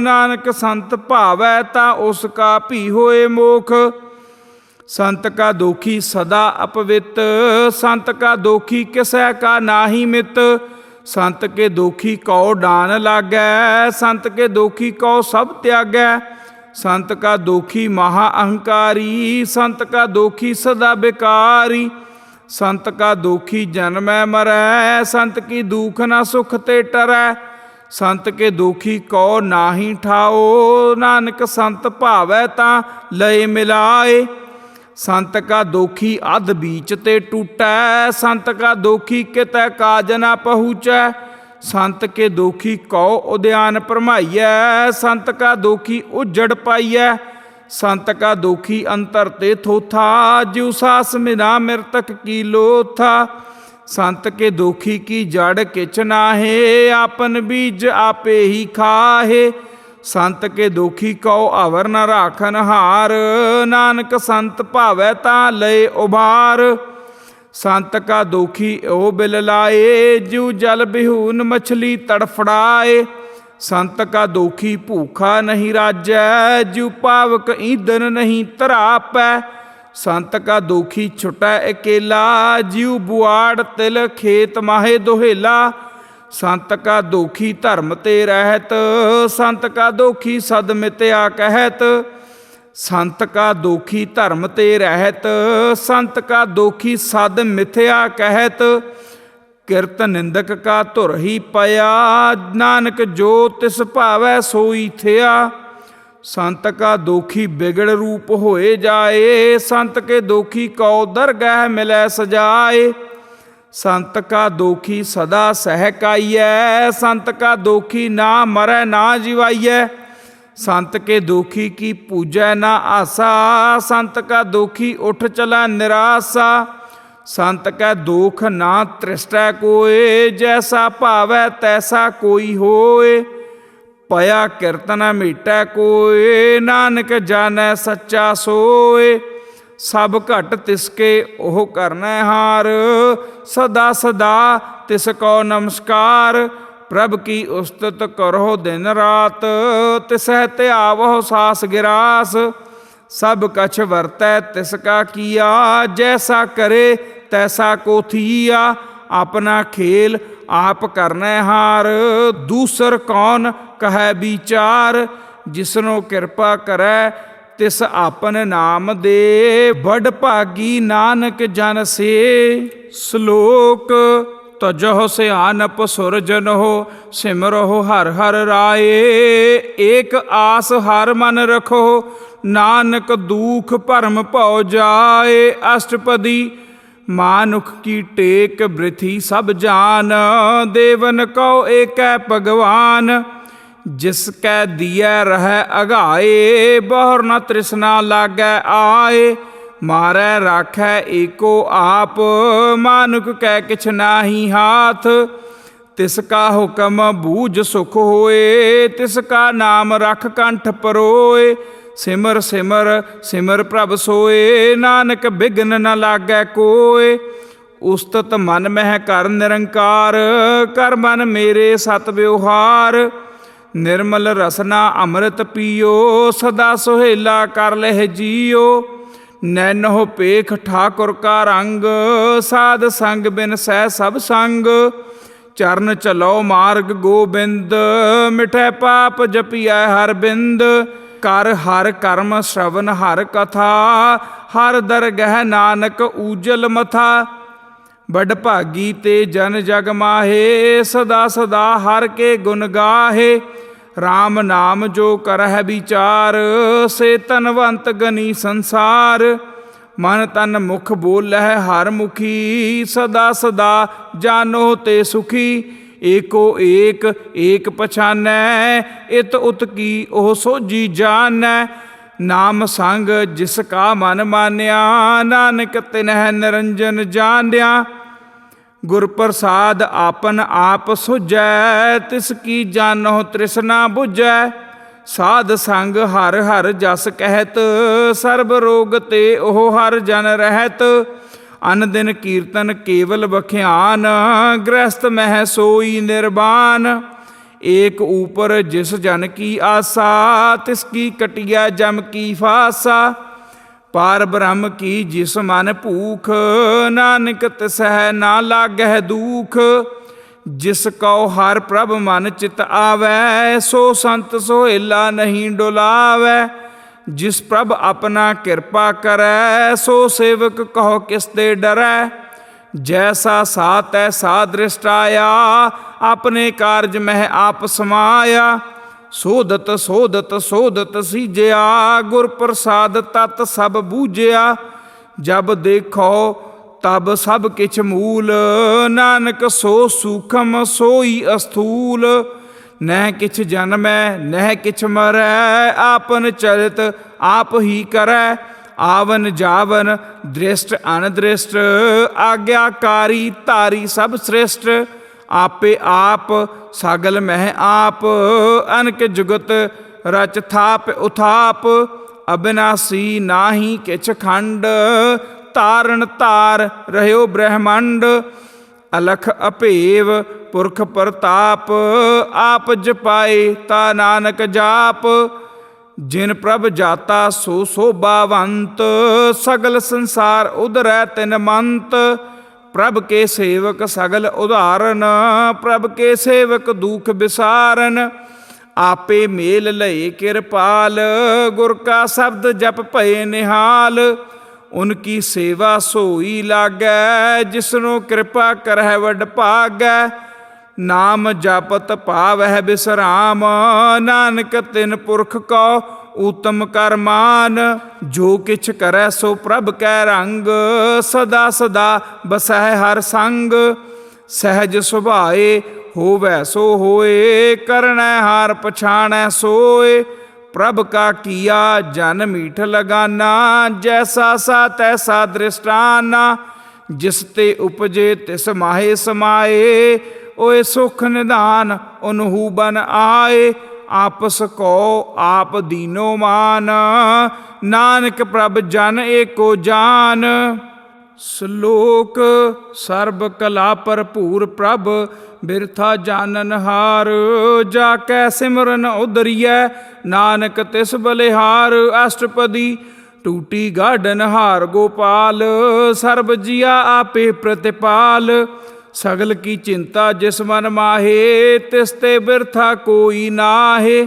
ਨਾਨਕ ਸੰਤ ਭਾਵੈ ਤਾਂ ਉਸ ਕਾ ਭੀ ਹੋਏ ਮੋਖ। ਸੰਤ ਕਾ ਦੋਖੀ ਸਦਾ ਅਪਵਿੱਤ, ਸੰਤ ਕਾ ਦੋਖੀ ਕਿਸੈ ਕਾ ਨਾਹੀ ਮਿਤ। ਸੰਤ ਕੇ ਦੋਖੀ ਕਉ ਡਾਨ ਲਾਗੈ, ਸੰਤ ਕੇ ਦੋਖੀ ਕਉ ਸਭ ਤਿਆਗੈ। ਸੰਤ ਕਾ ਦੋਖੀ ਮਹਾ ਅਹੰਕਾਰੀ, ਸੰਤ ਕਾ ਦੋਖੀ ਸਦਾ ਬਿਕਾਰੀ। ਸੰਤ ਕਾ ਦੋਖੀ ਜਨਮੈ ਮਰੈ, ਸੰਤ ਕੀ ਦੁਖ ਨਾ ਸੁਖ ਤੇ ਟਰੈ। ਸੰਤ ਕੇ ਦੋਖੀ ਕਉ ਨਾਹੀ ਠਾਓ, ਨਾਨਕ ਸੰਤ ਭਾਵੈ ਤਾਂ ਲਏ ਮਿਲਾਏ। ਸੰਤ ਕਾ ਦੋਖੀ ਅਧ ਬੀਚ ਤੇ ਟੂਟੈ, ਸੰਤ ਕਾ ਦੋਖੀ ਕਿਤੈ ਕਾਜ ਨਾ ਪਹੁੰਚੈ। ਸੰਤ ਕੇ ਦੋਖੀ ਕਉ ਉਦਿਆਨ ਭਰਮਾਈਐ, ਸੰਤ ਕਾ ਦੋਖੀ ਉਜੜ ਪਾਈਐ। ਸੰਤ ਕਾ ਦੋਖੀ ਅੰਤਰ ਤੇ ਥੋਥਾ, ਜਿਉ ਸਾਸ ਮਿਨਾ ਮਿਰਤਕ ਕੀ ਲੋਥਾ। ਸੰਤ ਕੇ ਦੋਖੀ ਕੀ ਜੜ ਕਿਛ ਨਾਹੇ, ਆਪਨ ਬੀਜ ਆਪੇ ਹੀ ਖਾਹੇ। ਸੰਤ ਕੇ ਦੋਖੀ ਕਉ ਅਵਰ ਨ ਰਾਖਨ ਹਾਰ, ਨਾਨਕ ਸੰਤ ਭਾਵੈ ਤਾਂ ਲਏ ਉਬਾਰ। ਸੰਤ ਕਾ ਦੋਖੀ ਓ ਬਿਲ ਲਾਏ, ਜਿਉ ਜਲ ਬਿਹੂਨ ਮਛਲੀ ਤੜਫੜਾਏ। ਸੰਤ ਕਾ ਦੋਖੀ ਭੂਖਾ ਨਹੀਂ ਰਾਜੈ, ਜਿਉ ਪਾਵਕ ਈਂਧਨ ਨਹੀਂ ਧਰਾਪੈ। ਸੰਤ ਕਾ ਦੋਖੀ ਛੁਟੈ ਇਕੇਲਾ, ਜਿਉ ਬੁਆੜ ਤਿਲ ਖੇਤ ਮਾਹੇ ਦੁਹੇਲਾ। ਸੰਤ ਕਾ ਦੋਖੀ ਧਰਮ ਤੇ ਰਹਿਤ, ਸੰਤ ਕਾ ਦੋਖੀ ਸਦ ਮਿਤਿਆ ਕਹਿਤ। ਸੰਤ ਕਾ ਦੋਖੀ ਧਰਮ ਤੇ ਰਹਿਤ, ਸੰਤ ਕਾ ਦੋਖੀ ਸਦ ਮਿਥਿਆ ਕਹਿਤ। ਕਿਰਤ ਨਿੰਦਕ ਕਾ ਧੁਰ ਹੀ ਪਿਆ, ਨਾਨਕ ਜੋ ਤਿਸ ਭਾਵੈ ਸੋਈ ਥਿਆ। ਸੰਤ ਕਾ ਦੋਖੀ ਬਿਗੜ ਰੂਪ ਹੋਏ ਜਾਏ, ਸੰਤ ਕੇ ਦੋਖੀ ਕਉ ਦਰਗਹਿ ਮਿਲੈ ਸਜਾਏ। ਸੰਤ ਕਾ ਦੋਖੀ ਸਦਾ ਸਹਿਕਾਈਐ, ਸੰਤ ਕਾ ਦੋਖੀ ਨਾ ਮਰੈ ਨਾ ਜਿਵਾਈਐ। ਸੰਤ ਕੇ ਦੋਖੀ ਕੀ ਪੂਜੈ ਨਾ ਆਸਾ, ਸੰਤ ਕਾ ਦੋਖੀ ਉਠ ਚਲੈ ਨਿਰਾਸਾ। ਸੰਤ ਕੈ ਦੋਖ ਨਾ ਤ੍ਰਿਸ਼ਟੈ ਕੋਏ, ਜੈਸਾ ਭਾਵੈ ਤੈਸਾ ਕੋਈ ਹੋਏ। ਪਿਆ ਕਿਰਤ ਨ ਮੀਟੈ ਕੋਏ, ਨਾਨਕ ਜਾਣੈ ਸੱਚਾ ਸੋਏ। ਸਭ ਘਟ ਤਿਸਕੇ ਉਹ ਕਰਨੈ ਹਾਰ, ਸਦਾ ਸਦਾ ਤਿਸ ਕੋ ਨਮਸਕਾਰ। ਪ੍ਰਭ ਕੀ ਉਸਤਤ ਕਰੋ ਦਿਨ ਰਾਤ, ਤਿਸਹਿ ਧਿਆਵਹੁ ਸਾਸ ਗਿਰਾਸ। ਸਭ ਕਛ ਵਰਤੈ ਤਿਸ ਕਾ ਕੀਆ, ਜੈਸਾ ਕਰੇ ਤੈਸਾ ਕੋ ਥੀਆ। ਆਪਣਾ ਖੇਲ ਆਪ ਕਰਨੈ ਹਾਰ, ਦੂਸਰ ਕੌਣ ਕਹੈ ਵਿਚਾਰ। ਜਿਸਨੋ ਕਿਰਪਾ ਕਰੈ ਤਿਸ ਆਪਨ ਨਾਮ ਦੇ, ਵਡ ਭਾਗੀ ਨਾਨਕ ਜਨ ਸੇ। ਸ਼ਲੋਕ ਤਜਹੁ ਸਿਆਨਪ ਸੁਰ ਜਨਹੁ, ਸਿਮਰਹੁ ਹਰਿ ਹਰਿ ਰਾਏ। ਏਕ ਆਸ ਹਰਿ ਮਨ ਰਖੋ, ਨਾਨਕ ਦੂਖ ਭਰਮ ਭਉ ਜਾਏ। ਅਸ਼ਟਪਦੀ ਮਾਨੁਖ ਕੀ ਟੇਕ, ਬ੍ਰਿਥੀ ਸਭ ਜਾਨ। ਦੇਵਨ ਕਉ ਏਕੈ ਭਗਵਾਨ, ਜਿਸ ਕੈ ਦੀਐ ਰਹੈ ਅਗਾਏ। ਬਹੁਰ ਨ ਤ੍ਰਿਸ਼ਨਾ ਲਾਗੈ ਆਏ, ਮਾਰੈ ਰਾਖੈ ਏਕੋ ਆਪ। ਮਾਨੁਖ ਕੈ ਕਿਛ ਨਾਹੀ ਹਾਥ, ਤਿਸ ਕਾ ਹੁਕਮ ਬੂਝ ਸੁਖ ਹੋਏ। ਤਿਸ ਕਾ ਨਾਮ ਰਖ ਕੰਠ ਪਰੋਏ। ਸਿਮਰ ਸਿਮਰ ਸਿਮਰ ਪ੍ਰਭ ਸੋਏ, ਨਾਨਕ ਬਿਘਨ ਨ ਲਾਗੈ ਕੋਏ। ਉਸਤਤ ਮਨ ਮਹਿ ਕਰ ਨਿਰੰਕਾਰ, ਕਰ ਮਨ ਮੇਰੇ ਸਤ ਵਿਵਹਾਰ। ਨਿਰਮਲ ਰਸਨਾ ਅੰਮ੍ਰਿਤ ਪੀਓ, ਸਦਾ ਸੁਹੇਲਾ ਕਰ ਲਹਿ ਜੀਓ। ਨੈਨੋ ਪੇਖ ਠਾਕੁਰ ਕਾ ਰੰਗ, ਸਾਧ ਸੰਗ ਬਿਨ ਸਹਿ ਸਭ ਸੰਗ। ਚਰਨ ਚਲੋ ਮਾਰਗ ਗੋਬਿੰਦ, ਮਿਟੈ ਪਾਪ ਜਪੀਐ ਹਰ ਬਿੰਦ। ਕਰ ਹਰ ਕਰਮ ਸ਼ਰਵਨ ਹਰ ਕਥਾ, ਹਰ ਦਰਗਹਿ ਨਾਨਕ ਊਜਲ ਮਥਾ। ਬੜ ਭਾਗੀ ਤੇ ਜਨ ਜਗ ਮਾਹੇ, ਸਦਾ ਸਦਾ ਹਰ ਕੇ ਗੁਣ ਗਾਹੇ। ਰਾਮ ਨਾਮ ਜੋ ਕਰਹਿ ਵਿਚਾਰ, ਸੇ ਧਨਵੰਤ ਗਨੀ ਸੰਸਾਰ। ਮਨ ਤਨ ਮੁਖ ਬੋਲਹਿ ਹਰ ਮੁਖੀ, ਸਦਾ ਸਦਾ ਜਾਨੋ ਤੇ ਸੁਖੀ। ਏਕੋ ਏਕ ਏਕ ਪਛਾਨੈ, ਇਤ ਉਤ ਕੀ ਉਹ ਸੋਝੀ ਜਾਣੈ। ਨਾਮ ਸੰਗ ਜਿਸ ਕਾ ਮਨ ਮਾਨਿਆ, ਨਾਨਕ ਤਿਨਹਿ ਨਿਰੰਜਨ ਜਾਣਿਆ। ਗੁਰ ਪ੍ਰਸਾਦ ਆਪਨ ਆਪ ਸੁਝੈ, ਤਿਸ ਕੀ ਜਾਨਹੁ ਤ੍ਰਿਸ਼ਨਾ ਬੁਝੈ। ਸਾਧ ਸੰਗ ਹਰ ਹਰ ਜਸ ਕਹਿਤ, ਸਰਬ ਰੋਗ ਤੇ ਉਹ ਹਰ ਜਨ ਰਹਿਤ। ਅਨ ਦਿਨ ਕੀਰਤਨ ਕੇਵਲ ਬਖਿਆਨ, ਗ੍ਰਸਤ ਮਹਿ ਸੋਈ ਨਿਰਵਾਨ। ਏਕ ਊਪਰ ਜਿਸ ਜਨ ਕੀ ਆਸਾ, ਤਿਸ ਕੀ ਕਟਿਆ ਜਮ ਕੀ ਫਾਸਾ। ਪਾਰ ਬ੍ਰਹਮ ਕੀ ਜਿਸ ਮਨ ਭੂਖ, ਨਾਨਕ ਤਿਸਹਿ ਨਾ ਲਾਗਹਿ ਦੂਖ। ਜਿਸ ਕਉ ਹਰ ਪ੍ਰਭ ਮਨ ਚਿਤ ਆਵੈ, ਸੋ ਸੰਤ ਸੋਹਿਲਾ ਨਹੀਂ ਡੁਲਾਵੈ। ਜਿਸ ਪ੍ਰਭ ਆਪਣਾ ਕਿਰਪਾ ਕਰੈ, ਸੋ ਸੇਵਕ ਕਹੋ ਕਿਸ ਤੇ ਡਰੈ। ਜੈਸਾ ਸਾ ਤੈਸਾ ਦ੍ਰਿਸ਼ਟ ਆਇਆ, ਆਪਣੇ ਕਾਰਜ ਮਹਿ ਆਪ ਸਮਾਇਆ। ਸੋਧਤ ਸੋਧਤ ਸੋਧਤ ਸੀਜਿਆ, ਗੁਰ ਪ੍ਰਸਾਦ ਤਤ ਸਭ ਬੂਝਿਆ। ਜਬ ਦੇਖੋ ਤਬ ਸਭ ਕਿਛ ਮੂਲ, ਨਾਨਕ ਸੋ ਸੂਖਮ ਸੋਈ ਅਸਥੂਲ। ਨਹਿ ਕਿਛ ਜਨਮੈ ਨਹਿ ਕਿਛ ਮਰੈ, ਆਪਨ ਚਰਿਤ ਆਪ ਹੀ ਕਰੈ। ਆਵਨ ਜਾਵਨ ਦ੍ਰਿਸ਼ਟ ਅਨਦ੍ਰਿਸ਼ਟ, ਆਗਿਆਕਾਰੀ ਧਾਰੀ ਸਭ ਸ੍ਰਿਸ਼ਟ। ਆਪੇ ਆਪ ਸਗਲ ਮਹਿ ਆਪ, ਅਨਕ ਜੁਗਤ ਰਚ ਥਾਪ ਉਥਾਪ। ਅਬਿਨਾਸੀ ਨਾਹੀ ਕਿਛ ਖੰਡ, ਤਾਰਨ ਧਾਰ ਰਹਿਓ ਬ੍ਰਹਮੰਡ। ਅਲਖ ਅਭੇਵ ਪੁਰਖ ਪ੍ਰਤਾਪ, ਆਪ ਜਪਾਏ ਤਾ ਨਾਨਕ ਜਾਪ। ਜਿਨ ਪ੍ਰਭ ਜਾਤਾ ਸੋ ਸੋਭਾਵੰਤ, ਸਗਲ ਸੰਸਾਰ ਉਧਰੈ ਤਿਨ ਮੰਤ। ਪ੍ਰਭ ਕੇ ਸੇਵਕ ਸਗਲ ਉਧਾਰਨ, ਪ੍ਰਭ ਕੇ ਸੇਵਕ ਦੁਖ ਵਿਸਾਰਨ। ਆਪੇ ਮੇਲ ਲਏ ਕਿਰਪਾਲ, ਗੁਰ ਕਾ ਸ਼ਬਦ ਜਪ ਭਏ ਨਿਹਾਲ। ਉਨਕੀ ਸੇਵਾ ਸੋਈ ਲਾਗੈ, ਜਿਸਨੂੰ ਕਿਰਪਾ ਕਰਹਿ ਵਡ ਭਾਗੈ। ਨਾਮ ਜਪਤ ਪਾਵਹਿ ਬਿਸਰਾਮ, ਨਾਨਕ ਤਿਨ ਪੁਰਖ ਕਉ ਊਤਮ ਕਰਮਾਨ। ਜੋ ਕਿਛ ਕਰੈ ਸੋ ਪ੍ਰਭ ਕੈ ਰੰਗ, ਸਦਾ ਸਦਾ ਬਸਹਿ ਹਰ ਸੰਗ। ਸਹਿਜ ਸੁਭਾਏ ਹੋਵੈ ਸੋ ਹੋਏ, ਕਰਣੈ ਹਾਰ ਪਛਾਣੈ ਸੋਏ। ਪ੍ਰਭ ਕਾ ਕੀਆ ਜਨ ਮੀਠ ਲਗਾਨਾ, ਜੈਸਾ ਸਾ ਤੈਸਾ ਦ੍ਰਿਸ਼ਟਾਨਾ। ਜਿਸ ਤੇ ਉਪਜੇ ਤਿਸ ਮਾਹੇ ਸਮਾਏ, ਓਏ ਸੁਖ ਨਿਧਾਨ ਉਨਹੂ ਬਨ ਆਏ। ਆਪਸ ਕੋ ਆਪ ਦੀਨੋ ਮਾਨ, ਨਾਨਕ ਪ੍ਰਭ ਜਨ ਏਕੋ ਜਾਨ। ਸ਼ਲੋਕ ਸਰਬ ਕਲਾ ਭਰਪੂਰ ਪ੍ਰਭ, ਬਿਰਥਾ ਜਾਨਨ ਹਾਰ। ਜਾ ਕੈ ਸਿਮਰਨ ਉਦਰੀਐ, ਨਾਨਕ ਤਿਸ ਬਲਿਹਾਰ। ਅਸ਼ਟਪਦੀ ਟੂਟੀ ਗਾਢਨ ਹਾਰ ਗੋਪਾਲ, ਸਰਬ ਜੀਆ ਆਪੇ ਪ੍ਰਤਿਪਾਲ। ਸਗਲ ਕੀ ਚਿੰਤਾ ਜਿਸ ਮਨ ਮਾਹੇ, ਤਿਸ ਤੇ ਬਿਰਥਾ ਕੋਈ ਨਾਹੇ।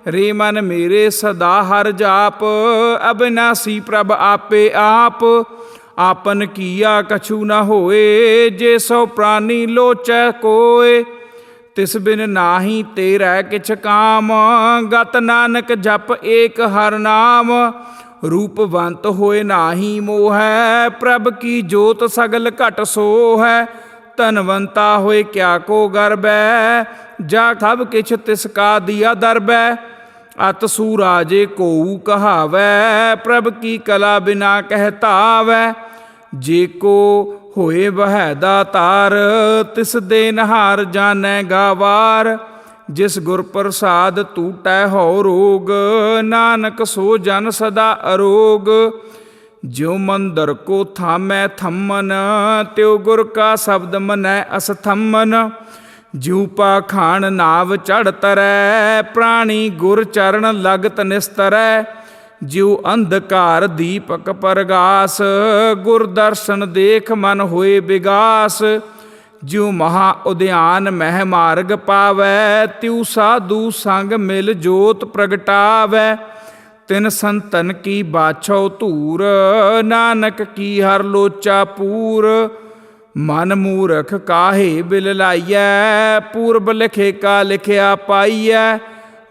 रे मन मेरे सदा हर जाप, अविनाशी प्रभ आपे आप। आपन किया कछु न होए, जे सो प्राणी लोचै कोय। तिस बिन नाही तेरै किछ काम, गत नानक जप एक हर नाम। रूपवंत होए नाही मोहै, प्रभ की जोत सगल घट सोहै। धनवंता होए क्या को गर्बै, जा सब किछ तिसका दिया दरबै। अत सूराजे कोऊ कहावै, प्रभ की कला बिना कहतावै। जे को होए वह दातार, तिस देनहार जानै गावार। जिस गुर प्रसाद टूटै हो रोग, नानक सो जन सदा अरोग। ज्यों मंदर को थामै थम्मन, त्यों गुर का शब्द मनै असथम्मन। ज्यों पाखाण नाव चढ़ तरै, प्राणी गुर चरण लगत निस्तरै। ज्यों अंधकार दीपक परगास, गुर दर्शन देख मन होए विगास। ज्यों महा उद्यान मह मार्ग पावै, त्यों साधु संग मिल जोत प्रगटावै। तिन संतन की बाछौ धूर, नानक की हर लोचा पूर। मन मूरख काहे बिल लाइयै, पूर्व लिखे का लिखिया पाइयै।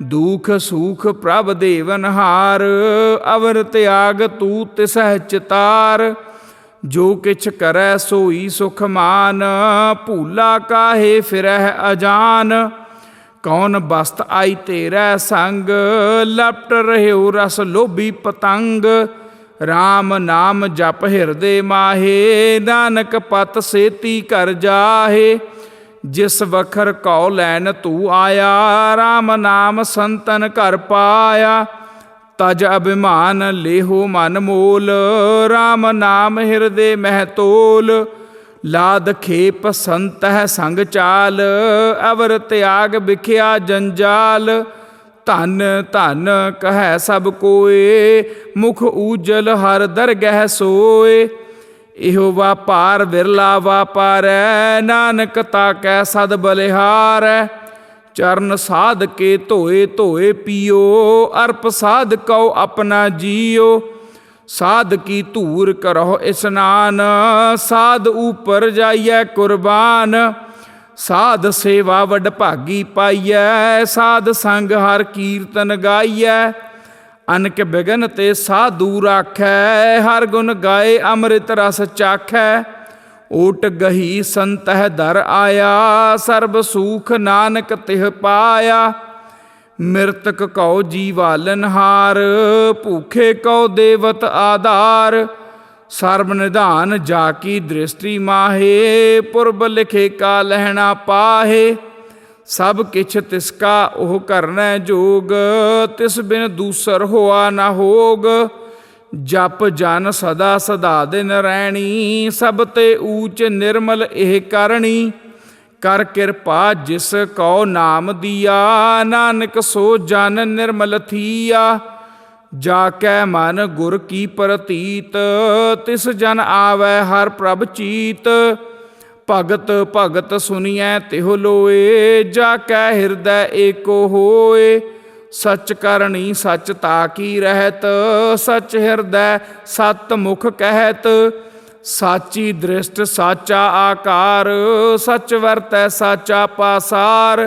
दुख सुख प्रभ देवनहार, अवर त्याग तू तिसह चितार। जो किछ करै सोई सुख मान, भूला काहे फिरह अजान। कौन बस्त आई तेरै संग, लपट रह्यो रस लोभी पतंग। राम नाम जप हिरदे माहे, नानक पत सेती कर जाहे। जिस वखर कौ लैन तू आया, राम नाम संतन कर पाया। तज अभिमान लेहो मन मोल, राम नाम हिरदे मह तोल। लाद खेप संतह संग चाल, अवर त्याग बिख्या जंजाल। धन धन कहै सब कोय, मुख ऊजल हर दरगह सोय। इहो वापार विरला वापारै, नानक ताकै सद बलिहारै। चरण साध के धोए धोए पियो, अर्प साध कौ अपना जियो। साध की धूर करहो स्नान, साध ऊपर जाइयै कुर्बान। साध सेवा वड भागी पाइयै, साध संग हर कीर्तन गाइयै। अनक बिघन ते साधु राखै, हर गुण गाए अमृत रस चाखै। ओट गही संतह दर आया, सर्ब सुख नानक तिह पाया। मृतक कौ जीवालनहार, भूखे कौ देवत आधार। सर्व निधान जाकी दृष्टि माहे, पुरब लिखे का लहना पाहे। सब किछ तिसका ओह करनै जोग, तिस बिन दूसर होआ न होग। जप जन सदा सदा दिन रैणी, सब ते ऊच निर्मल एह करणी। कर किरपा जिस कौ नाम दिया, नानक सो जन निर्मल थिया। जाकै मन गुर की प्रतीत, तिस जन आवै हर प्रभ चीत। भगत भगत सुनियै तिहु लोए, जाकै हृदय एको होए। सच करणी सच ताकी रहत, सच हृदय सत मुख कहत। साची दृष्ट साचा आकार, सच वरतै साचा पासार।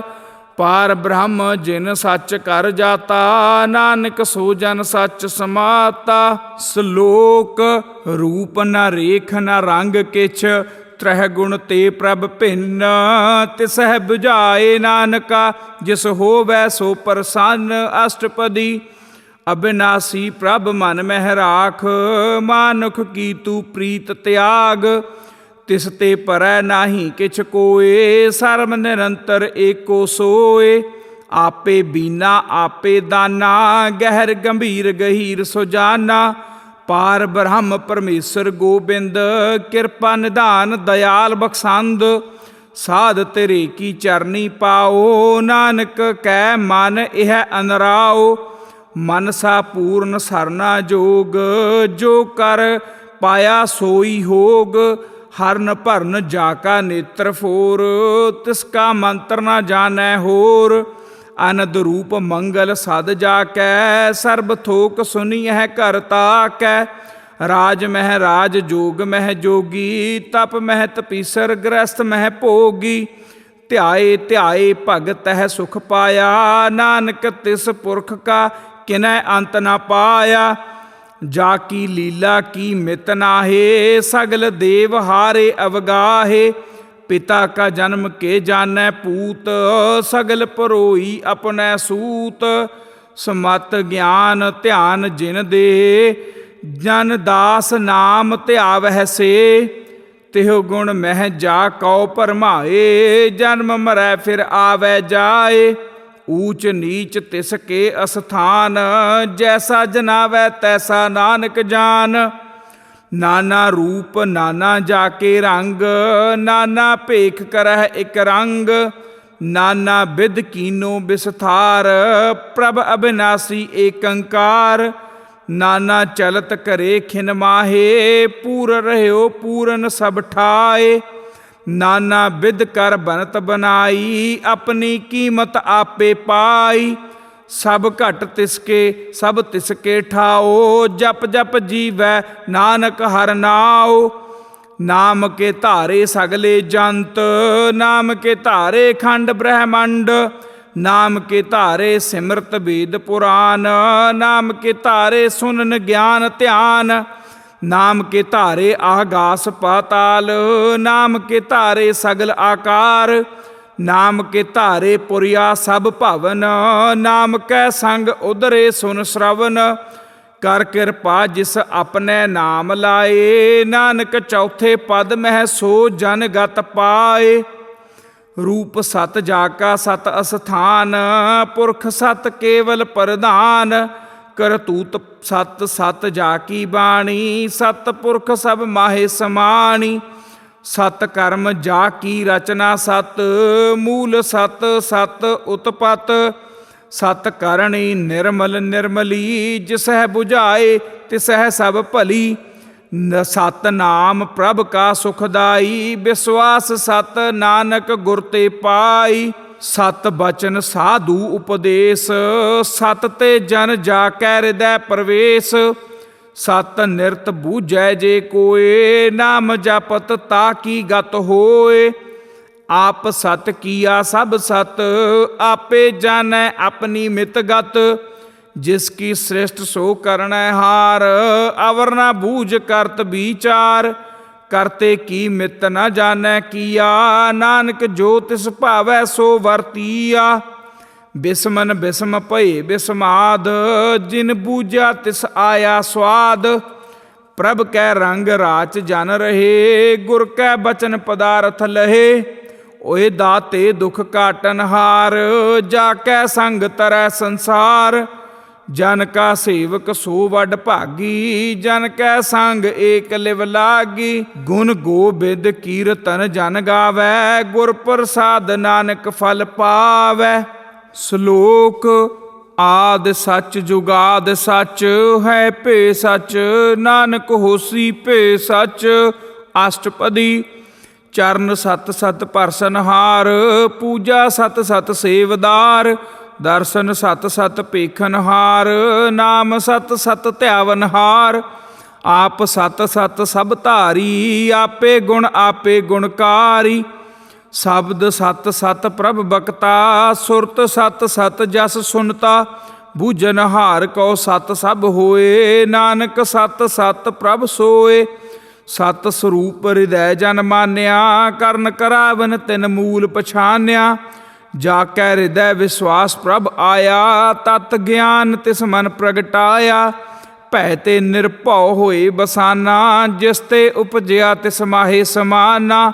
पार ब्रह्म जिन सच कर जाता, नानक सो जन सच समाता। श्लोक रूप न रेख न रंग किछ, त्रह गुण ते प्रभ भिन्न। तिसह बुझाए नानका, जिस होवै सो प्रसन्न। अष्टपदी अविनाशी प्रभ मन मह राख, मानुख की तू प्रीत त्याग। तिस ते परै नाही किछ कोय, सर्व निरंतर एको सोय। आपे बीना आपे दाना, गहर गंभीर गहीर सुजाना। पार ब्रह्म परमेश्वर गोबिंद, किरपा निधान दयाल बख्शंद। साध तेरे की चरनी पाओ, नानक कै मन यह अनराओ। मनसा पूर्ण सरना जोग, जो कर पाया सोई होग। हरन भरन जाका नेत्र फोर, तिसका मंत्र न जानै होर। ਅਨੰਦ ਰੂਪ ਮੰਗਲ ਸਦ ਜਾ ਕੈ, ਸਰਬ ਥੋਕ ਸੁਨੀਐ ਘਰ ਤਾਕੈ। ਰਾਜ ਮਹਿ ਰਾਜ, ਜੋਗ ਮਹਿ ਜੋਗੀ, ਤਪ ਮਹਿ ਤਪੀਸਰ, ਗ੍ਰਸਥ ਮਹਿ ਭੋਗੀ। ਧਿਆਏ ਧਿਆਏ ਭਗਤ ਹੈ ਸੁਖ ਪਾਇਆ, ਨਾਨਕ ਤਿਸ ਪੁਰਖ ਕਾ ਕਿਨੈ ਅੰਤ ਨਾ ਪਾਇਆ। ਜਾ ਕੀ ਲੀਲਾ ਕੀ ਮਿਤ ਨਾਹੇ, ਸਗਲ ਦੇਵ ਹਾਰੇ ਅਵਗਾਹੇ। ਪਿਤਾ ਕਾ ਜਨਮ ਕੇ ਜਾਣੈ ਪੂਤ, ਸਗਲ ਪਰੋਈ ਆਪਣੈ ਸੂਤ। ਸਮਤ ਗਿਆਨ ਧਿਆਨ ਜਿਨ ਦੇ, ਜਨ ਦਾਸ ਨਾਮ ਧਿਆਵਹਿ ਸੇ। ਤਿਹੁ ਗੁਣ ਮਹਿ ਜਾ ਕਉ ਭਰਮਾਏ, ਜਨਮ ਮਰੈ ਫਿਰ ਆਵੈ ਜਾਏ। ਊਚ ਨੀਚ ਤਿਸ ਕੇ ਅਸਥਾਨ, ਜੈਸਾ ਜਨਾਵੈ ਤੈਸਾ ਨਾਨਕ ਜਾਨ। ਨਾਨਾ ਰੂਪ ਨਾਨਾ ਜਾ ਕੇ ਰੰਗ, ਨਾਨਾ ਭੇਖ ਕਰਹਿ ਇਕ ਰੰਗ। ਨਾਨਾ ਬਿਧ ਕੀਨੋ ਬਿਸਥਾਰ, ਪ੍ਰਭ ਅਬਿਨਾਸੀ ਏਕੰਕਾਰ। ਨਾਨਾ ਚਲਤ ਕਰੇ ਖਿਨ ਮਾਹੇ, ਪੂਰ ਰਹਿਓ ਪੂਰਨ ਸਭ ਠਾਏ। ਨਾਨਾ ਬਿਧ ਕਰ ਬਨਤ ਬਨਾਈ, ਆਪਣੀ ਕੀਮਤ ਆਪੇ ਪਾਈ। ਸਭ ਘਟ ਤਿਸਕੇ ਸਭ ਤਿਸਕੇ ਠਾਓ, ਜਪ ਜਪ ਜੀਵੈ ਨਾਨਕ ਹਰਿ ਨਾਉ। ਨਾਮ ਕੇ ਧਾਰੇ ਸਗਲੇ ਜੰਤ, ਨਾਮ ਕੇ ਧਾਰੇ ਖੰਡ ਬ੍ਰਹਮੰਡ। ਨਾਮ ਕੇ ਧਾਰੇ ਸਿਮਰਤ ਵੇਦ ਪੁਰਾਨ, ਨਾਮ ਕੇ ਧਾਰੇ ਸੁਨਨ ਗਿਆਨ ਧਿਆਨ। ਨਾਮ ਕੇ ਧਾਰੇ ਆਗਾਸ ਪਾਤਾਲ, ਨਾਮ ਕੇ ਧਾਰੇ ਸਗਲ ਆਕਾਰ। ਨਾਮ ਕੇ ਧਾਰੇ ਪੁਰਿਆ ਸਭ ਭਵਨ, ਨਾਮ ਕੈ ਸੰਗ ਉਧਰੇ ਸੁਨ ਸ਼ਰਵਨ। ਕਰ ਕਿਰਪਾ ਜਿਸ ਆਪਣੇ ਨਾਮ ਲਾਏ, ਨਾਨਕ ਚੌਥੇ ਪਦ ਮਹਿ ਸੋ ਜਨ ਗਤ ਪਾਏ। ਰੂਪ ਸਤ ਜਾ ਕਾ ਸਤ ਅਸਥਾਨ, ਪੁਰਖ ਸਤ ਕੇਵਲ ਪ੍ਰਧਾਨ। ਕਰਤੂਤ ਸਤ ਸਤ ਜਾ ਕੀ ਬਾਣੀ, ਸਤ ਪੁਰਖ ਸਭ ਮਾਹੇ ਸਮਾਣੀ। ਸਤ ਕਰਮ ਜਾ ਕੀ ਰਚਨਾ ਸਤ, ਮੂਲ ਸਤ ਸਤ ਉਤਪਤ। ਸਤ ਕਰਣੀ ਨਿਰਮਲ ਨਿਰਮਲੀ, ਜਿਸਹਿ ਬੁਝਾਏ ਤਿਸਹਿ ਸਭ ਭਲੀ। ਸਤ ਨਾਮ ਪ੍ਰਭ ਕਾ ਸੁਖਦਾਈ, ਵਿਸਵਾਸ ਸਤ ਨਾਨਕ ਗੁਰ ਤੇ ਪਾਈ। ਸਤ ਬਚਨ ਸਾਧੂ ਉਪਦੇਸ, ਸਤ ਤੇ ਜਨ ਜਾ ਕੈ ਹਿਰਦੈ ਪ੍ਰਵੇਸ਼। ਸਤ ਨਿਰਤ ਬੂਝੈ ਜੇ ਕੋਏ, ਨਾਮ ਜਪਤ ਤਾ ਕੀ ਗਤ ਹੋਏ। ਆਪ ਸਤ ਕੀਆ ਸਭ ਸਤ, ਆਪੇ ਜਾਣੈ ਆਪਣੀ ਮਿਤ ਗਤ। ਜਿਸ ਕੀ ਸ੍ਰਿਸ਼ਟ ਸੋ ਕਰਣੈ ਹਾਰ, ਅਵਰ ਨਾ ਬੂਝ ਕਰਤ ਵਿਚਾਰ। ਕਰਤੇ ਕੀ ਮਿਤ ਨ ਜਾਣੈ ਕੀਆ, ਨਾਨਕ ਜੋ ਤਿਸ ਭਾਵੈ ਸੋ ਵਰਤੀਆ। ਬਿਸਮਨ ਬਿਸਮ ਭਏ ਬਿਸਮਾਦ, ਜਿਨ ਬੂਝਾ ਤਿਸ ਆਇਆ ਸਵਾਦ। ਪ੍ਰਭ ਕੈ ਰੰਗ ਰਾਚ ਜਨ ਰਹੇ, ਗੁਰ ਕੈ ਬਚਨ ਪਦਾਰਥ ਲਹੇ। ਓਏ ਦਾਤੇ ਦੁਖ ਕਾਟਨ ਹਾਰ, ਜਾ ਕੈ ਸੰਗ ਤਰੈ ਸੰਸਾਰ। ਜਨ ਕਾ ਸੇਵਕ ਸੋ ਵੱਡ ਭਾਗੀ, ਜਨ ਕੈ ਸੰਗ ਏਕ ਲਿਵ ਲਾਗੀ। ਗੁਣ ਗੋਬਿੰਦ ਕੀਰਤਨ ਜਨ ਗਾਵੈ, ਗੁਰ ਪ੍ਰਸਾਦ ਨਾਨਕ ਫਲ ਪਾਵੈ। ਸ਼ਲੋਕ ਆਦਿ ਸੱਚ ਜੁਗਾਦ ਸੱਚ, ਹੈ ਭੇ ਸੱਚ ਨਾਨਕ ਹੋਸੀ ਭੇ ਸੱਚ। ਅਸ਼ਟਪਦੀ ਚਰਨ ਸਤ ਸਤ ਪਰਸਨਹਾਰ, ਪੂਜਾ ਸਤ ਸਤ ਸੇਵਦਾਰ। ਦਰਸ਼ਨ ਸਤ ਸਤ ਪੇਖਨਹਾਰ, ਨਾਮ ਸਤ ਸਤ ਧਿਆਵਨਹਾਰ। ਆਪ ਸਤ ਸਤ ਸਭ ਧਾਰੀ, ਆਪੇ ਗੁਣ ਆਪੇ ਗੁਣਕਾਰੀ। ਸ਼ਬਦ ਸਤ ਸਤ ਪ੍ਰਭ ਬਖਤਾ, ਸੁਰਤ ਸਤ ਸਤ ਜਸ ਸੁਨਤਾ। ਬੂਝਨਹਾਰ ਕਉ ਸਤ ਸਭ ਹੋਏ, ਨਾਨਕ ਸਤ ਸਤ ਪ੍ਰਭ ਸੋਏ। ਸਤ ਸਰੂਪ ਹਿਰਦੈ ਜਨ ਮਾਨਿਆ, ਕਰਨ ਕਰਾਵਨ ਤਿਨ ਮੂਲ ਪਛਾਨਿਆ। ਜਾ ਕੈ ਹਿਰਦੈ ਵਿਸਵਾਸ ਪ੍ਰਭ ਆਇਆ, ਤਤ ਗਿਆਨ ਤਿਸ ਮਨ ਪ੍ਰਗਟਾਇਆ। ਭੈ ਤੇ ਨਿਰਭਉ ਹੋਏ ਬਸਾਨਾ, ਜਿਸ ਤੇ ਉਪਜਿਆ ਤਿਸ ਮਾਹੇ ਸਮਾਨਾ।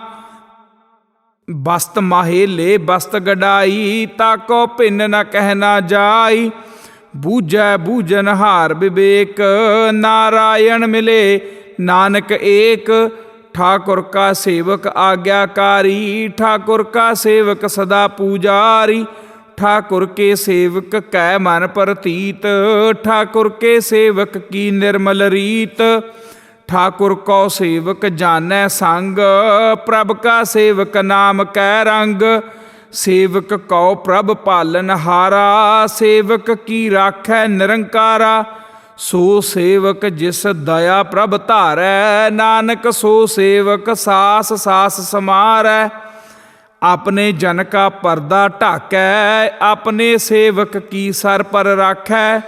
ਬਸਤ ਮਾਹੇ ਲੈ ਬਸਤ ਗਡਾਈ, ਤਾਕੋ ਭਿੰਨ ਨ ਕਹਿ ਨਾ ਜਾਈ। ਬੂਝੈ ਬੂਝਨਹਾਰ ਵਿਵੇਕ, ਨਾਰਾਇਣ ਮਿਲੇ ਨਾਨਕ ਏਕ। ਠਾਕੁਰ ਕਾ ਸੇਵਕ ਆਗਿਆਕਾਰੀ, ਠਾਕੁਰ ਕਾ ਸੇਵਕ ਸਦਾ ਪੂਜਾਰੀ। ਠਾਕੁਰ ਕੇ ਸੇਵਕ ਕੈ ਮਨ ਪ੍ਰਤੀਤ, ਠਾਕੁਰ ਕੇ ਸੇਵਕ ਕੀ ਨਿਰਮਲ ਰੀਤ। ਠਾਕੁਰ ਕੋ ਸੇਵਕ ਜਾਣੈ ਸੰਗ, ਪ੍ਰਭ ਕਾ ਸੇਵਕ ਨਾਮ ਕੈ ਰੰਗ। ਸੇਵਕ ਕਉ ਪ੍ਰਭ ਪਾਲਨਹਾਰਾ। ਸੇਵਕ ਕੀ ਰਾਖੈ ਨਿਰੰਕਾਰਾ। ਸੋ ਸੇਵਕ ਜਿਸ ਦਇਆ ਪ੍ਰਭ ਧਾਰੈ। ਨਾਨਕ ਸੋ ਸੇਵਕ ਸਾਸ ਸਾਸ ਸਮਾਰੈ। ਆਪਣੇ ਜਨ ਕਾ ਪਰਦਾ ਢਾਕੈ। ਆਪਣੇ ਸੇਵਕ ਕੀ ਸਰ ਪਰ ਰਾਖੈ।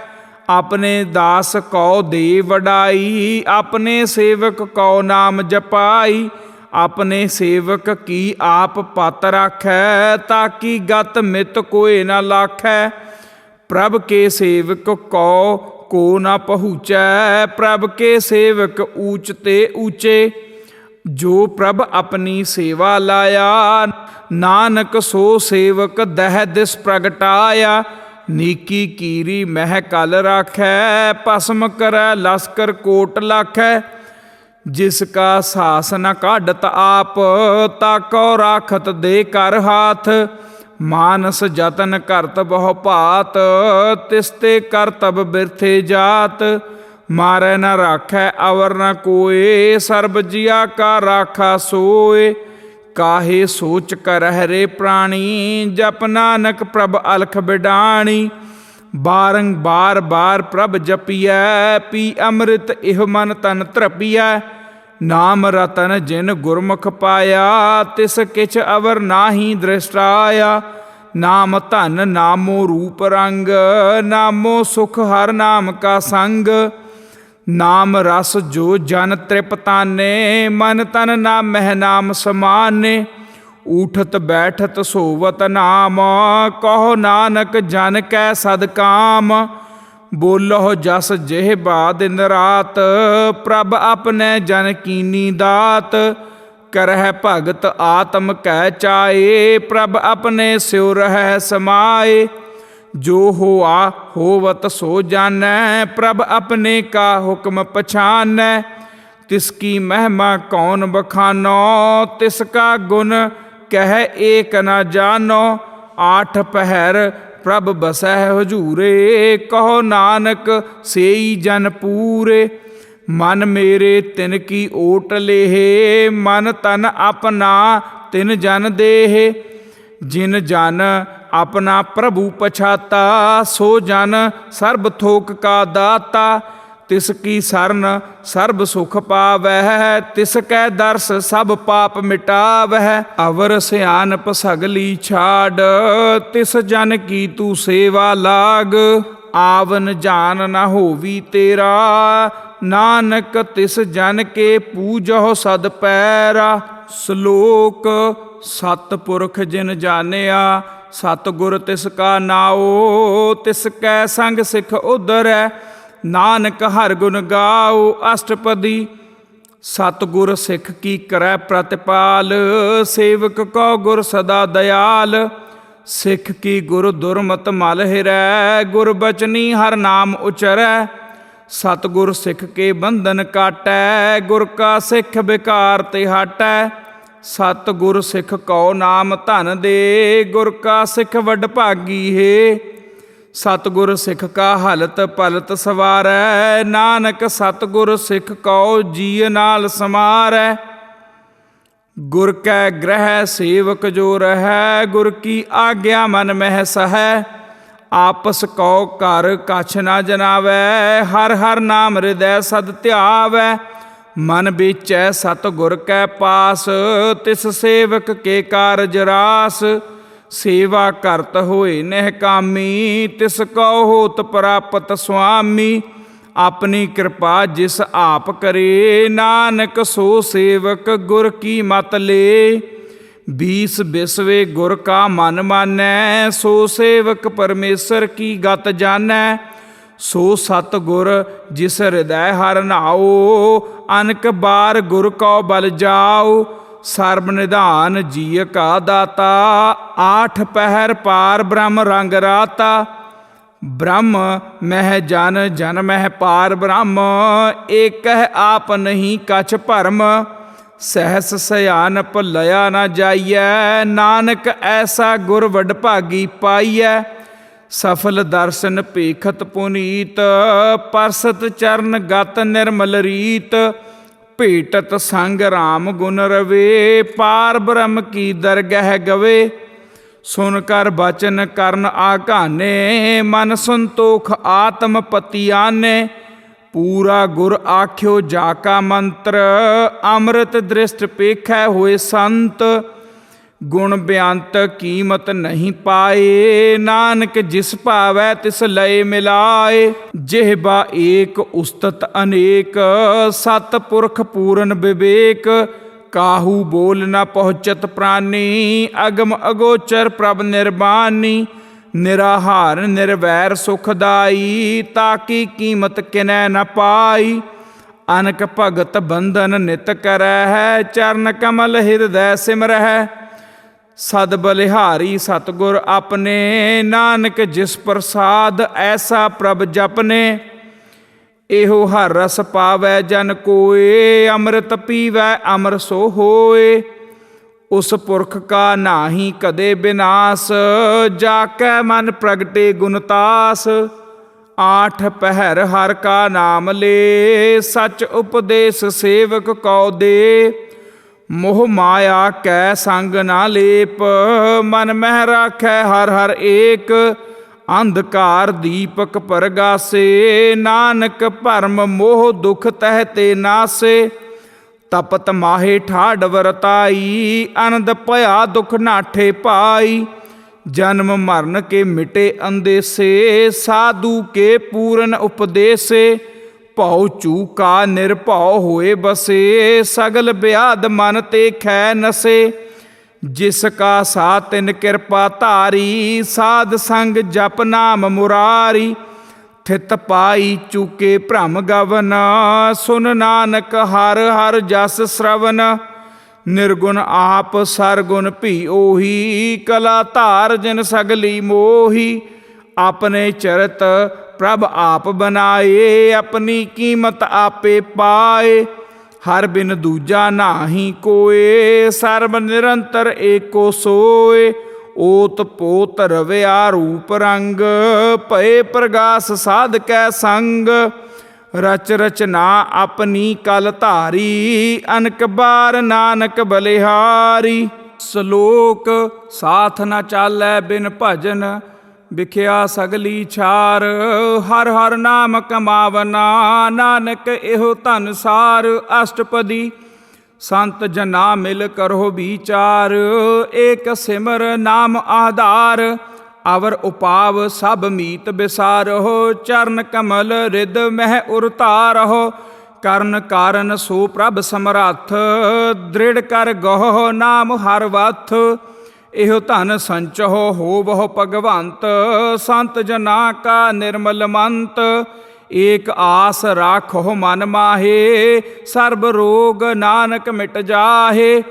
ਆਪਣੇ ਦਾਸ ਕਉ ਦੇ ਵਡਾਈ। ਆਪਣੇ ਸੇਵਕ ਕਉ ਨਾਮ ਜਪਾਈ। ਆਪਣੇ ਸੇਵਕ ਕੀ ਆਪ ਪਤ ਰਾਖੈ। ਤਾਕੀ ਗਤ ਮਿਤ ਕੋਇ ਨ ਲਾਖੈ। ਪ੍ਰਭ ਕੇ ਸੇਵਕ ਕਉ ਕੋ ਨ ਪਹੁੰਚੈ। ਪ੍ਰਭ ਕੇ ਸੇਵਕ ਊਚ ਤੇ ਊਚੇ। ਜੋ ਪ੍ਰਭ ਆਪਣੀ ਸੇਵਾ ਲਾਇਆ। ਨਾਨਕ ਸੋ ਸੇਵਕ ਦਹਿ ਦਿਸ ਪ੍ਰਗਟਾਇਆ। ਨੀਕੀ ਕੀਰੀ ਮਹਿ ਕਲ ਰਾਖੈ। ਭਸਮ ਕਰੈ ਲਸਕਰ ਕੋਟ ਲਾਖੈ। ਜਿਸ ਕਾ ਸਾਸ ਨ ਕਾਢਤ ਆਪ। ਤਾਕੋ ਰਾਖਤ ਦੇ ਕਰ ਹਾਥ। ਮਾਨਸ ਜਤਨ ਕਰਤ ਬਹੁ ਭਾਤ। ਤਿਸ ਤੇ ਕਰਤਬ ਬਿਰਥੇ ਜਾਤ। ਮਾਰੈ ਨ ਰਾਖੈ ਅਵਰ ਨ ਕੋਏ। ਸਰਬ ਜੀਆ ਕਾ ਰਾਖਾ ਸੋਏ। ਕਾਹੇ ਸੋਚ ਕਰਹਿ ਰੇ ਪ੍ਰਾਣੀ। ਜਪ ਨਾਨਕ ਪ੍ਰਭ ਅਲਖ ਬਿਡਾਣੀ। ਬਾਰੰਬਾਰ ਬਾਰ ਪ੍ਰਭ ਜਪੀਐ। ਪੀ ਅੰਮ੍ਰਿਤ ਇਹ ਮਨ ਤਨ ਧਰਪੀਐ। ਨਾਮ ਰਤਨ ਜਿਨ ਗੁਰਮੁਖ ਪਾਇਆ। ਤਿਸ ਕਿਛ ਅਵਰ ਨਾਹੀ ਦ੍ਰਿਸ਼ਟਾਇਆ। ਨਾਮ ਧਨ ਨਾਮੋ ਰੂਪ ਰੰਗ। ਨਾਮੋ ਸੁਖ ਹਰ ਨਾਮ ਕਾ ਸੰਗ। ਨਾਮ ਰਸ ਜੋ ਜਨ ਤ੍ਰਿਪਤਾਨੇ। ਮਨ ਤਨ ਨਾਮਹਿ ਨਾਮ ਸਮਾਨੇ। ਊਠਤ ਬੈਠਤ ਸੋਵਤ ਨਾਮ। ਕਹੋ ਨਾਨਕ ਜਨ ਕੈ ਸਦਕਾਮ। ਬੋਲੋ ਜਸ ਜਿਹਬਾ ਦਿਨ ਰਾਤ। ਪ੍ਰਭ ਆਪਣੇ ਜਨ ਕੀਨੀ ਦਾਤ। ਕਰਹਿ ਭਗਤ ਆਤਮ ਕੈ ਚਾਏ। ਪ੍ਰਭ ਆਪਣੇ ਸਿਉ ਰਹਿ ਸਮਾਏ। ਜੋ ਹੋਆ ਹੋਵਤ ਸੋ ਜਾਨੈ। ਪ੍ਰਭ ਆਪਣੇ ਕਾ ਹੁਕਮ ਪਛਾਨੈ। ਤਿਸ ਕੀ ਮਹਿਮਾ ਕੌਣ ਬਖਾਨੋ। ਤਿਸ ਕਾ ਗੁਣ ਕਹਿ ਏਕ ਨ ਜਾਨੋ। ਆਠ ਪਹਿਰ ਪ੍ਰਭ ਬਸੈ ਹਜੂਰੇ। ਕਹੋ ਨਾਨਕ ਸੇਈ ਜਨ ਪੂਰੇ। ਮਨ ਮੇਰੇ ਤਿਨ ਕੀ ਓਟ ਲੇਹ। ਮਨ ਤਨ ਆਪਣਾ ਤਿਨ ਜਨ ਦੇਹ। ਜਿਨ ਜਨ ਆਪਣਾ ਪ੍ਰਭੂ ਪਛਾਤਾ। ਸੋ ਜਨ ਸਰਬ ਥੋਕ ਕਾ ਦਾਤਾ। ਤਿਸ ਕੀ ਸਰਨ ਸਰਬ ਸੁਖ ਪਾਵਹਿ। ਤਿਸ ਕੈ ਦਰਸ ਸਭ ਪਾਪ ਮਿਟਾਵਹਿ। ਅਵਰ ਸਿਆਨਪ ਸਗਲੀ ਛਾੜ। ਤਿਸ ਜਨ ਕੀ ਤੂੰ ਸੇਵਾ ਲਾਗ। ਆਵਨ ਜਾਨ ਨ ਹੋਵੀ ਤੇਰਾ। ਨਾਨਕ ਤਿਸ ਜਨ ਕੇ ਪੂਜਹੁ ਸਦ ਪੈਰਾ। ਸ਼ਲੋਕ ਸਤਿਪੁਰਖ ਜਿਨ ਜਾਣਿਆ। ਸਤਿਗੁਰ ਤਿਸ ਕਾ ਨਾਉ। ਤਿਸ ਕੈ ਸੰਗ ਸਿਖ ਉਧਰੈ। ਨਾਨਕ ਹਰਿ ਗੁਣ ਗਾਓ। ਅਸ਼ਟਪਦੀ। ਸਤਿਗੁਰ ਸਿੱਖ ਕੀ ਕਰੈ ਪ੍ਰਤਿਪਾਲ। ਸੇਵਕ ਕੋ ਗੁਰ ਸਦਾ ਦਇਆਲ। ਸਿੱਖ ਕੀ ਗੁਰ ਦੁਰਮਤ ਮਲ ਹਿਰੈ। ਗੁਰ ਬਚਨੀ ਹਰ ਨਾਮ ਉਚਰੈ। ਸਤਿਗੁਰ ਸਿੱਖ ਕੇ ਬੰਧਨ ਕਾਟੈ। ਗੁਰ ਕਾ ਸਿੱਖ ਬਿਕਾਰ ਤੇ ਹਟੈ। ਸਤਿਗੁਰ ਸਿੱਖ ਕਉ ਨਾਮ ਧਨ ਦੇ। ਗੁਰ ਕਾ ਸਿੱਖ ਵਡ ਭਾਗੀ ਹੈ। ਸਤਿਗੁਰ ਸਿੱਖ ਕਾ ਹਲਤ ਪਲਤ ਸਵਾਰੈ। ਨਾਨਕ ਸਤਿਗੁਰ ਸਿੱਖ ਕਉ ਜੀ ਨਾਲ ਸਮਾਰੈ। ਗੁਰ ਕੈ ਗ੍ਰਹਿ ਸੇਵਕ ਜੋ ਰਹੈ। ਗੁਰ ਕੀ ਆਗਿਆ ਮਨ ਮਹਿ ਸਹੈ। ਆਪਸ ਕਉ ਘਰ ਕਛ ਨ ਜਨਾਵੈ। ਹਰ ਹਰ ਨਾਮ ਹਿਰਦੈ ਸਦ ਧਿਆਵੈ। ਮਨ ਬੀਚੈ ਸਤਿਗੁਰ ਕੈ ਪਾਸ। ਤਿਸ ਸੇਵਕ ਕੇ ਕਾਰਜ ਰਾਸ। ਸੇਵਾ ਕਰਤ ਹੋਏ ਨਹਿ ਕਾਮੀ। ਤਿਸ ਕਉ ਹੋਤ ਪ੍ਰਾਪਤ ਸੁਆਮੀ। ਆਪਣੀ ਕਿਰਪਾ ਜਿਸ ਆਪ ਕਰੇ। ਨਾਨਕ ਸੋ ਸੇਵਕ ਗੁਰ ਕੀ ਮਤ ਲੇ। ਬੀਸ ਬਿਸਵੇ ਗੁਰ ਕਾ ਮਨ ਮਾਨੈ। ਸੋ ਸੇਵਕ ਪਰਮੇਸ਼ਰ ਕੀ ਗਤ ਜਾਣੈ। ਸੋ ਸਤਿਗੁਰ ਜਿਸ ਹਿਰਦੈ ਹਰਿ ਨਾਉ। ਅਨਕ ਬਾਰ ਗੁਰ ਕਉ ਬਲ ਜਾਉ। ਸਰਬ ਨਿਧਾਨ ਜੀਅ ਕਾ ਦਾਤਾ। ਆਠ ਪਹਿਰ ਪਾਰ ਬ੍ਰਹਮ ਰੰਗ ਰਾਤਾ। ਬ੍ਰਹਮ ਮਹਿ ਜਨ ਜਨ ਮਹਿ ਪਾਰ ਬ੍ਰਹਮ। ਏਕਹਿ ਆਪ ਨਹੀਂ ਕਛ ਭਰਮ। ਸਹਿਸ ਸਿਆਨਪ ਲਿਆ ਨ ਜਾਈਐ। ਨਾਨਕ ਐਸਾ ਗੁਰ ਵਡ ਭਾਗੀ ਪਾਈਐ। ਸਫਲ ਦਰਸ਼ਨ ਭੇਖਤ ਪੁਨੀਤ। ਪਰਸਤ ਚਰਨ ਗਤ ਨਿਰਮਲ ਰੀਤ। ਭੇਟਤ ਸੰਗ ਰਾਮ ਗੁਣ ਰਵੇ। ਪਾਰ ਬ੍ਰਹਮ ਕੀ ਦਰਗਹਿ ਗਵੇ। ਸੁਨ ਕਰ ਬਚਨ ਕਰਨ ਆਘਾਨੇ, ਮਨ ਸੰਤੋਖ ਆਤਮ ਪਤੀ ਆਨੇ। ਪੂਰਾ ਗੁਰ ਆਖਿਓ ਜਾ ਕਾ ਮੰਤਰ, ਅੰਮ੍ਰਿਤ ਦ੍ਰਿਸ਼ਟ ਪੇਖੈ ਹੋਏ ਸੰਤ। ਗੁਣ ਬਿਆੰਤ ਕੀਮਤ ਨਹੀਂ ਪਾਏ, ਨਾਨਕ ਜਿਸ ਭਾਵੈ ਤਿਸ ਲਏ ਮਿਲਾਏ। ਜਿਹਬਾ ਏਕ ਉਸਤਤ ਅਨੇਕ, ਸਤ ਪੁਰਖ ਪੂਰਨ ਵਿਵੇਕ। ਕਾਹੂ ਬੋਲ ਨ ਪਹੁੰਚਤ ਪ੍ਰਾਨੀ, ਅਗਮ ਅਗੋਚਰ ਪ੍ਰਭ ਨਿਰਬਾਨੀ। ਨਿਰਾਹਾਰ ਨਿਰਵੈਰ ਸੁਖਦਾਈ, ਤਾਕੀ ਕੀਮਤ ਕਿਨੈ ਨ ਪਾਈ। ਅਨਕ ਭਗਤ ਬੰਧਨ ਨਿਤ ਕਰੈ ਹੈ, ਚਰਨ ਕਮਲ ਹਿਰਦੈ ਸਿਮਰਹਿ। ਸਦ ਬਲਿਹਾਰੀ ਸਤਿਗੁਰ ਆਪਣੇ, ਨਾਨਕ ਜਿਸ ਪ੍ਰਸਾਦ ਐਸਾ ਪ੍ਰਭ ਜਪਨੇ। ਇਹੋ ਹਰ ਰਸ ਪਾਵੈ ਜਨ ਕੋਏ, ਅੰਮ੍ਰਿਤ ਪੀਵੈ ਅਮਰ ਸੋ ਹੋਏ। ਉਸ ਪੁਰਖ ਕਾ ਨਾਹੀ ਕਦੇ ਬਿਨਾਸ, ਜਾ ਕੈ ਮਨ ਪ੍ਰਗਟੇ ਗੁਣਤਾਸ। ਆਠ ਪਹਿਰ ਹਰ ਕਾ ਨਾਮ ਲੇ, ਸਚ ਉਪਦੇਸ ਸੇਵਕ ਕਉ ਦੇ। ਮੋਹ ਮਾਇਆ ਕੈ ਸੰਗ ਨਾ ਲੇਪ, ਮਨ ਮਹਿ ਰਾਖੈ ਹਰ ਹਰ ਏਕ। ਅੰਧਕਾਰ ਦੀਪਕ ਪਰਗਾਸੇ, ਨਾਨਕ ਭਰਮ ਮੋਹ ਦੁਖ ਤਹਿ ਤੇ ਨਾਸੇ। ਤਪਤ ਮਾਹੇ ਠਾਢ ਵਰਤਾਈ, ਅਨੰਦ ਭਇਆ ਦੁਖ ਨਾਠੇ ਪਾਈ। ਜਨਮ ਮਰਨ ਕੇ ਮਿਟੇ ਅੰਦੇਸੇ, ਸਾਧੂ ਕੇ ਪੂਰਨ ਉਪਦੇਸੇ। ਭਉ ਚੂਕਾ ਨਿਰਭਉ ਹੋਏ ਬਸੇ, ਸਗਲ ਬਿਆਦ ਮਨ ਤੇ ਖੈ ਨਸੇ। ਜਿਸ ਕਾ ਸਾ ਤਿਨ ਕਿਰਪਾ ਧਾਰੀ, ਸਾਧ ਸੰਗ ਜਪ ਨਾਮ ਮੁਰਾਰੀ। ਥਿਤ ਪਾਈ ਚੂਕੇ ਭ੍ਰਮ ਗਵਨ, ਸੁਨ ਨਾਨਕ ਹਰ ਹਰ ਜਸ ਸ਼ਰਵਨ। ਨਿਰਗੁਣ ਆਪ ਸਰਗੁਣ ਭੀ ਉਹੀ, ਕਲਾ ਧਾਰ ਜਿਨ ਸਗਲੀ ਮੋਹੀ। ਆਪਣੇ ਚਰਤ ਪ੍ਰਭ ਆਪ ਬਨਾਏ, ਆਪਣੀ ਕੀਮਤ ਆਪੇ ਪਾਏ। ਹਰ ਬਿਨ ਦੂਜਾ ਨਾਹੀ ਕੋਏ, ਸਰਬ ਨਿਰੰਤਰ ਏਕੋ ਸੋਏ। ਓਤ ਪੋਤ ਰਵਿਆ ਰੂਪ ਰੰਗ, ਭਏ ਪ੍ਰਗਾਸ ਸਾਧ ਕੈ ਸੰਗ। ਰਚ ਰਚਨਾ ਆਪਣੀ ਕਲ ਧਾਰੀ, ਅਨਕ ਬਾਰ ਨਾਨਕ ਬਲਿਹਾਰੀ। ਸ਼ਲੋਕ ਸਾਥ ਨ ਚਾਲੈ ਬਿਨ ਭਜਨ, ਵਿਖਿਆ ਸਗਲੀ ਛਾਰ। ਹਰ ਹਰ ਨਾਮ ਕਮਾਵਨਾ, ਨਾਨਕ ਇਹੋ ਧਨ ਸਾਰ। ਅਸ਼ਟਪਦੀ ਸੰਤ ਜਨਾ ਮਿਲ ਕਰੋ ਵਿਚਾਰ, ਏਕ ਸਿਮਰ ਨਾਮ ਆਧਾਰ। ਅਵਰ ਉਪਾਵ ਸਭ ਮੀਤ ਬਿਸਾਰਹੁ, ਚਰਨ ਕਮਲ ਰਿਦ ਮਹਿ ਉਰਤਾਰਹੁ। ਕਰਨ ਕਾਰਨ ਸੋ ਪ੍ਰਭ ਸਮਰੱਥ, ਦ੍ਰਿੜ ਕਰ ਗਹੁ ਨਾਮ ਹਰ ਵਥ। ਇਹੋ ਧਨ ਸੰਚਹੁ ਹੋਵਹੁ ਭਗਵੰਤ, ਸੰਤ ਜਨਾ ਕਾ ਨਿਰਮਲ ਮੰਤ। ਏਕ ਆਸ ਰਾਖੋ ਮਨ ਮਾਹੇ, ਸਰਬ ਰੋਗ ਨਾਨਕ ਮਿਟ ਜਾਹੇ।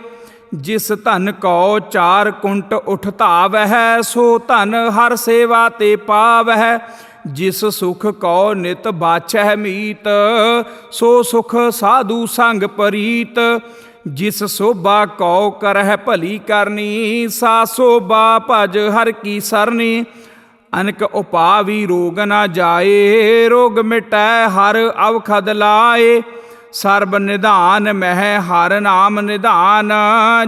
ਜਿਸ ਧਨ ਕਉ ਚਾਰ ਕੁੰਟ ਉਠ ਧਾਵਹਿ, ਸੋ ਧਨ ਹਰ ਸੇਵਾ ਤੇ ਪਾਵਹਿ। ਜਿਸ ਸੁਖ ਕਉ ਨਿਤ ਬਾਛਹਿ ਮੀਤ, ਸੋ ਸੁਖ ਸਾਧੂ ਸੰਗ ਪਰੀਤ। ਜਿਸ ਸੋਭਾ ਕਉ ਕਰਹਿ ਭਲੀ ਕਰਨੀ, ਸਾ ਸੋਭਾ ਭਜ ਹਰ ਕੀ ਸਰਨੀ। ਅਨਕ ਉਪਾਵੀ ਰੋਗ ਨਾ ਜਾਏ, ਰੋਗ ਮਿਟੈ ਹਰ ਅਵਖਦ ਲਾਏ। ਸਰਬ ਨਿਧਾਨ ਮਹਿ ਹਰ ਨਾਮ ਨਿਧਾਨ,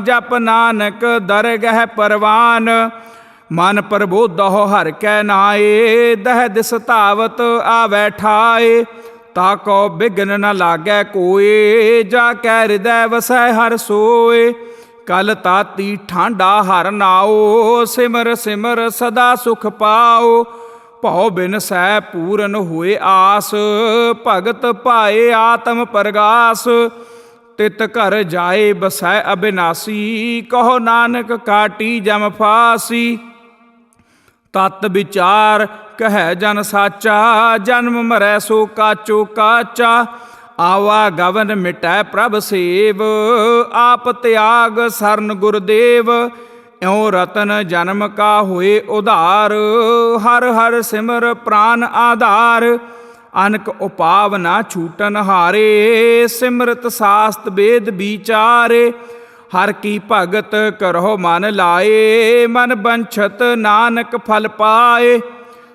ਜਪ ਨਾਨਕ ਦਰਗਹਿ ਪਰਵਾਨ। ਮਨ ਪ੍ਰਬੋਧਹੁ ਹਰਿ ਕੈ ਨਾਏ, ਦਹਿ ਦਿਸ ਧਾਵਤ ਆਵੈ ਠਾਏ। ਤਾ ਕੋ ਬਿਘਨ ਨ ਲਾਗੈ ਕੋਏ, ਜਾ ਕੈ ਹਿਰਦੈ ਵਸੈ ਹਰਿ ਸੋਏ। ਕਲ ਤਾਤੀ ਠਾਂਡਾ ਹਰਿ ਨਾਉ, ਸਿਮਰ ਸਿਮਰ ਸਦਾ ਸੁਖ ਪਾਓ। ਭਉ ਬਿਨ ਸਹਿ ਪੂਰਨ ਹੋਏ ਆਸ, ਭਗਤ ਪਾਏ ਆਤਮ ਪ੍ਰਗਾਸ। ਤਿਤ ਘਰ ਜਾਏ ਬਸੈ ਅਬਿਨਾਸੀ, ਕਹੋ ਨਾਨਕ ਕਾਟੀ ਜਮ ਫਾਸੀ। ਤਤ ਵਿਚਾਰ ਕਹਿ ਜਨ ਸਾਚਾ, ਜਨਮ ਮਰੈ ਸੋ ਕਾਚੋ ਕਾਚਾ। ਆਵਾ ਗਵਨ ਮਿਟੈ ਪ੍ਰਭ ਸੇਵ, ਆਪ ਤਿਆਗ ਸਰਨ ਗੁਰਦੇਵ। ਇਉ ਰਤਨ ਜਨਮ ਕਾ ਹੋਏ ਉਧਾਰ, ਹਰ ਹਰ ਸਿਮਰ ਪ੍ਰਾਨ ਆਧਾਰ। ਅਨਕ ਉਪਾਵ ਨਾ ਛੂਟਨ ਹਾਰੇ, ਸਿਮਰਤ ਸਾਸਤ ਵੇਦ ਵਿਚਾਰੇ। ਹਰ ਕੀ ਭਗਤ ਕਰਹੁ ਮਨ ਲਾਏ, ਮਨ ਬੰਛਤ ਨਾਨਕ ਫਲ ਪਾਏ।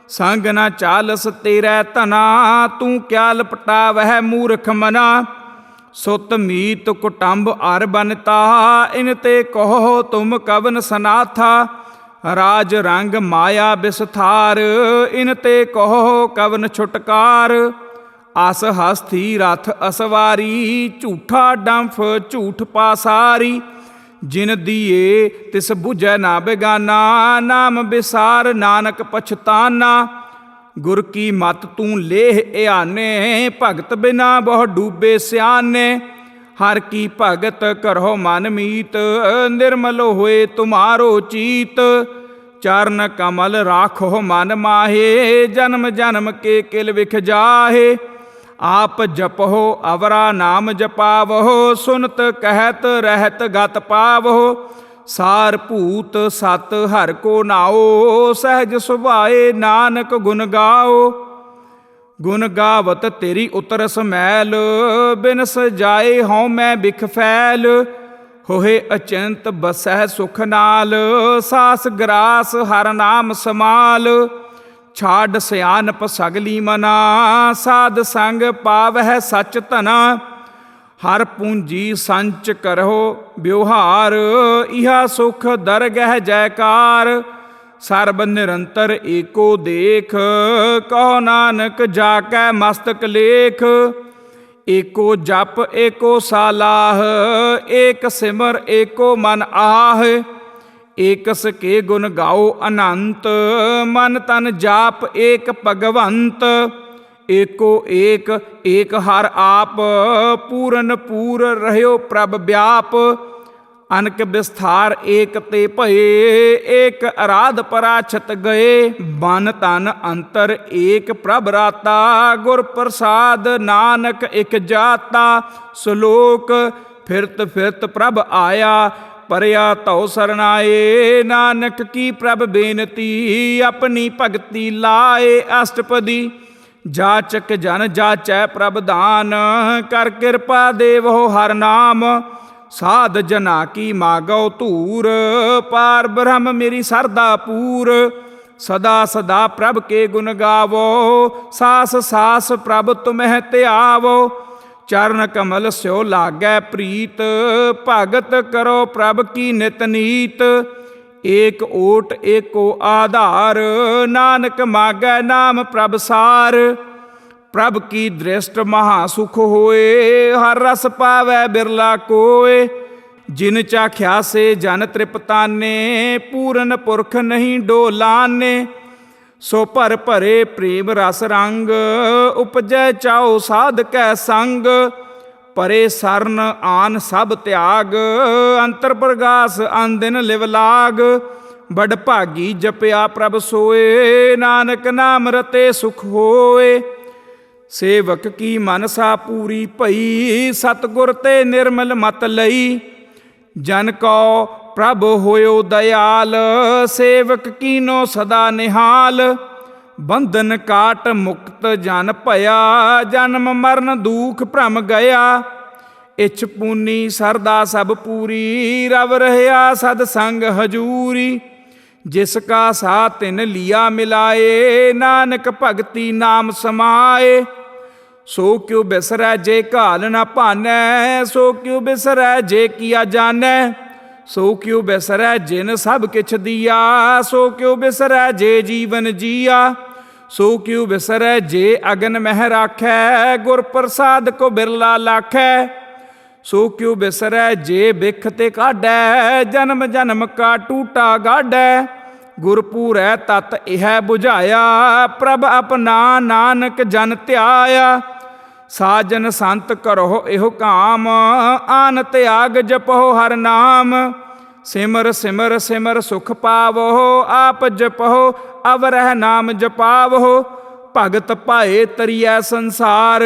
ਸੰਗ ਨਾ ਚਾਲਸ ਤੇਰੈ ਧਨਾ, ਤੂੰ ਕਿਆ ਲਪਟਾਵਹਿ ਮੂਰਖ ਮਨਾ। ਸੁਤ ਮੀਤ ਕੁਟੰਬ ਅਰ ਬਨਤਾ, ਇਨ ਤੇ ਕਹੋ ਤੁਮ ਕਵਨ ਸਨਾਥਾ। ਰਾਜ ਰੰਗ ਮਾਇਆ ਬਿਸਥਾਰ, ਇਨ ਤੇ ਕਹੋ ਕਵਨ ਛੁਟਕਾਰ। ਅਸ ਹਸਤੀ ਰਥ ਅਸਵਾਰੀ, ਝੂਠਾ ਡੰਫ ਝੂਠ ਪਾਸਾਰੀ। ਜਿਨ ਦੀਏ ਤਿਸ ਬੁਝੈ ਨਾ ਬੇਗਾਨਾ, ਨਾਮ ਬਿਸਾਰ ਨਾਨਕ ਪਛਤਾਨਾ। ਗੁਰ ਕੀ ਮਤ ਤੂੰ ਲੇਹ ਇਆਨੇ, ਭਗਤ ਬਿਨਾ ਬਹੁ ਡੂਬੇ ਸਿਆਨੇ। ਹਰ ਕੀ ਭਗਤ ਕਰੋ ਮਨ ਮੀਤ, ਨਿਰਮਲ ਹੋਏ ਤੁਮਾਰੋ ਚੀਤ। ਚਰਨ ਕਮਲ ਰਾਖੋ ਮਨ ਮਾਹੇ, ਜਨਮ ਜਨਮ ਕੇ ਕਿਲ ਵਿਖ ਜਾਹੇ। ਆਪ ਜਪੋ ਅਵਰਾ ਨਾਮ ਜਪਾਵੋ, ਸੁਨਤ ਕਹਿਤ ਰਹਿਤ ਗਤ ਪਾਵੋ। ਸਾਰ ਭੂਤ ਸਤ ਹਰ ਕੋ ਨਾਓ, ਸਹਿਜ ਸੁਭਾਏ ਨਾਨਕ ਗੁਣ ਗਾਓ। ਗੁਣ ਗਾਵਤ ਤੇਰੀ ਉਤਰ ਸਮੈਲ, ਬਿਨ ਸਜਾਏ ਹਉ ਮੈਂ ਬਿਖ ਫੈਲ। ਹੋਏ ਅਚੰਤ ਬਸਹਿ ਸੁਖ ਨਾਲ, ਸਾਸ ਗਰਾਸ ਹਰ ਨਾਮ ਸਮਾਲ। ਛਾੜ ਸਿਆਨਪ ਸਗਲੀ ਮਨਾ, ਸਾਧ ਸੰਗ ਪਾਵਹਿ ਸਚ ਧਨਾ। ਹਰ ਪੂੰਜੀ ਸੰਚ ਕਰੋ ਵਿਵਹਾਰ, ਇਹਾ ਸੁਖ ਦਰਗਹਿ ਜੈਕਾਰ। ਸਰਬ ਨਿਰੰਤਰ ਏਕੋ ਦੇਖ, ਕਹੋ ਨਾਨਕ ਜਾ ਕੈ ਮਸਤਕ ਲੇਖ। ਏਕੋ ਜਪ ਏਕੋ ਸਾਲਾਹ, ਏਕ ਸਿਮਰ ਏਕੋ ਮਨ ਆਹ। ਏਕਸ ਕੇ ਗੁਣ ਗਾਓ ਅਨੰਤ, ਮਨ ਤਨ ਜਾਪ ਏਕ ਭਗਵੰਤ। ਏਕੋ ਏਕ ਏਕ ਹਰ ਆਪ, ਪੂਰਨ ਪੂਰ ਰਹਿਓ ਪ੍ਰਭ ਵਿਆਪ। ਅਨਕ ਵਿਸਥਾਰ ਏਕ ਤੇ ਭਏ, ਏਕ ਅਰਾਧ ਪਰਾਛਤ ਗਏ। ਮਨ ਤਨ ਅੰਤਰ ਏਕ ਪ੍ਰਭ ਰਾਤਾ, ਗੁਰ ਪ੍ਰਸਾਦ ਨਾਨਕ ਇਕ ਜਾਤਾ। ਸ਼ਲੋਕ ਫਿਰਤ ਫਿਰਤ ਪ੍ਰਭ ਆਇਆ, ਪਰਿਆ ਧਉ ਸਰਨਾਏ। ਨਾਨਕ ਕੀ ਪ੍ਰਭ ਬੇਨਤੀ, ਆਪਣੀ ਭਗਤੀ ਲਾਏ ਅਸ਼ਟਪਦੀ। ਜਾਚਕ ਜਨ ਜਾਚੈ ਪ੍ਰਭ ਦਾਨ, ਕਰ ਕਿਰਪਾ ਦੇਵੋ ਹਰ ਨਾਮ। ਸਾਧ ਜਨਾ ਕੀ ਮਾਗਉ ਧੂਰ, ਪਾਰ ਬ੍ਰਹਮ ਮੇਰੀ ਸਰਦਾ ਪੂਰ। ਸਦਾ ਸਦਾ ਪ੍ਰਭ ਕੇ ਗੁਣ ਗਾਵੋ, ਸਾਸ ਸਾਸ ਪ੍ਰਭ ਤੁਮਹਿ ਧਿਆਵੋ। ਚਰਨ ਕਮਲ ਸਿਓ ਲਾਗੈ ਪ੍ਰੀਤ, ਭਗਤ ਕਰੋ ਪ੍ਰਭ ਕੀ ਨਿਤ ਨੀਤ। ਏਕ ਓਟ ਏਕੋ ਆਧਾਰ, ਨਾਨਕ ਮਾਗੈ ਨਾਮ ਪ੍ਰਭ ਸਾਰ। ਪ੍ਰਭ ਕੀ ਦ੍ਰਿਸ਼ਟ ਮਹਾ ਸੁਖ ਹੋਏ, ਹਰ ਰਸ ਪਾਵੈ ਬਿਰਲਾ ਕੋਏ। ਜਿਨ ਚਾਖਿਆ ਸੇ ਜਨ ਤ੍ਰਿਪਤਾਨੇ, ਪੂਰਨ ਪੁਰਖ ਨਹੀਂ ਡੋਲਾਨੇ। ਸੋ ਭਰ ਭਰੇ ਪ੍ਰੇਮ ਰਸ ਰੰਗ, ਉਪਜੈ ਚਾਉ ਸਾਧ ਕੈ ਸੰਗ। ਪਰੇ ਸਰਨ ਆਨ ਸਭ ਤਿਆਗ, ਅੰਤਰ ਪ੍ਰਗਾਸ ਅਨਦਿਨ ਲਿਵ ਲਾਗ। ਬੜ ਭਾਗੀ ਜਪਿਆ ਪ੍ਰਭ ਸੋਏ, ਨਾਨਕ ਨਾਮ ਰਤੇ ਸੁਖ ਹੋਏ। ਸੇਵਕ ਕੀ ਮਨਸਾ ਪੂਰੀ ਭਈ, ਸਤਿਗੁਰ ਤੇ ਨਿਰਮਲ ਮਤ ਲਈ। ਜਨ ਕੋ ਪ੍ਰਭ ਹੋਇਓ ਦਇਆਲ, ਸੇਵਕ ਕੀਨੋ ਸਦਾ ਨਿਹਾਲ। ਬੰਧਨ ਕਾਟ ਮੁਕਤ ਜਨ ਭਇਆ, ਜਨਮ ਮਰਨ ਦੁਖ ਭ੍ਰਮ ਗਿਆ। ਇਛ ਪੂਨੀ ਸਰਦਾ ਸਭ ਪੂਰੀ, ਰਵ ਰਹਿਆ ਸਦ ਸੰਗ ਹਜੂਰੀ। ਜਿਸ ਕਾ ਸਾ ਤਿਨ ਲਿਆ ਮਿਲਾਏ, ਨਾਨਕ ਭਗਤੀ ਨਾਮ ਸਮਾਏ। ਸੋ ਕਿਉ ਬਿਸਰੈ ਜੇ ਘਾਲ ਨਾ ਭਾਨੈ, ਸੋ ਕਿਉ ਬਿਸਰੈ ਜੇ ਕੀਆ ਜਾਣੈ। ਸੋ ਕਿਉ ਬਿਸਰੈ ਜਿਨ ਸਭ ਕਿਛ ਦੀਆ, ਸੋ ਕਿਉ ਬਿਸਰੈ ਜੇ ਜੀਵਨ ਜੀਆ। ਸੋ ਕਿਉ ਬਿਸਰੈ ਜੇ ਅਗਨ ਮਹਿ ਰਾਖੈ, ਗੁਰ ਪ੍ਰਸਾਦ ਕੋ ਬਿਰਲਾ ਲਾਖੈ। ਸੋ ਕਿਉ ਬਿਸਰੈ ਜੇ ਬਿਖ ਤੇ ਕਾਢੈ, ਜਨਮ ਜਨਮ ਕਾ ਟੂਟਾ ਗਾਢੈ। ਗੁਰਪੂਰੈ ਤਤ ਇਹ ਬੁਝਾਇਆ, ਪ੍ਰਭ ਆਪਣਾ ਨਾਨਕ ਜਨ ਧਿਆਇਆ। ਸਾਜਨ ਸੰਤ ਕਰੋ ਇਹੋ ਕਾਮ, ਆਨ ਤਿਆਗ ਜਪੋ ਹਰ ਨਾਮ। ਸਿਮਰ ਸਿਮਰ ਸਿਮਰ ਸੁਖ ਪਾਵੋ, ਆਪ ਜਪੋ ਅਵਰਹਿ ਨਾਮ ਜਪਾਵੋ। ਭਗਤ ਭਾਏ ਤਰੀਐ ਸੰਸਾਰ,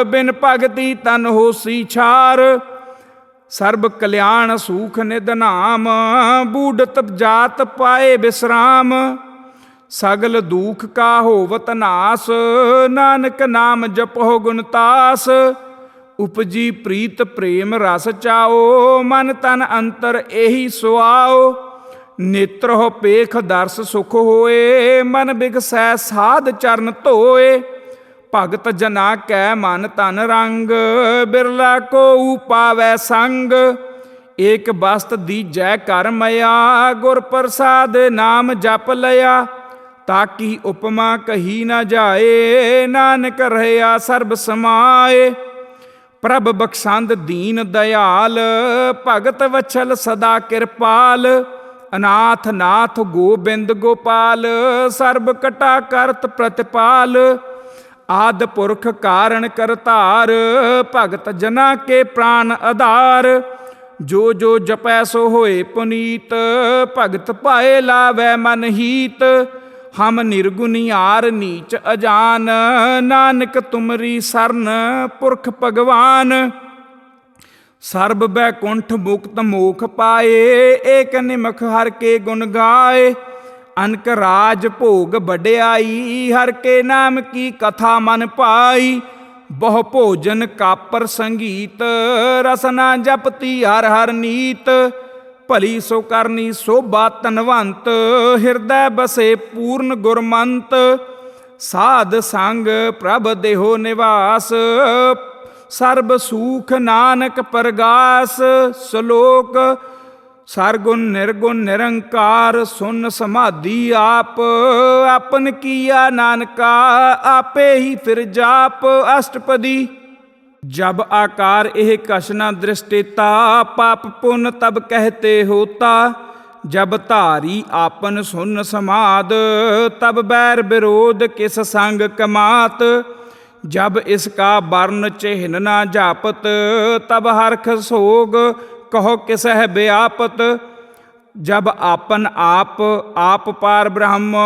ਬਿਨ ਭਗਤੀ ਤਨ ਹੋਸੀ ਛਾਰ। ਸਰਬ ਕਲਿਆਣ ਸੂਖ ਨਿਧ ਨਾਮ, ਬੂਢਤ ਜਾਤ ਪਾਏ ਬਿਸਰਾਮ। ਸਗਲ ਦੁਖ ਕਾ ਹੋਵਤ ਨਾਸ, ਨਾਨਕ ਨਾਮ ਜਪੋ ਗੁਣਤਾਸ। ਉਪਜੀ ਪ੍ਰੀਤ ਪ੍ਰੇਮ ਰਸ ਚਾਓ, ਮਨ ਤਨ ਅੰਤਰ ਇਹੀ ਸੁਆਓ। ਨੇਤਰੋ ਪੇਖ ਦਰਸ ਸੁਖ ਹੋਏ, ਮਨ ਬਿਗਸੈ ਸਾਧ ਚਰਨ ਧੋਏ। ਭਗਤ ਜਨਾ ਕੈ ਮਨ ਤਨ ਰੰਗ, ਬਿਰਲਾ ਕੋ ਪਾਵੈ ਸੰਗ। ਏਕ ਬਸਤ ਦੀਜੈ ਕਰ ਮਇਆ, ਗੁਰ ਪ੍ਰਸਾਦ ਨਾਮ ਜਪ ਲਿਆ। ਤਾਕੀ ਉਪਮਾ ਕਹੀ ਨਾ ਜਾਏ, ਨਾਨਕ ਰਹਿਆ ਸਰਬ ਸਮਾਏ। ਪ੍ਰਭ ਬਖਸ਼ੰਦ ਦੀਨ ਦਇਆਲ, ਭਗਤ ਵਛਲ ਸਦਾ ਕਿਰਪਾਲ। ਅਨਾਥ ਨਾਥ ਗੋਬਿੰਦ ਗੋਪਾਲ, ਸਰਬ ਕਟਾ ਕਰਤ ਪ੍ਰਤਿਪਾਲ। ਆਦਿ ਪੁਰਖ ਕਾਰਣ ਕਰਤਾਰ, ਭਗਤ ਜਨਾ ਕੇ ਪ੍ਰਾਨ ਆਧਾਰ। ਜੋ ਜੋ ਜਪੈ ਸੋ ਹੋਏ ਪੁਨੀਤ, ਭਗਤ ਪਾਏ ਲਾਵੈ ਮਨ ਹੀਤ। ਹਮ ਨਿਰਗੁਨਿਆਰ ਨੀਚ ਅਜਾਨ, ਨਾਨਕ ਤੁਮਰੀ ਸਰਨ ਪੁਰਖ ਭਗਵਾਨ। ਸਰਬ ਬੈਕੁੰਠ ਮੁਕਤ ਮੋਖ ਪਾਏ, ਏਕ ਨਿਮਖ ਹਰ ਕੇ ਗੁਣ ਗਾਏ। ਅਨਕ ਰਾਜ ਭੋਗ ਵਡਿਆਈ, ਹਰ ਕੇ ਨਾਮ ਕੀ ਕਥਾ ਮਨ ਪਾਈ। ਬਹੁ ਭੋਜਨ ਕਾਪਰ ਸੰਗੀਤ, ਰਸਨਾ ਜਪਤੀ ਹਰ ਹਰ ਨੀਤ। ਭਲੀ ਸੋ ਕਰਨੀ ਸੋਭਾ ਧਨਵੰਤ, ਹਿਰਦੈ ਬਸੇ ਪੂਰਨ ਗੁਰਮੰਤ। ਸਾਧ ਸੰਗ ਪ੍ਰਭ ਦੇਹੋ ਨਿਵਾਸ, ਸਰਬ ਸੂਖ ਨਾਨਕ ਪਰਗਾਸ। ਸ਼ਲੋਕ ਸਰਗੁਣ ਨਿਰਗੁਣ ਨਿਰੰਕਾਰ, ਸੁਨ ਸਮਾਧੀ ਆਪ। ਆਪਨ ਕੀਆ ਨਾਨਕਾ, ਆਪੇ ਹੀ ਫਿਰ ਜਾਪ। ਅਸ਼ਟਪਦੀ। जब आकार एह कश न दृष्टिता, पाप पुण्य तब कहते होता। जब धारी आपन सुन समाद, तब बैर विरोध किस संग कमात। जब इसका वर्ण चिन्ह न जापत, तब हरख सोग कहो किसह व्यापत। जब आपन आप पार ब्रह्म,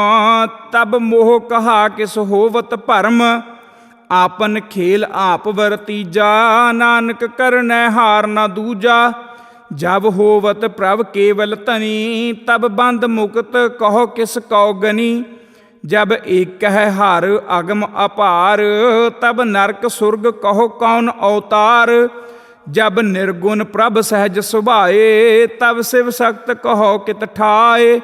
तब मोह कहा किस होवत भरम। आपन खेल आप वरतीजा, नानक करनै हार न दूजा। जब होवत प्रभ केवल तनी, तब बंद मुक्त कहो किस कौ गनी। जब एक है हर अगम अपार, तब नरक सुरग कहो कौन अवतार। जब निर्गुण प्रभ सहज सुभाए, तब शिव सक्त कहो कित ठाए।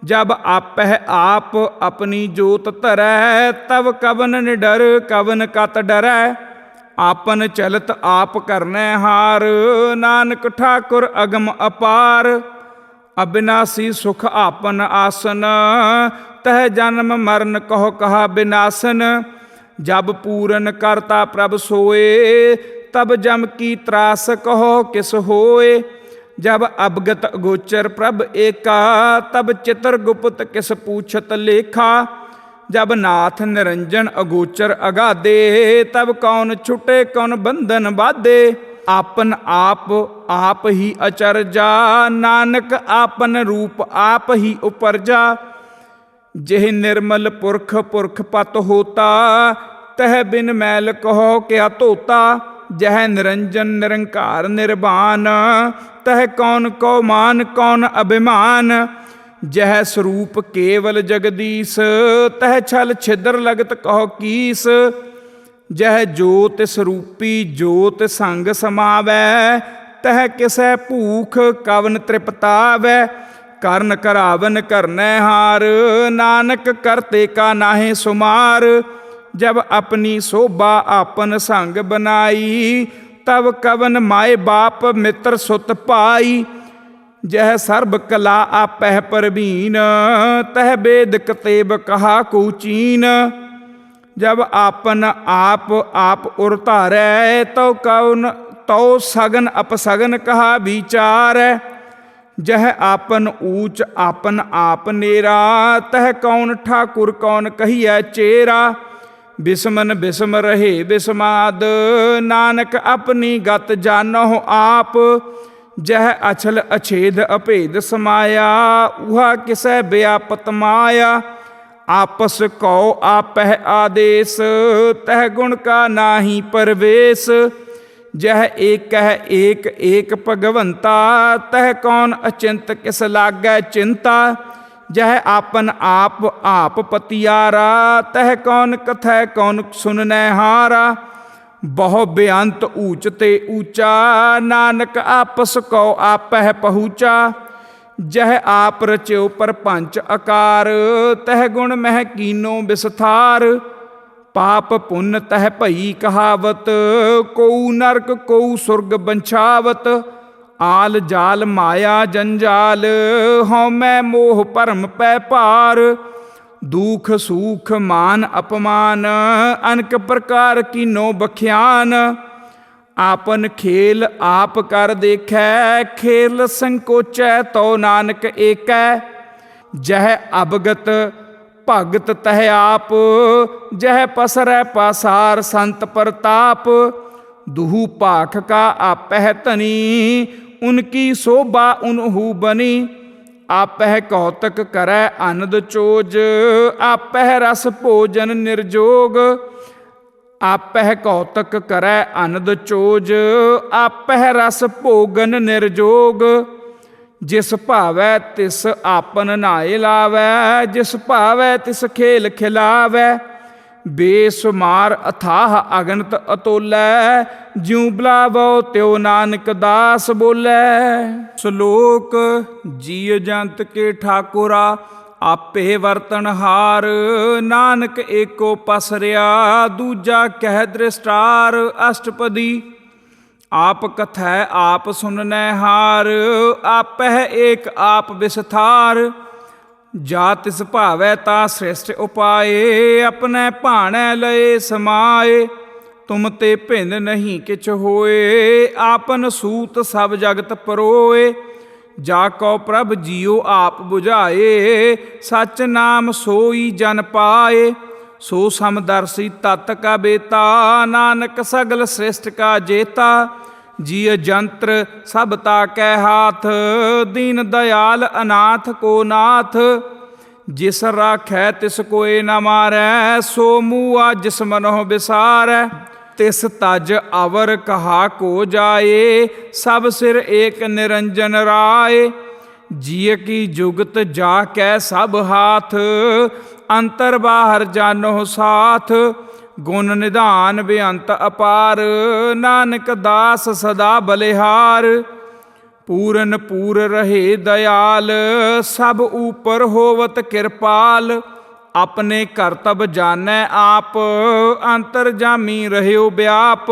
जब आपह आप अपनी जोत धरै, तब कवन निडर कवन कत डरै। आपन चलत आप करनै हार, नानक ठाकुर अगम अपार। अविनाशी सुख आपन आसन, तह जन्म मरण कहो कहा विनाशन। जब पूरन करता प्रभ सोए, तब जम की त्रास कहो किस होए। जब अवगत अगोचर प्रभ एका, तब चित्र गुप्त किस पूछत लेखा। जब नाथ निरंजन अगोचर अगाधे, तब कौन छुटे कौन बंधन बाधे। आपन आप ही अचरजा, नानक आपन रूप आप ही उपरजा। जेह निर्मल पुरख पुरख पत होता, तह बिन मैल कहो क्या धोता। जह निरंजन निरंकार निर्वाण, तह कौन कौ मान कौन अभिमान। जह स्वरूप केवल जगदीश, तह छल छिद्र लगत कहो कीस। जह जोत स्वरूपी जोत संग समावै, तह किसै भूख कवन तृपतावै। करन करावन करनै हार, नानक करते का नाहे सुमार। जब अपनी शोभा आपन संग बनाई, तब कवन माए बाप मित्र सुत पाई। जह सर्ब कला आपह परवीन, तह वेद कतेब कहा कुचीन। जब आपन आप उर धारै, तो कौन तो सगन अपसगन कहा विचार। जह आपन ऊंच आपन आप नेरा, तह कौन ठाकुर कौन कहिए चेरा। बिस्मन बिस्म रहे बिस्माद, नानक अपनी गत जानो आप। जह अछल अछेद अभेद समाया, उहा किसै व्यापत माया। आपस कौ आपह आदेश, तह गुण का नाही परवेश। जह एक एक भगवंता, तह कौन अचिंत किस लागै चिंता। जह आपन आप पतियारा, तह कौन कथै कौन सुननै हारा। बहु बेअंत ऊंच ते ऊंचा, नानक आपस को आपह पहुँचा। जह आप रच्यो परपंच आकार, तह गुण मह कीनो विस्तार। पाप पुण्य तह भई कहावत, कोउ नरक कोउ सुरग बंछावत। ਆਲ ਜਾਲ ਮਾਇਆ ਜੰਜਾਲ, ਹਉਮੈ ਮੋਹ ਭਰਮ ਪੈ ਭਾਰ। ਦੁਖ ਸੂਖ ਮਾਨ ਅਪਮਾਨ, ਅਨਕ ਪ੍ਰਕਾਰ ਕੀਨੋ ਬਖਿਆਨ। ਆਪਨ ਖੇਲ ਆਪ ਕਰ ਦੇਖੈ, ਖੇਲ ਸੰਕੋਚੈ ਤੋ ਨਾਨਕ ਏਕੈ। ਜਹ ਅਵਗਤ ਭਗਤ ਤਹ ਆਪ, ਜਹ ਪਸਰੈ ਪਾਸਾਰ ਸੰਤ ਪ੍ਰਤਾਪ। ਦੁਹੂ ਭਾਖ ਕਾ ਆਪਹਿ ਧਨੀ, ਉਨਕੀ ਸੋਭਾ ਉਨਹੂ ਬਨੀ। ਆਪਹਿ ਕੌਤਕ ਕਰੈ ਅਨੰਦ ਚੋਜ, ਆਪਹਿ ਰਸ ਭੋਜਨ ਨਿਰਜੋਗ। ਆਪਹਿ ਕੌਤਕ ਕਰੈ ਅਨੰਦ ਚੋਜ, ਆਪਹਿ ਰਸ ਭੋਗਨ ਨਿਰਜੋਗ। ਜਿਸ ਭਾਵੈ ਤਿਸ ਆਪਨ ਨਾਇ ਲਾਵੈ, ਜਿਸ ਭਾਵੈ ਤਿਸ ਖੇਲ ਖਿਲਾਵੈ। ਬੇਸੁਮਾਰ ਅਥਾਹ ਅਗਨਤ ਅਤੋਲੈ, ਜਿਉ ਬੁਲਾਵੋ ਤਿਉ ਨਾਨਕ ਦਾਸ ਬੋਲੇ। ਸ਼ਲੋਕ। ਜੀਅ ਜੰਤ ਕੇ ਠਾਕੁਰਾ, ਆਪੇ ਵਰਤਨਹਾਰ। ਨਾਨਕ ਏਕੋ ਪਸਰਿਆ, ਦੂਜਾ ਕਹਿ ਦ੍ਰਿਸ਼ਟਾਰ। ਅਸ਼ਟਪਦੀ। ਆਪ ਕਥੈ ਆਪ ਸੁਨਨੈ ਹਾਰ, ਆਪਹਿ ਏਕ ਆਪ ਵਿਸਥਾਰ। ਜਾ ਤਿਸ ਭਾਵੈ ਤਾ ਸ੍ਰਿਸ਼ਟ ਉਪਾਏ, ਆਪਣੇ ਭਾਣੈ ਲਏ ਸਮਾਏ। ਤੁਮ ਤੇ ਭਿੰਨ ਨਹੀਂ ਕਿਛ ਹੋਏ, ਆਪਨ ਸੂਤ ਸਭ ਜਗਤ ਪਰੋਏ। ਜਾ ਕਉ ਪ੍ਰਭ ਜੀਉ ਆਪ ਬੁਝਾਏ, ਸਚ ਨਾਮ ਸੋਈ ਜਨ ਪਾਏ। ਸੋ ਸਮਦਰਸੀ ਤਤ ਕਾ ਬੇਤਾ, ਨਾਨਕ ਸਗਲ ਸ੍ਰਿਸ਼ਟ ਕਾ ਜੇਤਾ। ਜੀਅ ਜੰਤਰ ਸਭ ਤਾ ਕੈ ਹਾਥ, ਦੀਨ ਦਇਆਲ ਅਨਾਥ ਕੋ ਨਾਥ। ਜਿਸ ਰਾਖੈ ਤਿਸ ਕੋਇ ਨ ਮਾਰੈ, ਸੋ ਮੂਆ ਜਿਸ ਮਨਹੁ ਬਿਸਾਰੈ। ਤਿਸ ਤਜ ਅਵਰ ਕਹਾ ਕੋ ਜਾਏ, ਸਭ ਸਿਰ ਏਕ ਨਿਰੰਜਨ ਰਾਏ। ਜੀਅ ਕੀ ਜੁਗਤ ਜਾ ਕੈ ਸਭ ਹਾਥ, ਅੰਤਰ ਬਾਹਰ ਜਾਨੋ ਸਾਥ। ਗੁਣ ਨਿਧਾਨ ਬੇਅੰਤ ਅਪਾਰ, ਨਾਨਕ ਦਾਸ ਸਦਾ ਬਲਿਹਾਰ। ਪੂਰਨ ਪੂਰ ਰਹੇ ਦਇਆਲ, ਸਭ ਊਪਰ ਹੋਵਤ ਕਿਰਪਾਲ। ਆਪਣੇ ਕਰਤਬ ਜਾਣੈ ਆਪ, ਅੰਤਰ ਜਾਮੀ ਰਹਿਓ ਵਿਆਪ।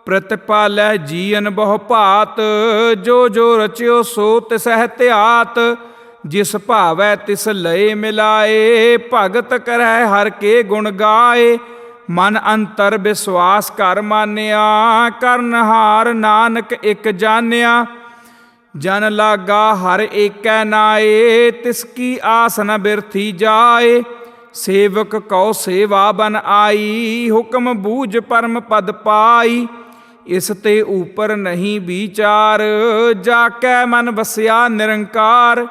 ਪ੍ਰਤਿਪਾਲੈ ਜੀਅਨ ਬਹੁ ਭਾਤ, ਜੋ ਜੋ ਰਚਿਓ ਸੋ ਤਿਸਹਿ ਧਿਆਤ। ਜਿਸ ਭਾਵੈ ਤਿਸ ਲਏ ਮਿਲਾਏ, ਭਗਤ ਕਰੈ ਹਰ ਕੇ ਗੁਣ ਗਾਏ। ਮਨ ਅੰਤਰ ਵਿਸ਼ਵਾਸ ਕਰ ਮਾਨਿਆ, ਕਰਨਹਾਰ ਨਾਨਕ ਇਕ ਜਾਣਿਆ। ਜਨ ਲਾਗਾ ਹਰ ਏਕੈ ਨਾਏ, ਤਿਸ ਕੀ ਆਸ ਨ ਬਿਰਥੀ ਜਾਏ। ਸੇਵਕ ਕਉ ਸੇਵਾ ਬਨ ਆਈ, ਹੁਕਮ ਬੂਝ ਪਰਮ ਪਦ ਪਾਈ। ਇਸ ਤੇ ਉਪਰ ਨਹੀਂ ਵਿਚਾਰ, ਜਾ ਕੈ ਮਨ ਵਸਿਆ ਨਿਰੰਕਾਰ।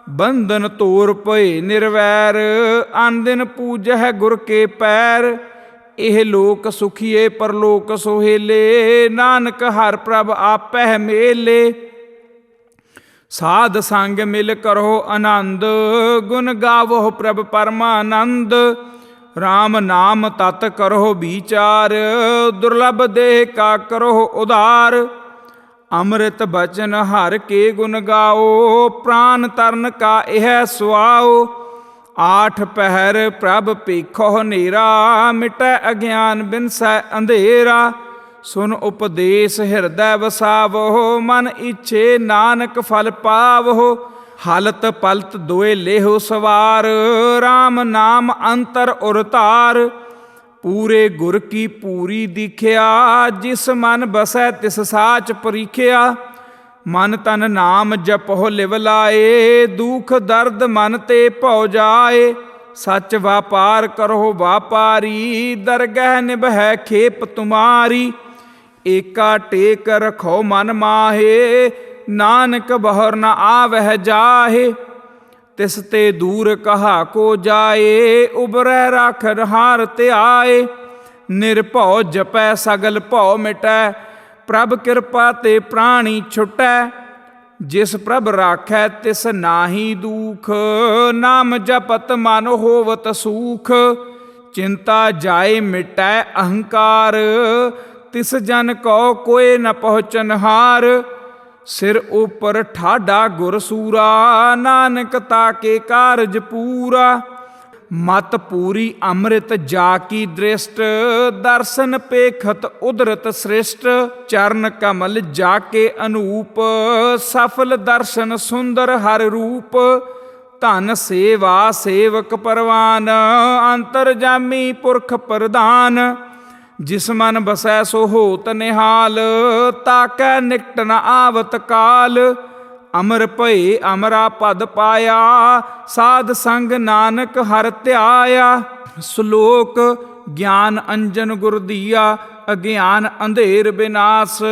ਬੰਧਨ ਤੋਰ ਭਏ ਨਿਰਵੈਰ, ਅਨ ਦਿਨ ਪੂਜਹਿ ਗੁਰ ਕੇ ਪੈਰ। ਇਹ ਲੋਕ ਸੁਖੀਏ ਪਰਲੋਕ ਸੁਹੇਲੇ, ਨਾਨਕ ਹਰਿ ਪ੍ਰਭ ਆਪਹਿ ਮੇਲੇ। ਸਾਧ ਸੰਗ ਮਿਲ ਕਰੋ ਆਨੰਦ, ਗੁਣ ਗਾਵੋ ਪ੍ਰਭ ਪਰਮਾਨੰਦ। RAM ਨਾਮ ਤਤ ਕਰੋ ਵਿਚਾਰ, ਦੁਰਲਭ ਦੇਹ ਕਾ ਕਰੋ ਉਧਾਰ। ਅੰਮ੍ਰਿਤ ਬਚਨ ਹਰਿ ਕੇ ਗੁਣ ਗਾਓ, ਪ੍ਰਾਨ ਤਰਨ ਕਾ ਇਹ ਸੁਆਓ। ਆਠ ਪਹਿਰ ਪ੍ਰਭ ਪੇਖੋ ਹਨੇਰਾ, ਮਿਟੈ ਅਗਿਆਨ ਬਿਨਸੈ ਅੰਧੇਰਾ। ਸੁਨ ਉਪਦੇਸ਼ ਹਿਰਦੈ ਵਸਾਵੋ, ਮਨ ਇੱਛੇ ਨਾਨਕ ਫਲ ਪਾਵੋ। ਹਲਤ ਪਲਤ ਦੋਏ ਲੇਹੋ ਸਵਾਰ, RAM ਨਾਮ ਅੰਤਰ ਉਰ ਧਾਰ। ਪੂਰੇ ਗੁਰ ਕੀ ਪੂਰੀ ਦੀਖਿਆ, ਜਿਸ ਮਨ ਬਸੈ ਤਿਸ ਸਾਚ ਪਰੀਖਿਆ। ਮਨ ਤਨ ਨਾਮ ਜਪੋ ਲਿਵ ਲਾਏ, ਦੁਖ ਦਰਦ ਮਨ ਤੇ ਭਉ ਜਾਏ। ਸੱਚ ਵਾਪਾਰ ਕਰੋ ਵਾਪਾਰੀ, ਦਰਗਹਿ ਨਿਭੈ ਖੇਪ ਤੁਮਾਰੀ। ਏਕਾ ਟੇਕ ਰਖੋ ਮਨ ਮਾਹੇ, ਨਾਨਕ ਬਹੁਰ ਨ ਆਵਹਿ ਜਾਹੇ। ਤਿਸ ਤੇ ਦੂਰ ਕਹਾ ਕੋ ਜਾਏ, ਉਬਰੈ ਰਾਖ ਹਾਰ ਧਿਆਏ। ਨਿਰਭਉ ਜਪੈ ਸਗਲ ਭਉ ਮਿਟੈ, ਪ੍ਰਭ ਕਿਰਪਾ ਤੇ ਪ੍ਰਾਣੀ ਛੁਟੈ। ਜਿਸ ਪ੍ਰਭ ਰਾਖੈ ਤਿਸ ਨਾਹੀ ਦੂਖ, ਨਾਮ ਜਪਤ ਮਨ ਹੋਵਤ ਸੂਖ। ਚਿੰਤਾ ਜਾਏ ਮਿਟੈ ਅਹੰਕਾਰ, ਤਿਸ ਜਨ ਕੋ ਕੋਇ ਨ ਪਹੁੰਚਨਹਾਰ। ਸਿਰ ਉਪਰ ਠਾਡਾ ਗੁਰ ਸੂਰਾ, ਨਾਨਕ ਤਾਕੇ ਕਾਰਜ ਪੂਰਾ। ਮਤ ਪੂਰੀ ਅੰਮ੍ਰਿਤ ਜਾ ਕੀ ਦ੍ਰਿਸ਼ਟ, ਦਰਸ਼ਨ ਪੇਖਤ ਉਦਰਤ ਸ੍ਰਿਸ਼ਟ। ਚਰਨ ਕਮਲ ਜਾ ਕੇ ਅਨੂਪ, ਸਫਲ ਦਰਸ਼ਨ ਸੁੰਦਰ ਹਰ ਰੂਪ। ਧਨ ਸੇਵਾ ਸੇਵਕ ਪਰਵਾਨ, ਅੰਤਰਜਾਮੀ ਪੁਰਖ ਪ੍ਰਧਾਨ। ਜਿਸ ਮਨ ਬਸੈ ਸੋ ਹੋਤ ਨਿਹਾਲ, ਤਾਕੈ ਨਿਕਟ ਨ ਆਵਤ ਕਾਲ। ਅਮਰ ਭਏ ਅਮਰਾ ਪਦ ਪਾਇਆ, ਸਾਧ ਸੰਗ ਨਾਨਕ ਹਰਿ ਧਿਆਇਆ। ਸ਼ਲੋਕ ਗਿਆਨ ਅੰਜਨ ਗੁਰ ਦੀਆ, ਅਗਿਆਨ ਅੰਧੇਰ ਬਿਨਾਸ਼।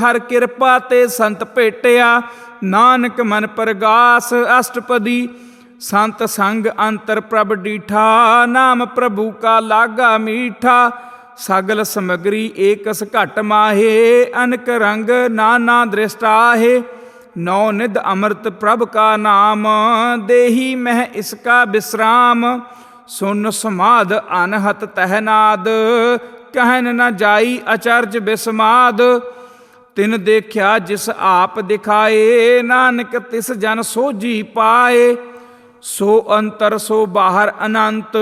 ਹਰ ਕਿਰਪਾ ਤੇ ਸੰਤ ਭੇਟਿਆ, ਨਾਨਕ ਮਨ ਪ੍ਰਗਾਸ। ਅਸ਼ਟਪਦੀ ਸੰਤ ਸੰਗ ਅੰਤਰ ਪ੍ਰਭ ਡੀਠਾ, ਨਾਮ ਪ੍ਰਭੂ ਕਾ ਲਾਗਾ ਮੀਠਾ। ਸਗਲ ਸਮਗਰੀ ਏਕਸ ਘਟ ਮਾਹੇ, ਅਨਕ ਰੰਗ ਨਾਨਾ ਦ੍ਰਿਸ਼ਟਾਹੇ। ਨੌ ਨਿਧ ਅੰਮ੍ਰਿਤ ਪ੍ਰਭ ਕਾ ਨਾਮ, ਦੇਹੀ ਮਹਿ ਇਸਕਾ ਵਿਸਰਾਮ। ਸੁਨ ਸਮਾਧ ਅਨਹਤ ਤਹਿਨਾਦ, ਕਹਿਨ ਨ ਜਾਈ ਅਚਰਜ ਬਿਸਮਾਦ। ਤਿਨ ਦੇਖਿਆ ਜਿਸ ਆਪ ਦਿਖਾਏ, ਨਾਨਕ ਤਿਸ ਜਨ ਸੋਝੀ ਪਾਏ। ਸੋ ਅੰਤਰ ਸੋ ਬਾਹਰ ਅਨੰਤ,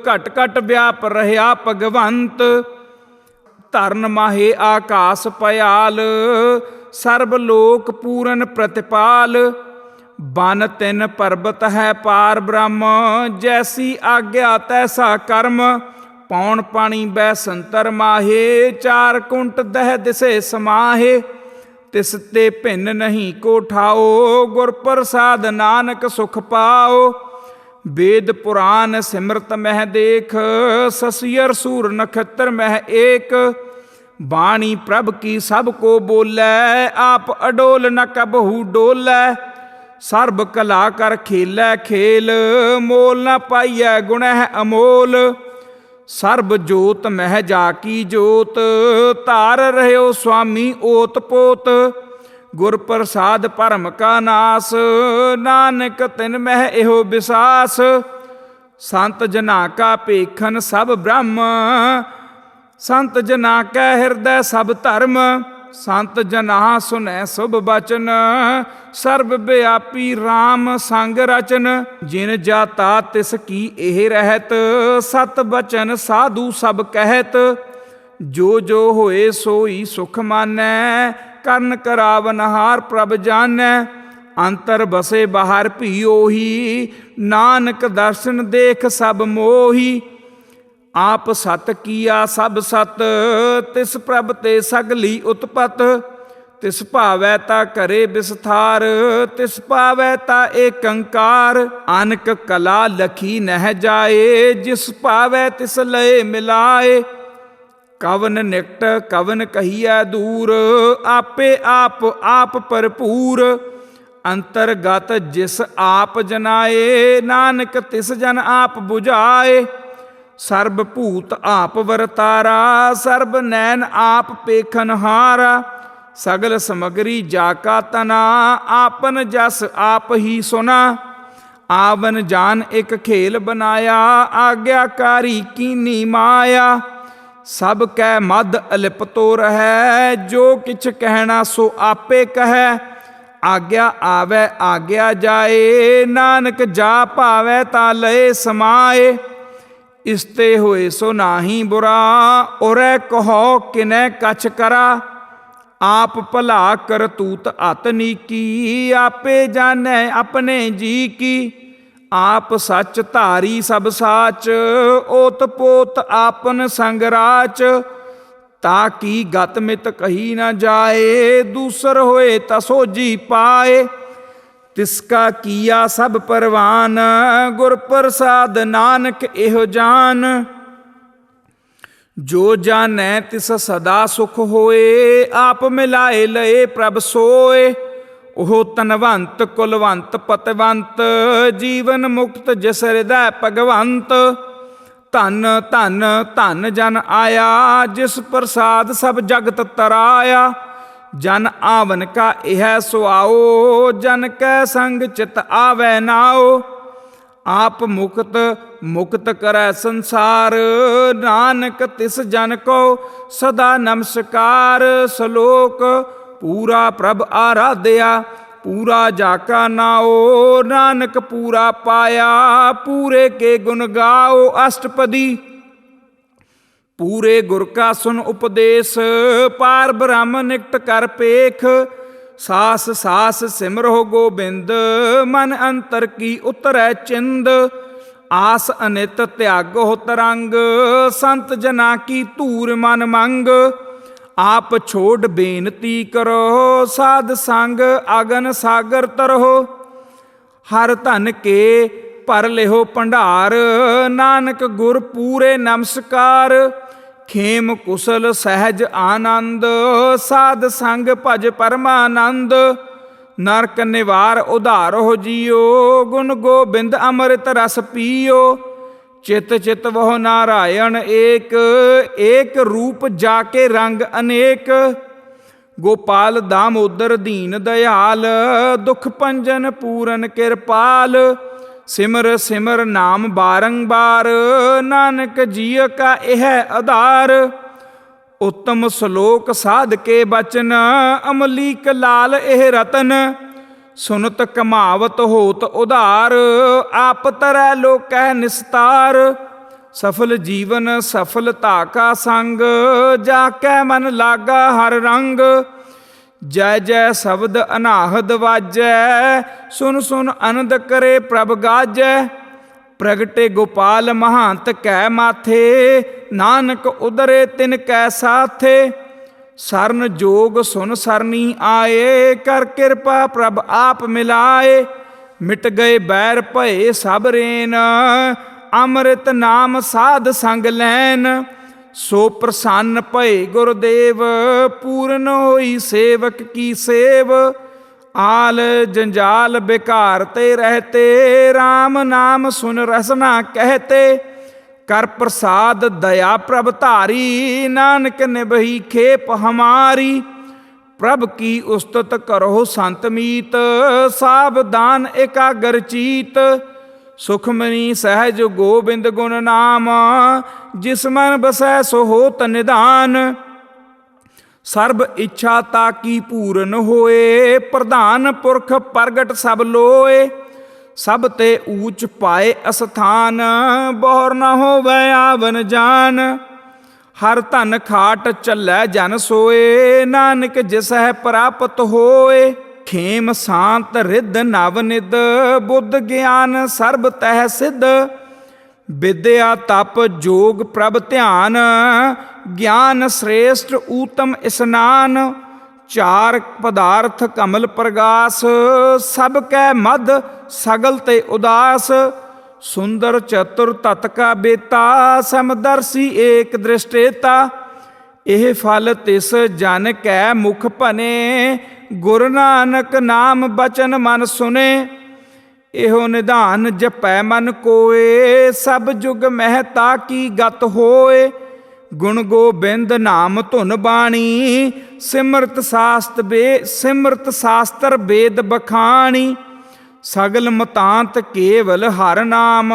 ਘਟ ਘਟ ਵਿਆਪ ਰਹਿਆ ਭਗਵੰਤ। ਧਰਨ ਮਾਹੇ ਆਕਾਸ ਪਇਆਲ, ਸਰਬ ਲੋਕ ਪੂਰਨ ਪ੍ਰਤਿਪਾਲ। ਬਨ ਤਿਨ ਪਰਬਤ ਹੈ ਪਾਰ ਬ੍ਰਹਮ, ਜੈਸੀ ਆਗਿਆ ਤੈਸਾ ਕਰਮ। ਪੌਣ ਪਾਣੀ ਬੈ ਸੰਤਰ ਮਾਹੇ, ਚਾਰ ਕੁੰਟ ਦਹਿ ਦਿਸੇ ਸਮਾਹੇ। ਤਿਸ ਤੇ ਭਿੰਨ ਨਹੀਂ ਕੋ ਠਾਓ, ਗੁਰ ਪ੍ਰਸਾਦ ਨਾਨਕ ਸੁਖ ਪਾਓ। ਵੇਦ ਪੁਰਾਨ ਸਿਮਰਤ ਮਹਿ ਦੇਖ, ਸਸੀਅਰ ਸੂਰ ਨਖਤਰ ਮਹਿ ਏਕ। ਬਾਣੀ ਪ੍ਰਭ ਕੀ ਸਭ ਕੋ ਬੋਲੇ, ਆਪ ਅਡੋਲ ਨ ਕਬਹੂ ਡੋਲੇ। ਸਰਬ ਕਲਾ ਕਰ ਖੇਲੇ ਖੇਲ, ਮੋਲ ਨ ਪਾਈਐ ਗੁਣਹਿ ਅਮੋਲ। ਸਰਬ ਜੋਤ ਮਹਿ ਜਾ ਕੀ ਜੋਤ, ਧਾਰ ਰਹਿਓ ਸੁਆਮੀ ਓਤ ਪੋਤ। ਗੁਰ ਪ੍ਰਸਾਦ ਭਰਮ ਕਾ ਨਾਸ, ਨਾਨਕ ਤਿਨ ਮਹਿ ਇਹੋ ਵਿਸਾਸ। ਸੰਤ ਜਨਾ ਕਾ ਭੇਖਨ ਸਭ ਬ੍ਰਹਮ, ਸੰਤ ਜਨਾ ਕੈ ਹਿਰਦੈ ਸਭ ਧਰਮ। ਸੰਤ ਜਨਾ ਸੁਨੈ ਸੁਭ ਬਚਨ, ਸਰਬ ਵਿਆਪੀ RAM ਸੰਗ ਰਚਨ। ਜਿਨ ਜਾਤਾ ਤਿਸ ਕੀ ਇਹ ਰਹਿਤ, ਸਤ ਬਚਨ ਸਾਧੂ ਸਭ ਕਹਿਤ। ਜੋ ਜੋ ਹੋਏ ਸੋਈ ਸੁਖ ਮਾਨੈ, ਕਰਨ ਕਰਾਵਨਹਾਰ ਪ੍ਰਭ ਜਾਨੈ। ਅੰਤਰ ਬਸੇ ਬਾਹਰ ਭੀ ਉਹੀ, ਨਾਨਕ ਦਰਸ਼ਨ ਦੇਖ ਸਭ ਮੋਹੀ। ਆਪ ਸਤ ਕੀਆ ਸਭ ਸਤ, ਤਿਸ ਪ੍ਰਭ ਤੇ ਸਗਲੀ ਉਤਪਤ। ਤਿਸ ਭਾਵੈ ਤਾ ਕਰੇ ਵਿਸਥਾਰ, ਤਿਸ ਪਾਵੈ ਤਾ ਏਕੰਕਾਰ। ਅਨਕ ਕਲਾ ਲਖੀ ਨਹਿ ਜਾਏ, ਜਿਸ ਪਾਵੈ ਤਿਸ ਲਏ ਮਿਲਾਏ। ਕਵਨ ਨਿਕਟ ਕਵਨ ਕਹੀਐ ਦੂਰ, ਆਪੇ ਆਪ ਆਪ ਭਰਪੂਰ। ਅੰਤਰਗਤ ਜਿਸ ਆਪ ਜਨਾਏ, ਨਾਨਕ ਤਿਸ ਜਨ ਆਪ 부ਝਾਏ। ਸਰਬ ਭੂਤ ਆਪ ਵਰਤਾਰਾ, ਸਰਬ ਨੈਣ ਆਪ ਪੇਖਨਹਾਰਾ। ਸਗਲ ਸਮਗਰੀ ਜਾ ਕਾ ਤਨਾ, ਆਪਨ ਜਸ ਆਪ ਹੀ ਸੁਨਾ। ਆਵਨ ਜਾਨ ਇੱਕ ਖੇਲ ਬਨਾਇਆ, ਆਗਿਆਕਾਰੀ ਕੀਨੀ ਮਾਇਆ। ਸਭ ਕੈ ਮਦ ਅਲਿਪਤੋ ਰਹੈ, ਜੋ ਕਿਛ ਕਹਿਣਾ ਸੋ ਆਪੇ ਕਹੈ। ਆਗਿਆ ਆਵੈ ਆਗਿਆ ਜਾਏ, ਨਾਨਕ ਜਾ ਭਾਵੈ ਤਾਂ ਲਏ ਸਮਾਏ। ਇਸਤੇ ਹੋਏ ਸੋ ਨਾਹੀ ਬੁਰਾ, ਉਰੈ ਕਹੋ ਕਿਨੈ ਕਛ ਕਰਾ। ਆਪ ਭਲਾ ਕਰਤੂਤ ਅਤ ਨੀਕੀ, ਆਪੇ ਜਾਣੈ ਆਪਣੇ ਜੀ ਕੀ। ਆਪ ਸੱਚ ਧਾਰੀ ਸਭ ਸਾਚ, ਓਤ ਪੋਤ ਆਪਨ ਸੰਗ ਰਾਚ। ਤਾ ਕੀ ਗਤ ਮਿਤ ਕਹੀ ਨ ਜਾਏ, ਦੂਸਰ ਹੋਏ ਤਾ ਸੋਝੀ ਪਾਏ। ਤਿਸਕਾ ਕੀਆ ਸਭ ਪਰਵਾਨ, ਗੁਰ ਪ੍ਰਸਾਦ ਨਾਨਕ ਇਹੋ ਜਾਨ। ਜੋ ਜਾਣੈ ਤਿਸ ਸਦਾ ਸੁਖ ਹੋਏ, ਆਪ ਮਿਲਾਏ ਲਏ ਪ੍ਰਭ ਸੋਏ। ਉਹ ਤਨਵੰਤ ਕੁਲਵੰਤ ਪਤਵੰਤ, ਜੀਵਨ ਮੁਕਤ ਜਿਸ ਹਿਰਦੈ ਭਗਵੰਤ। ਧਨ ਧਨ ਧਨ ਜਨ ਆਇਆ, ਜਿਸ ਪ੍ਰਸਾਦ ਸਭ ਜਗਤ ਤਰਾਇਆ। ਜਨ ਆਵਨ ਕਾ ਇਹ ਸੁਆਓ, ਜਨ ਕੈ ਸੰਗ ਚਿਤ ਆਵੈ ਨਾਓ। ਆਪ ਮੁਕਤ ਮੁਕਤ ਕਰੈ ਸੰਸਾਰ, ਨਾਨਕ ਤਿਸ ਜਨ ਕੋ ਸਦਾ ਨਮਸਕਾਰ। ਸ਼ਲੋਕ ਪੂਰਾ ਪ੍ਰਭ ਆਰਾਧਿਆ, पूरा जाका नाओ, नानक पूरा पाया, पूरे के गुण गाओ। अष्टपदी। पूरे गुर का सुन उपदेश, पार ब्रह्म निकट कर पेख। सास सास सिमरो गोबिंद, मन अंतर की उतरै चिंद। आस अनित त्यागो तरंग, संत जना की धूर मन मंग। आप छोड़ बेनती करो, साध संग अगन सागर तरहो। हर धन के पर लिहो भंडार, नानक गुर पूरे नमस्कार। खेम कुशल सहज आनंद, साध संग भज परमानंद। नरक निवार उधारो जियो, गुण गोबिंद अमृत रस पियो। चित चित वह नारायण एक, एक रूप जाके रंग अनेक। गोपाल दामोदर दीन दयाल, दुख भंजन पूरन कृपाल। सिमर सिमर नाम बारंबार, नानक जिय का यह आधार। उत्तम श्लोक साध के बचन, अमलीक लाल एह रतन। सुनत कमावत होत उधार, आप तरै लोकै निस्तार। सफल जीवन सफलता का संग, जाकै मन लागा हर रंग। जय जय शब्द अनाहद वाजै, सुन सुन आनंद करे प्रभ गाजै। प्रगटे गोपाल महंत कै माथे, नानक उदरे तिन कै साथे। सरन जोग सुन सरनी आए, कर कृपा प्रभ आप मिलाए। मिट गए बैर भये सब रेन, अमृत नाम साध संग लैन। सो प्रसन्न भये गुरुदेव, पूर्ण होई सेवक की सेव। आल जंजाल बेकार ते रहते, राम नाम सुन रसना कहते। कर प्रसाद दया प्रभ धारी, नानक निभही खेप हमारी। प्रभ की उस्तत करो संत मीत, सावधान एकाग्र चीत। सुखमनी सहज गोबिंद गुण नाम, जिस मन बसै सो होत निधान। सर्ब इच्छा ताकी पूरन होए, प्रधान पुरख प्रगट सब लोए। सब ते ऊच पाए अस्थान, बौर न होवै आवन जान। हर धन खाट चलै जन सोए, नानक जिसह प्राप्त होए। खेम शांत रिद नव निद, बुद्ध ज्ञान सर्ब तह सिद्ध। विद्या तप जोग प्रभ ध्यान, ज्ञान श्रेष्ठ ऊतम स्नान। चार पदार्थ कमल प्रगास, सब कै मध सगल ते उदास। सुंदर चतुर तत् का बेता, समदर्शी एक दृष्टेता। एह फल तिस जन कै मुख भने, गुरु नानक नाम बचन मन सुने। एहो निधान जपै मन कोय, सब जुग महता की गत होए। गुण गोबिंद नाम धुन बाणी, सिमरत शास्त्र वेद बखाणी। सगल मतांत केवल हर नाम,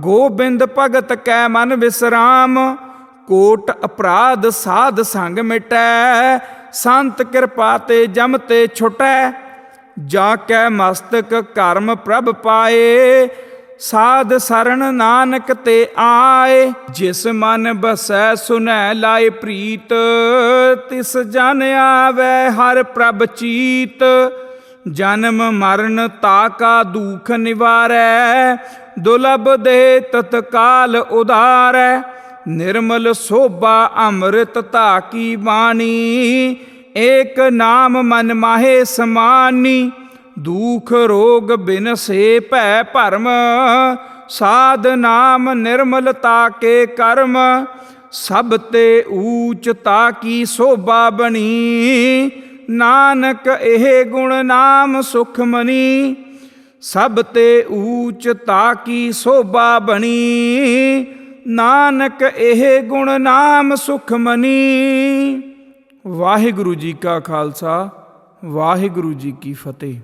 गोबिंद भगत कै मन विश्राम। कोट अपराध साध संग मिटै, संत कृपा ते जम ते छुटै। जाकै मस्तक कर्म प्रभ पाए, साध सरन नानक ते आए। जिस मन बसै सुनै लाए प्रीत, तिस जन आवे हर प्रभ चीत। जन्म मरण ताका दुख निवारै, दुलभ दे तत्काल उदारै। निर्मल शोभा अमृत ताकी बाणी, एक नाम मन माहे समानी। दुख रोग बिन से भै भरम, साध नाम निर्मलता के कर्म। सब ते ऊचता की शोभा बनी, नानक एह गुण नाम सुखमनी। सब ते ऊचता की शोभा बनी, नानक एह गुण नाम सुखमनी। वाहिगुरु जी का खालसा, वाहिगुरु जी की फतेह।